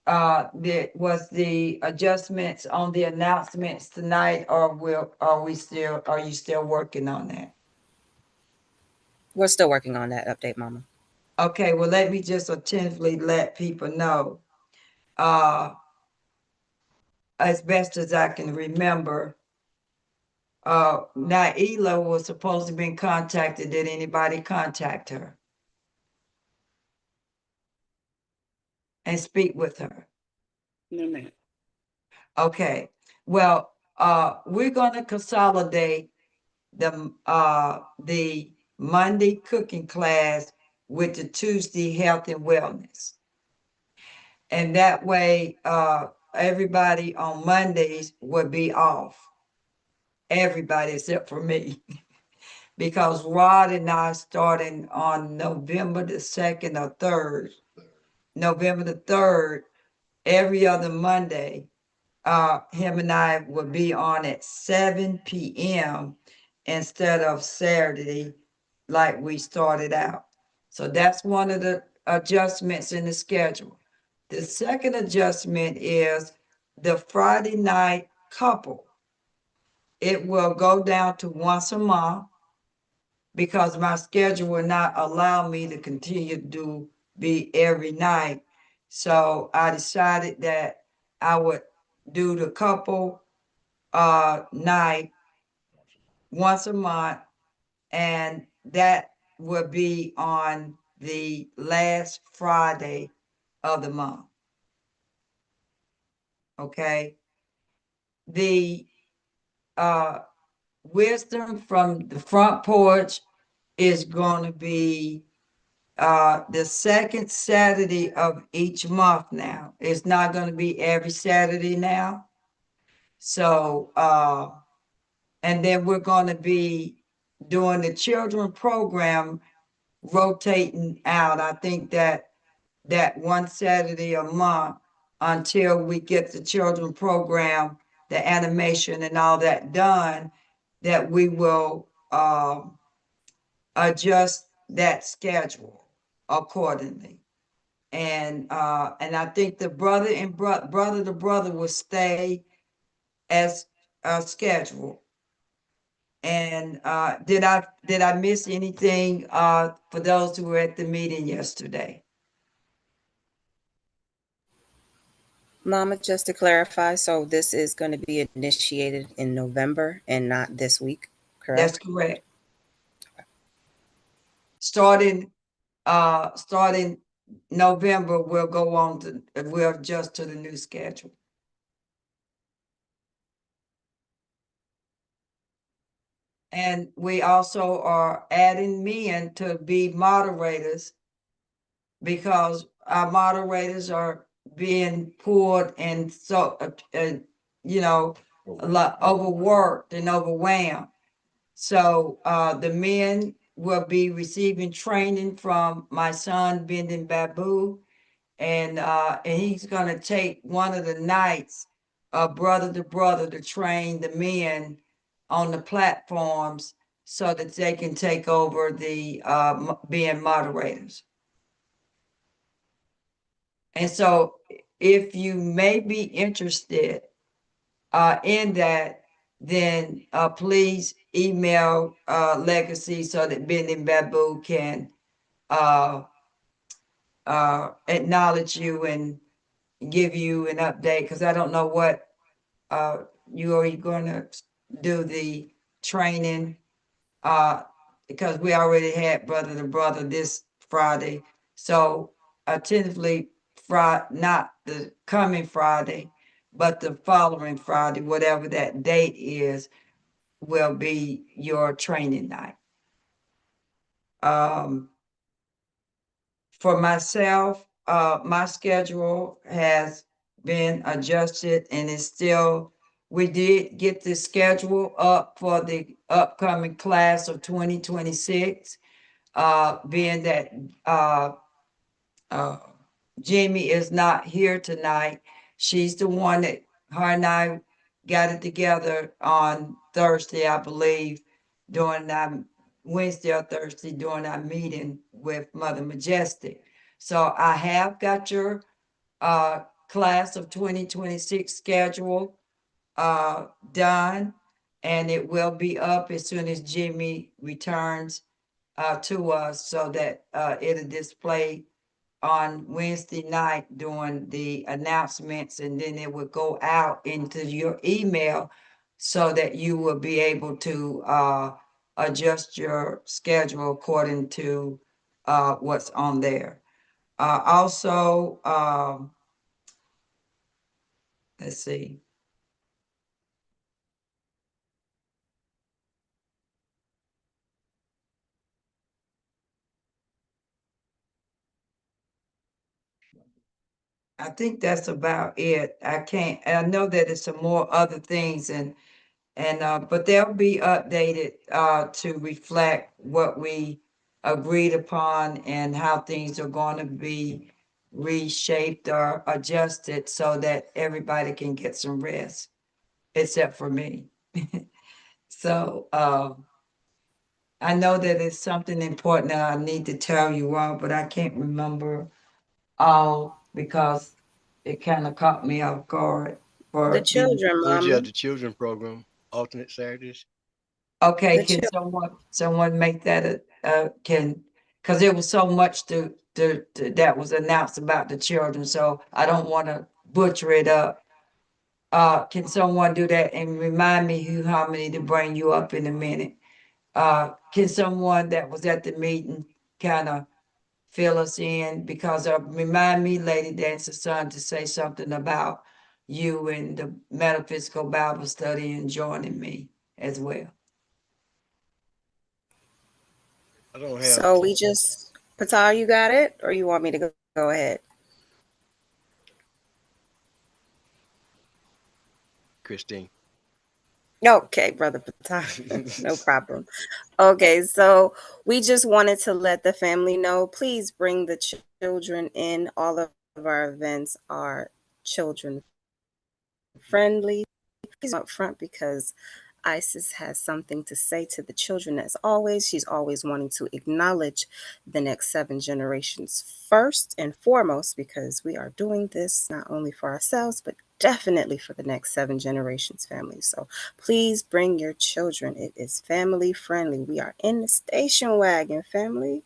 was the adjustments on the announcements tonight, or are you still working on that? We're still working on that update, Mama. Okay, well, let me just attentively let people know. As best as I can remember, Naila was supposed to be contacted. Did anybody contact her? and speak with her? No, ma'am. Okay, well, we're gonna consolidate the Monday cooking class with the Tuesday health and wellness. And that way, everybody on Mondays would be off. Everybody except for me. Because Rod and I starting on November the 2nd or 3rd, November the 3rd, every other Monday, him and I will be on at 7 p.m. instead of Saturday like we started out. So that's one of the adjustments in the schedule. The second adjustment is the Friday night couple. It will go down to once a month because my schedule will not allow me to continue to be every night. So I decided that I would do the couple night once a month, and that will be on the last Friday of the month. Okay. The wisdom from the front porch is going to be the second Saturday of each month now. It's not going to be every Saturday now. So, and then we're going to be doing the children program rotating out. I think that one Saturday a month until we get the children program, the animation and all that done, that we will adjust that schedule accordingly. And I think the brother and brother to brother will stay as scheduled. And did I miss anything for those who were at the meeting yesterday? Mama, just to clarify, so this is going to be initiated in November and not this week, That's correct? correct. Starting November, we'll adjust to the new schedule. And we also are adding men to be moderators because our moderators are being pulled and so, a lot overworked and overwhelmed. So the men will be receiving training from my son, Bending Babu, and he's gonna take one of the nights, brother to brother, to train the men on the platforms so that they can take over the being moderators. And so if you may be interested in that, then please email Legacy so that Bending Babu can acknowledge you and give you an update, because I don't know what you are going to do the training, because we already had brother to brother this Friday. So tentatively not the coming Friday, but the following Friday, whatever that date is, will be your training night. For myself, my schedule has been adjusted and is still, we did get the schedule up for the upcoming class of 2026, being that Jamie is not here tonight. She's the one that her and I got it together on Thursday, I believe, during our Wednesday or Thursday during our meeting with Mother Majestic. So I have got your class of 2026 schedule done, and it will be up as soon as Jimmy returns to us, so that it'll display on Wednesday night during the announcements, and then it would go out into your email so that you will be able to adjust your schedule according to what's on there. Also, let's see. I think that's about it. I know that it's some more other things but they'll be updated to reflect what we agreed upon and how things are going to be reshaped or adjusted so that everybody can get some rest, except for me. So I know that it's something important that I need to tell you all, but I can't remember all because it kind of caught me off guard The for being. children, Third, you have Mama. the children program, alternate Saturdays. Okay, The can children. someone make that because there was so much that was announced about the children, so I don't want to butcher it up. Can someone do that and remind me how many to bring you up in a minute? Can someone that was at the meeting kind of fill us in? Because remind me, Lady Dancer's son, to say something about you and the metaphysical Bible study and joining me as well. I don't have So we just, Patar, you got it? Or you want me to go ahead? Christine. Okay, Brother Patar. No problem. Okay, so we just wanted to let the family know, please bring the children in. All of our events are children friendly. Please up front because Isis has something to say to the children as always. She's always wanting to acknowledge the next 7 generations first and foremost because we are doing this not only for ourselves, but definitely for the next 7 generations family. So please bring your children. It is family friendly. We are in the station wagon, family.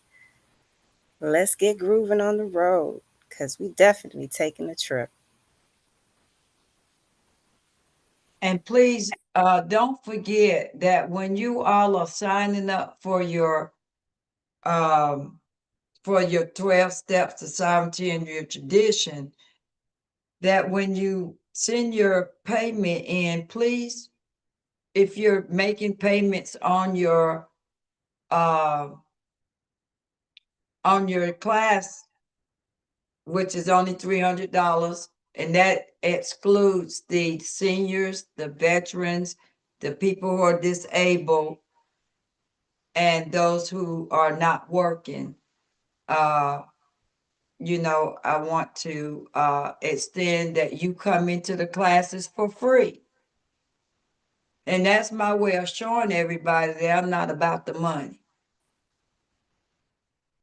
Let's get grooving on the road because we definitely taking a trip. And please, don't forget that when you all are signing up for your 12 steps to sovereignty and your tradition, that when you send your payment in, please, if you're making payments uh, on your class, which is only $300, and that excludes the seniors, the veterans, the people who are disabled, and those who are not working. I want to extend that you come into the classes for free. And that's my way of showing everybody that I'm not about the money.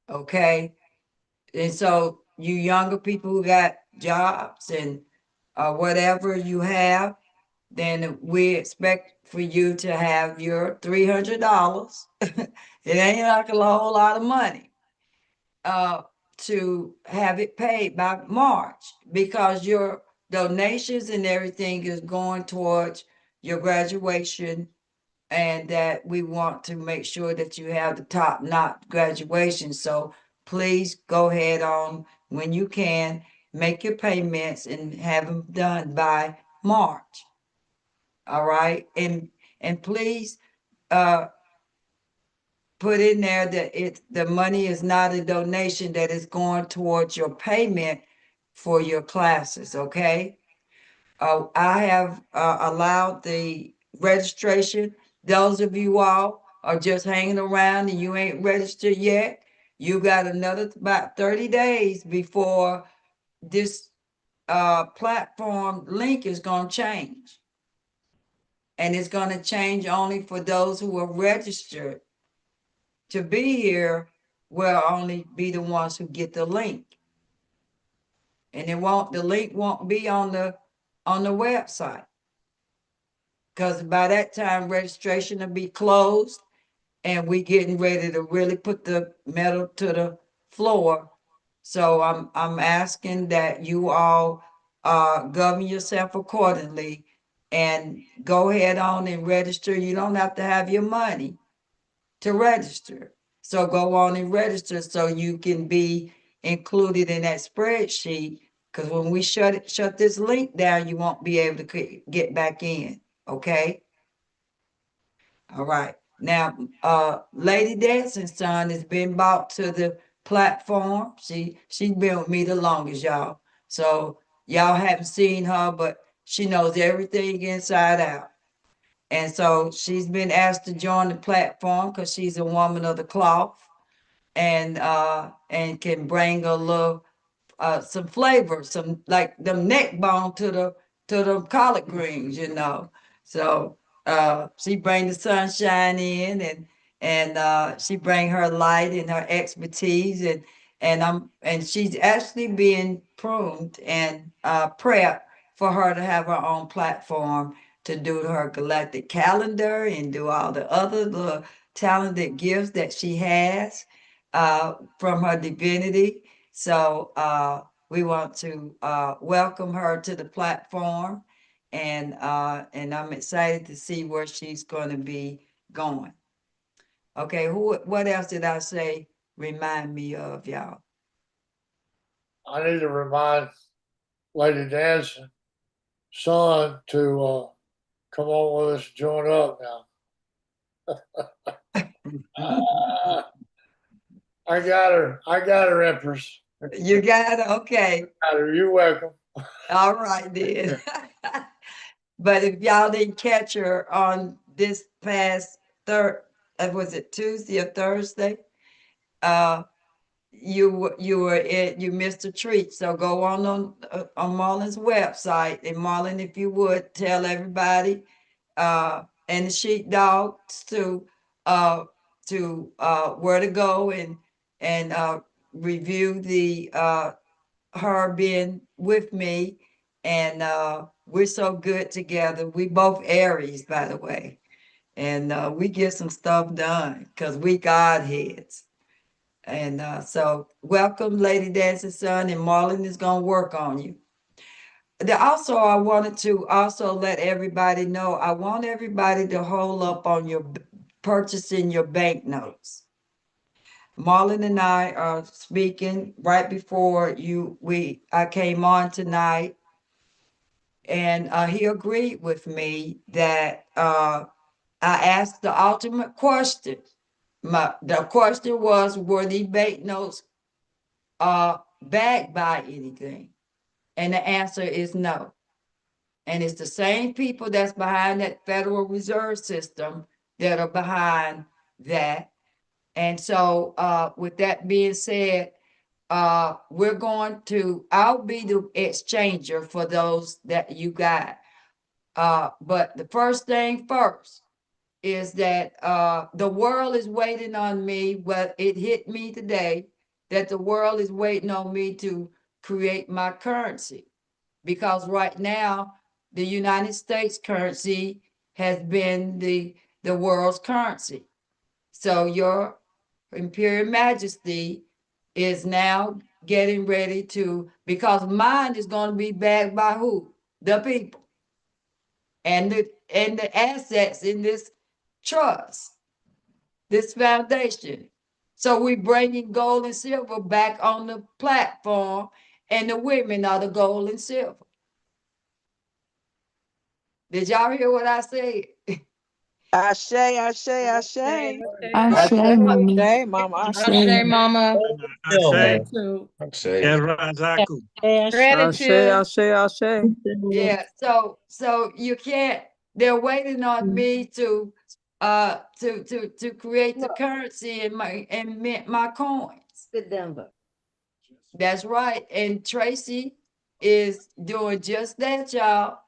Okay? And so you younger people who got jobs and whatever you have, then we expect for you to have your $300. It ain't like a whole lot of money to have it paid by March because your donations and everything is going towards your graduation and that we want to make sure that you have the top-notch graduation. So please go ahead on when you can, make your payments and have them done by March. All right, and please put in there that the money is not a donation, that is going towards your payment for your classes, okay? I have allowed the registration. Those of you all are just hanging around and you ain't registered yet, you got another about 30 days before this platform link is gonna change. And it's gonna change only for those who are registered to be here. Will only be the ones who get the link. And the link won't be on the website. Because by that time, registration will be closed and we getting ready to really put the metal to the floor. So I'm asking that you all govern yourself accordingly and go ahead on and register. You don't have to have your money to register. So go on and register so you can be included in that spreadsheet. Because when we shut this link down, you won't be able to get back in. Okay. All right. Now, Lady Dancing Son has been brought to the platform. She's been with me the longest, y'all. So y'all haven't seen her, but she knows everything inside out. And so she's been asked to join the platform because she's a woman of the cloth and can bring a little some flavor, some like them neck bone to the collard greens, you know. So she bring the sunshine in and she bring her light and her expertise and she's actually being pruned and prepped for her to have her own platform to do her galactic calendar and do all the other little talented gifts that she has from her divinity. So we want to welcome her to the platform, and I'm excited to see where she's going to be going. Okay, what else did I say? Remind me of, y'all. I need to remind Lady Dancing Son to come on with us and join up now. I got her, Empress. You got it? Okay. Got her. You're welcome. All right, then. But if y'all didn't catch her on this past was it Tuesday or Thursday? You missed a treat. So go on Marlon's website, and Marlon, if you would tell everybody and the sheepdogs to where to go and review the her being with me, and we're so good together. We both Aries, by the way, and we get some stuff done because we Godheads. And so welcome, Lady Dancing Son, and Marlon is gonna work on you. Also, I wanted to also let everybody know, I want everybody to hold up on your purchasing your banknotes. Marlon and I are speaking right before I came on tonight, and he agreed with me that I asked the ultimate question. The question was, were these banknotes backed by anything? And the answer is no. And it's the same people that's behind that Federal Reserve System that are behind that. And so with that being said, I'll be the exchanger for those that you got. But the first thing first is that the world is waiting on me. Well, it hit me today that the world is waiting on me to create my currency, because right now the United States currency has been the world's currency. So your Imperial Majesty is now getting ready because mine is going to be backed by who? The people and the assets in this trust, this foundation. So we bringing gold and silver back on the platform, and the women are the gold and silver. Did y'all hear what I said? Ashe, ashe, ashe. Ashe, mommy. Ashe, mama. Ashe, mama. Ashe. So, Ashe. Ashe, ashe, ashe. Yeah, so you can't, they're waiting on me to create the currency and mint my coins. That's right. And Tracy is doing just that, y'all.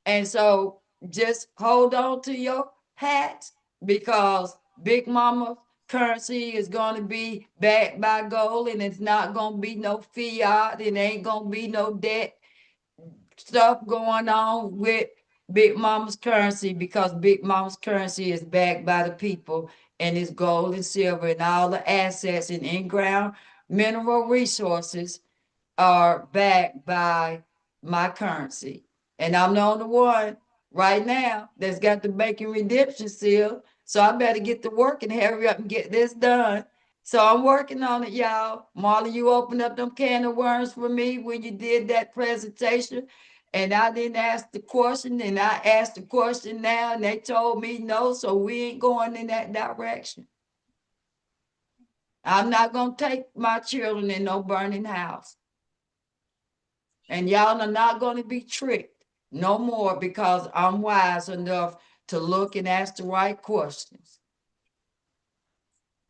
And so just hold on to your hat, because Big Mama currency is going to be backed by gold, and it's not going to be no fiat. It ain't going to be no debt stuff going on with Big Mama's currency, because Big Mama's currency is backed by the people, and it's gold and silver and all the assets and in-ground mineral resources are backed by my currency. And I'm the only one right now that's got the banking redemption seal. So I better get to work and hurry up and get this done So I'm working on it, y'all. Marla, you opened up them can of worms for me when you did that presentation. And I didn't ask the question, and I asked the question now, and they told me no, so we ain't going in that direction. I'm not gonna take my children in no burning house. And y'all are not gonna be tricked no more because I'm wise enough to look and ask the right questions.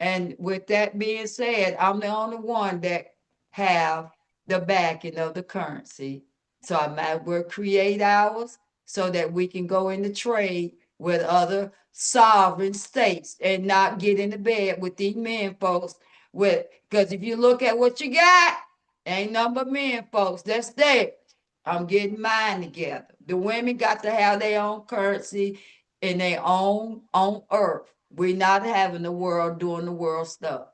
And with that being said, I'm the only one that have the backing of the currency. So I might well create ours so that we can go into trade with other sovereign states and not get into bed with these men folks. Because if you look at what you got, ain't nothing but men folks. That's there. I'm getting mine together. The women got to have their own currency in their own on earth. We're not having the world doing the world stuff.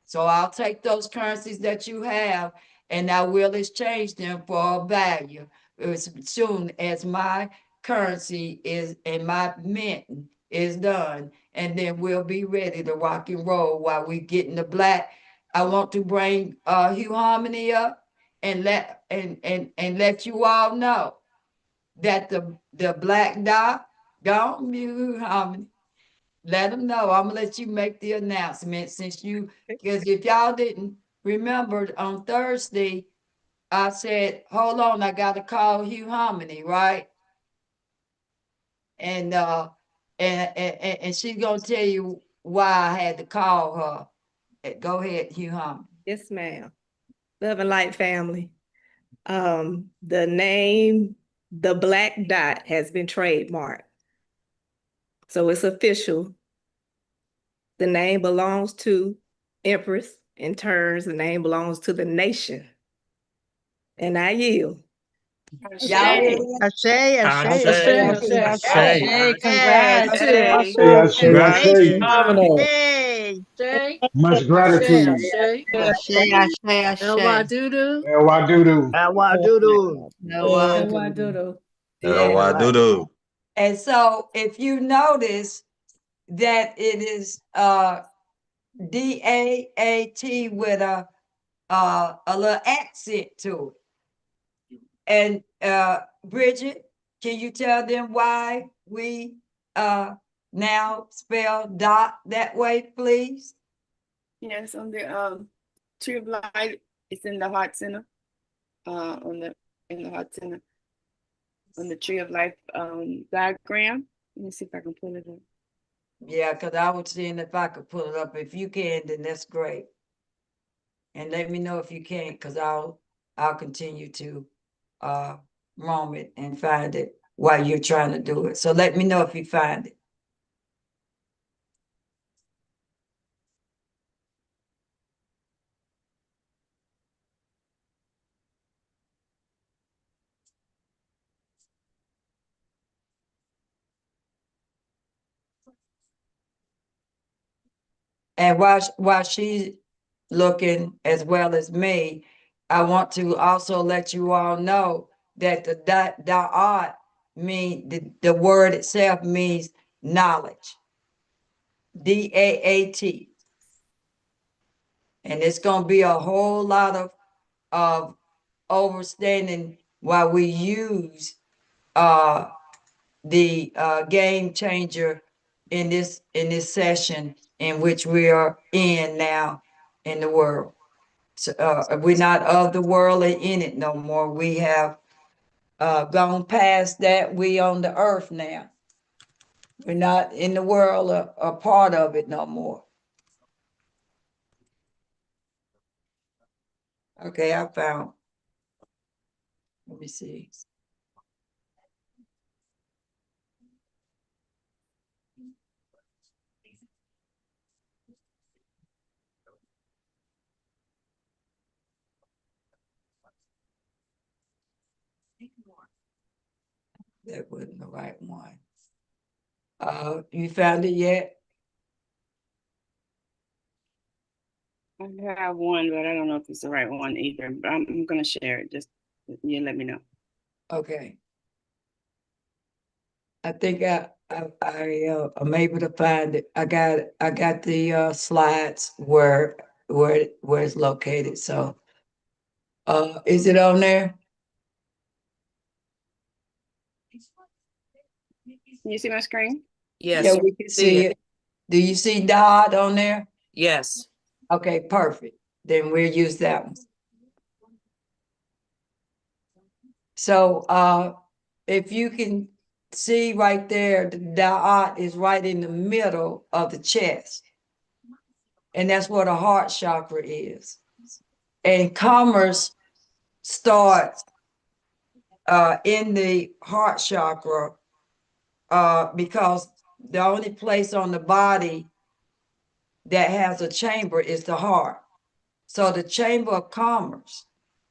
So I'll take those currencies that you have and I will exchange them for a value as soon as my currency is and my mint is done. And then we'll be ready to rock and roll while we get in the black. I want to bring Hugh Harmony up and let you all know that the black dot, don't mute Harmony. Let them know. I'm gonna let you make the announcement since you, because if y'all didn't remember on Thursday, I said, hold on, I gotta call Hugh Harmony, right? And she's gonna tell you why I had to call her. Go ahead, Hugh Harmony. Yes, ma'am. Love and Light family. The name, the black dot has been trademarked. So it's official. The name belongs to Empress. In turns, the name belongs to the nation. And I yield. Y'all hear Ashay, Ashay, Ashay, Ashay, Ashay. Congrats. Ashay. Hey. Shay, Much Shay, gratitude. Shay, Ashay, Ashay, Elwa Ashay. Dudu. Why do? Awadudu. Doodle. Why Yeah. do? And so if you notice that it is DAAT with a little accent to it. And Bridget, can you tell them why we now spell dot that way, please? Yes, on the Tree of Life, it's in the Heart Center. In the Heart Center. On the Tree of Life diagram. Let me see if I can pull it up. Yeah, because I was seeing if I could pull it up. If you can, then that's great. And let me know if you can't, because I'll continue to roam it and find it while you're trying to do it. So let me know if you find it. And while she's looking as well as me, I want to also let you all know that the da'at mean the word itself means knowledge. DAAT. And it's gonna be a whole lot of overstanding while we use the game changer in this session in which we are in now in the world. So we're not of the world and in it no more. We have gone past that. We on the earth now. We're not in the world, a part of it no more. Okay, I found. Let me see. That wasn't the right one. You found it yet? I have one, but I don't know if it's the right one either. But I'm gonna share it. Just you let me know. Okay. I think I I'm able to find it. I got the slides where it's located. So is it on there? Can you see my screen? Yeah, Yes, we can see it. Do you see Dodd on there? yes. Okay, perfect. Then we'll use that one. So if you can see right there, the Da'at is right in the middle of the chest. And that's where the heart chakra is. And commerce starts in the heart chakra because the only place on the body that has a chamber is the heart. So the chamber of commerce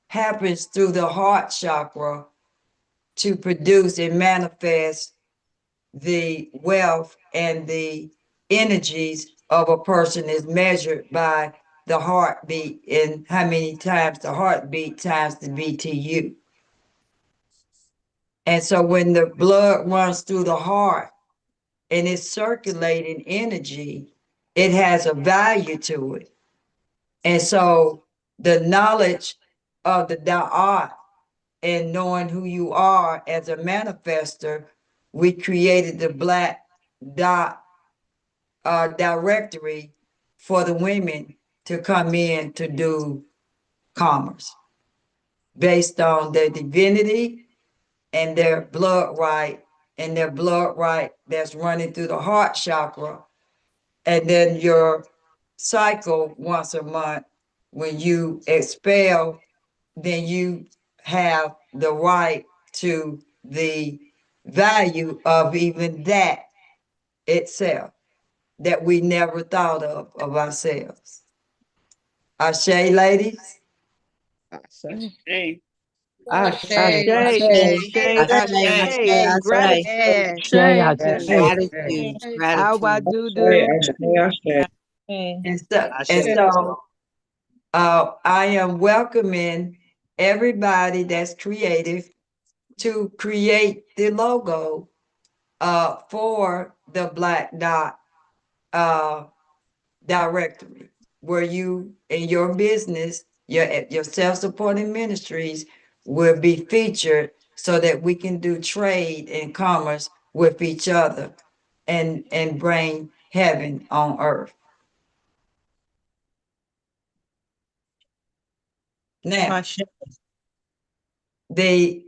happens through the heart chakra to produce and manifest the wealth and the energies of a person is measured by the heartbeat and how many times the heartbeat times the BTU. And so when the blood runs through the heart and it's circulating energy, it has a value to it. And so the knowledge of the Da'at and knowing who you are as a manifester, we created the Black Dot directory for the women to come in to do commerce based on their divinity and their blood right that's running through the heart chakra. And then your cycle once a month, when you expel, then you have the right to the value of even that itself that we never thought of ourselves. Ashe, ladies? Hey. Ashe, Ashe, ashe, ashe, ashe, gratitude. gratitude. How I do. And so I am welcoming everybody that's creative to create the logo for the Black Dot directory, where you in your business, your self-supporting ministries will be featured so that we can do trade and commerce with each other and bring heaven on earth. Now, the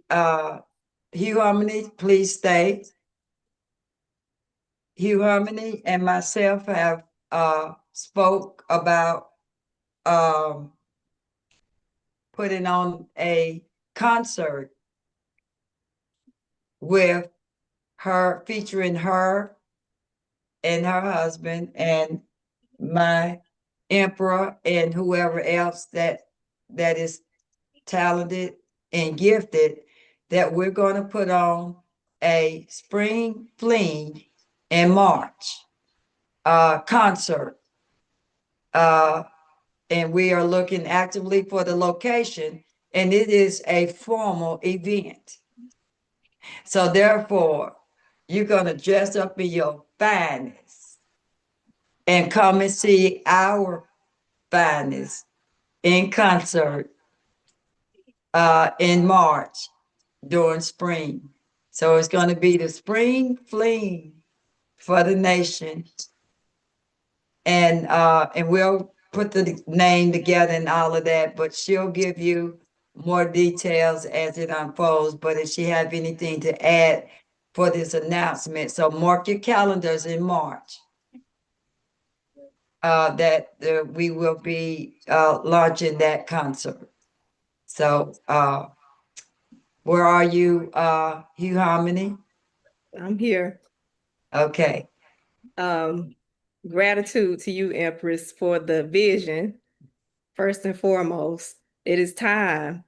Hugh Harmony, please stay. Hugh Harmony and myself have spoke about putting on a concert with her, featuring her and her husband and my emperor and whoever else that is talented and gifted, that we're going to put on a spring fling in March concert. And we are looking actively for the location, and it is a formal event. So therefore, you're going to dress up in your finest and come and see our finest in concert in March during spring. So it's going to be the spring fling for the nation. And we'll put the name together and all of that, but she'll give you more details as it unfolds. But if she have anything to add for this announcement, so mark your calendars in March. That we will be launching that concert. So where are you, Hugh Harmony? I'm here. Okay. Gratitude to you, Empress, for the vision. First and foremost, it is time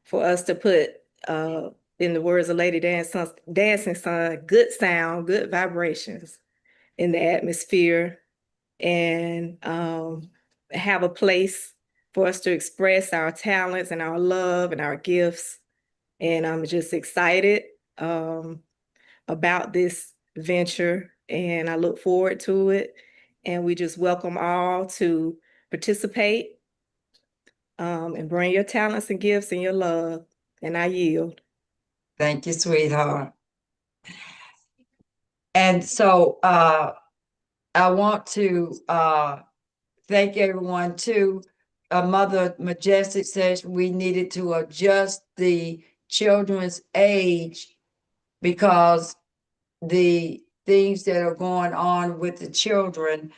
for us to put, in the words of Lady Dancing Sun, good sound, good vibrations in the atmosphere, and have a place for us to express our talents and our love and our gifts. And I'm just excited about this venture, and I look forward to it. And we just welcome all to participate, and bring your talents and gifts and your love. And I yield. Thank you, sweetheart. And so I want to thank everyone too. Mother Majestic says we needed to adjust the children's age because the things that are going on with the children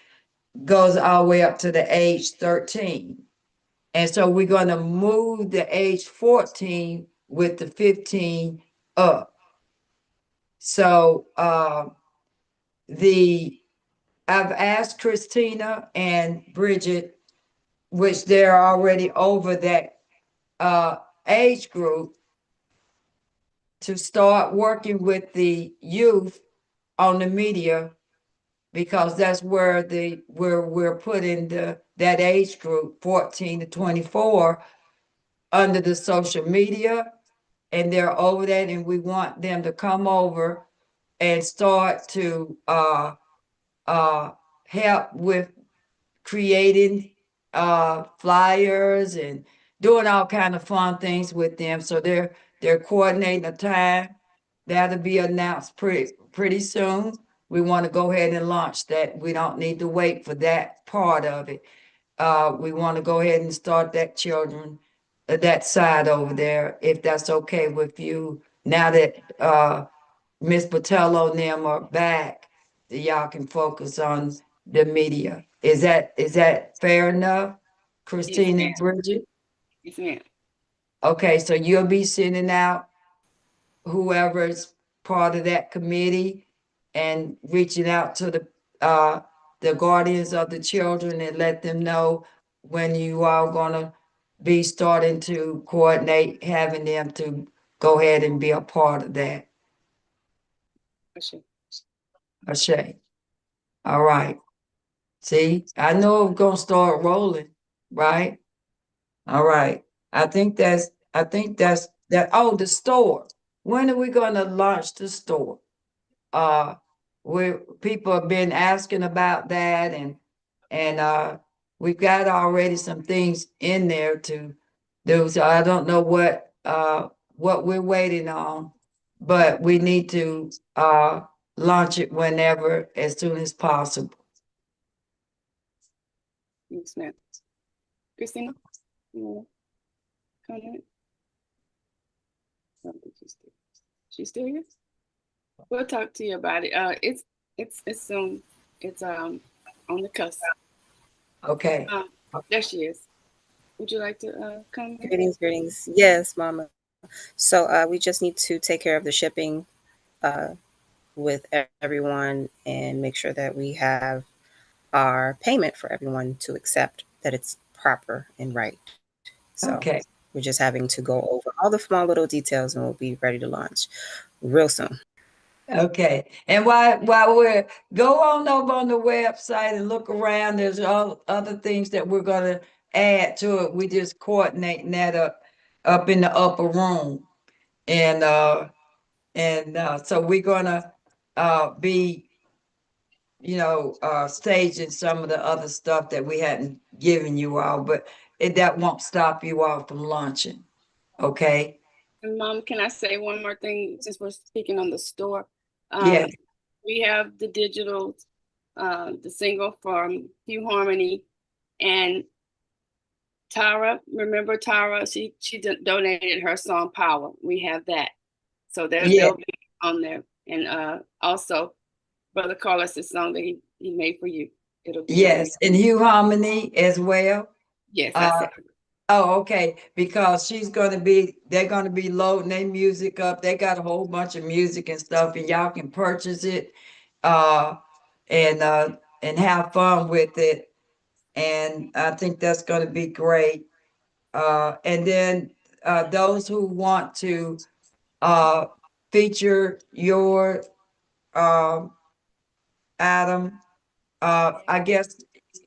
goes all the way up to the age 13. And so we're going to move the age 14 with the 15 up. So I've asked Christina and Bridget, which they're already over that age group, to start working with the youth on the media, because that's where we're putting that age group 14 to 24 under the social media, and they're over that, and we want them to come over and start to help with creating flyers and doing all kind of fun things with them. So they're coordinating a time that'll be announced pretty soon. We want to go ahead and launch that. We don't need to wait for that part of it. We want to go ahead and start that children, that side over there, if that's okay with you. Now that Miss Patello and them are back, that y'all can focus on the media. Is that fair enough, Yes, Christine ma'am. and Bridget? Yes, ma'am. Okay, so you'll be sending out whoever's part of that committee and reaching out to the guardians of the children and let them know when you are gonna be starting to coordinate, having them to go ahead and be a part of that. Sure. Ashay. All right. See, I know it's gonna start rolling, right? All right. I think that's that. Oh, the store. When are we gonna launch the store? Uh, where people have been asking about that, and we've got already some things in there to do. So I don't know what we're waiting on, but we need to launch it whenever, as soon as possible. Yes, ma'am. Christina, you want to comment? I don't think she's still here. We'll talk to you about it. It's soon. It's on the cusp. Okay. There she is. Would you like to comment? Greetings. Yes, Mama. So we just need to take care of the shipping with everyone and make sure that we have our payment for everyone to accept that it's proper and right. So Okay. we're just having to go over all the small little details, and we'll be ready to launch real soon. Okay, and while we're go on over on the website and look around, there's all other things that we're gonna add to it. We just coordinating that up in the upper room. And so we're gonna be, staging some of the other stuff that we hadn't given you all, but that won't stop you all from launching. Okay? And Mom, can I say one more thing since we're speaking on the store? Yeah. We have the digital, the single from H.R.I.M, and Tara. Remember Tara? She donated her song "Power." We have that, so they'll be on there. And also, Brother Carlos' song that he made for you. It'll be on there. Yes, and H.R.I.M as well. Yes, I said. Oh, okay, because they're gonna be loading their music up. They got a whole bunch of music and stuff, and y'all can purchase it, uh, and have fun with it. And I think that's gonna be great. And then those who want to uh feature your Adam, I guess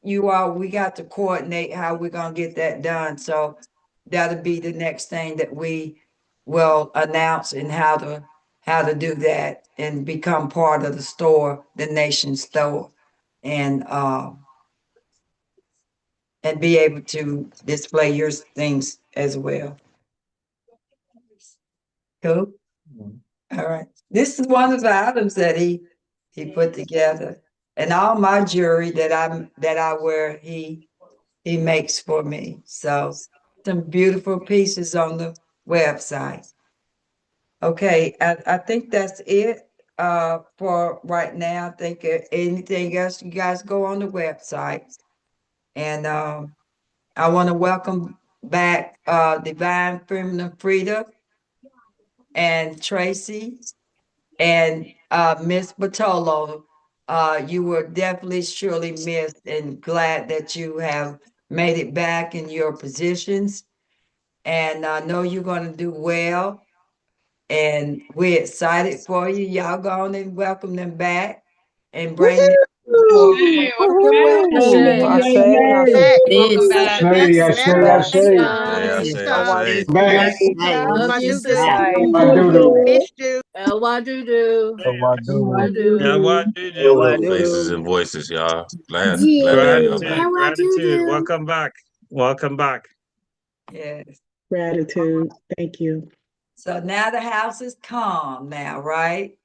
we got to coordinate how we're gonna get that done. So that'll be the next thing that we will announce, and how how to do that and become part of the store, the nation store, and be able to display your things as well. Cool. All right. This is one of the items that he put together, and all my jewelry that I wear, he makes for me. So some beautiful pieces on the website. Okay, I think that's it for right now. I think anything else, you guys go on the website. And I want to welcome back Divine Feminine Frida and Tracy and Miss Batolo. You were definitely surely missed, and glad that you have made it back in your positions. And I know you're going to do well. And we're excited for you. Y'all go on and welcome them back and bring them forward. Back. Love you, sister. Faces and voices, y'all. Glad to have y'all back. Gratitude. Welcome back. Welcome back. Yes. Gratitude. Thank you. So now the house is calm now, right?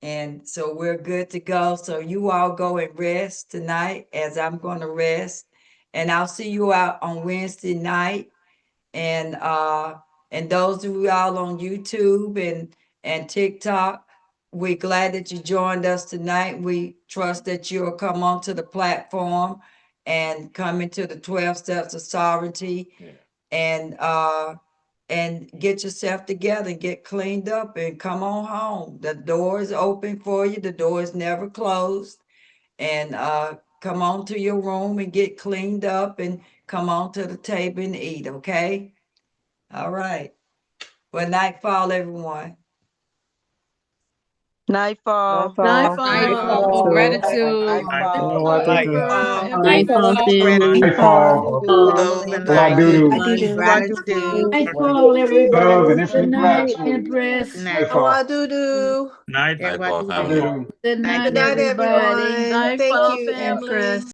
And so we're good to go. So you all go and rest tonight as I'm going to rest. And I'll see you out on Wednesday night. And those of y'all on YouTube and TikTok, we're glad that you joined us tonight. We trust that you'll come onto the platform and come into the 12 steps of sovereignty and get yourself together and get cleaned up and come on home. The door is open for you. The door is never closed. And come on to your room and get cleaned up and come on to the table and eat, okay? All right. Well, nightfall, everyone. Nightfall. Nightfall. Gratitude. Nightfall, family. Nightfall. Wadudu. Nightfall, Love everybody. and Good infinite night, gratitude. Empress. Nightfall. Night. Good night, everybody. Nightfall, family. Thank you, Empress.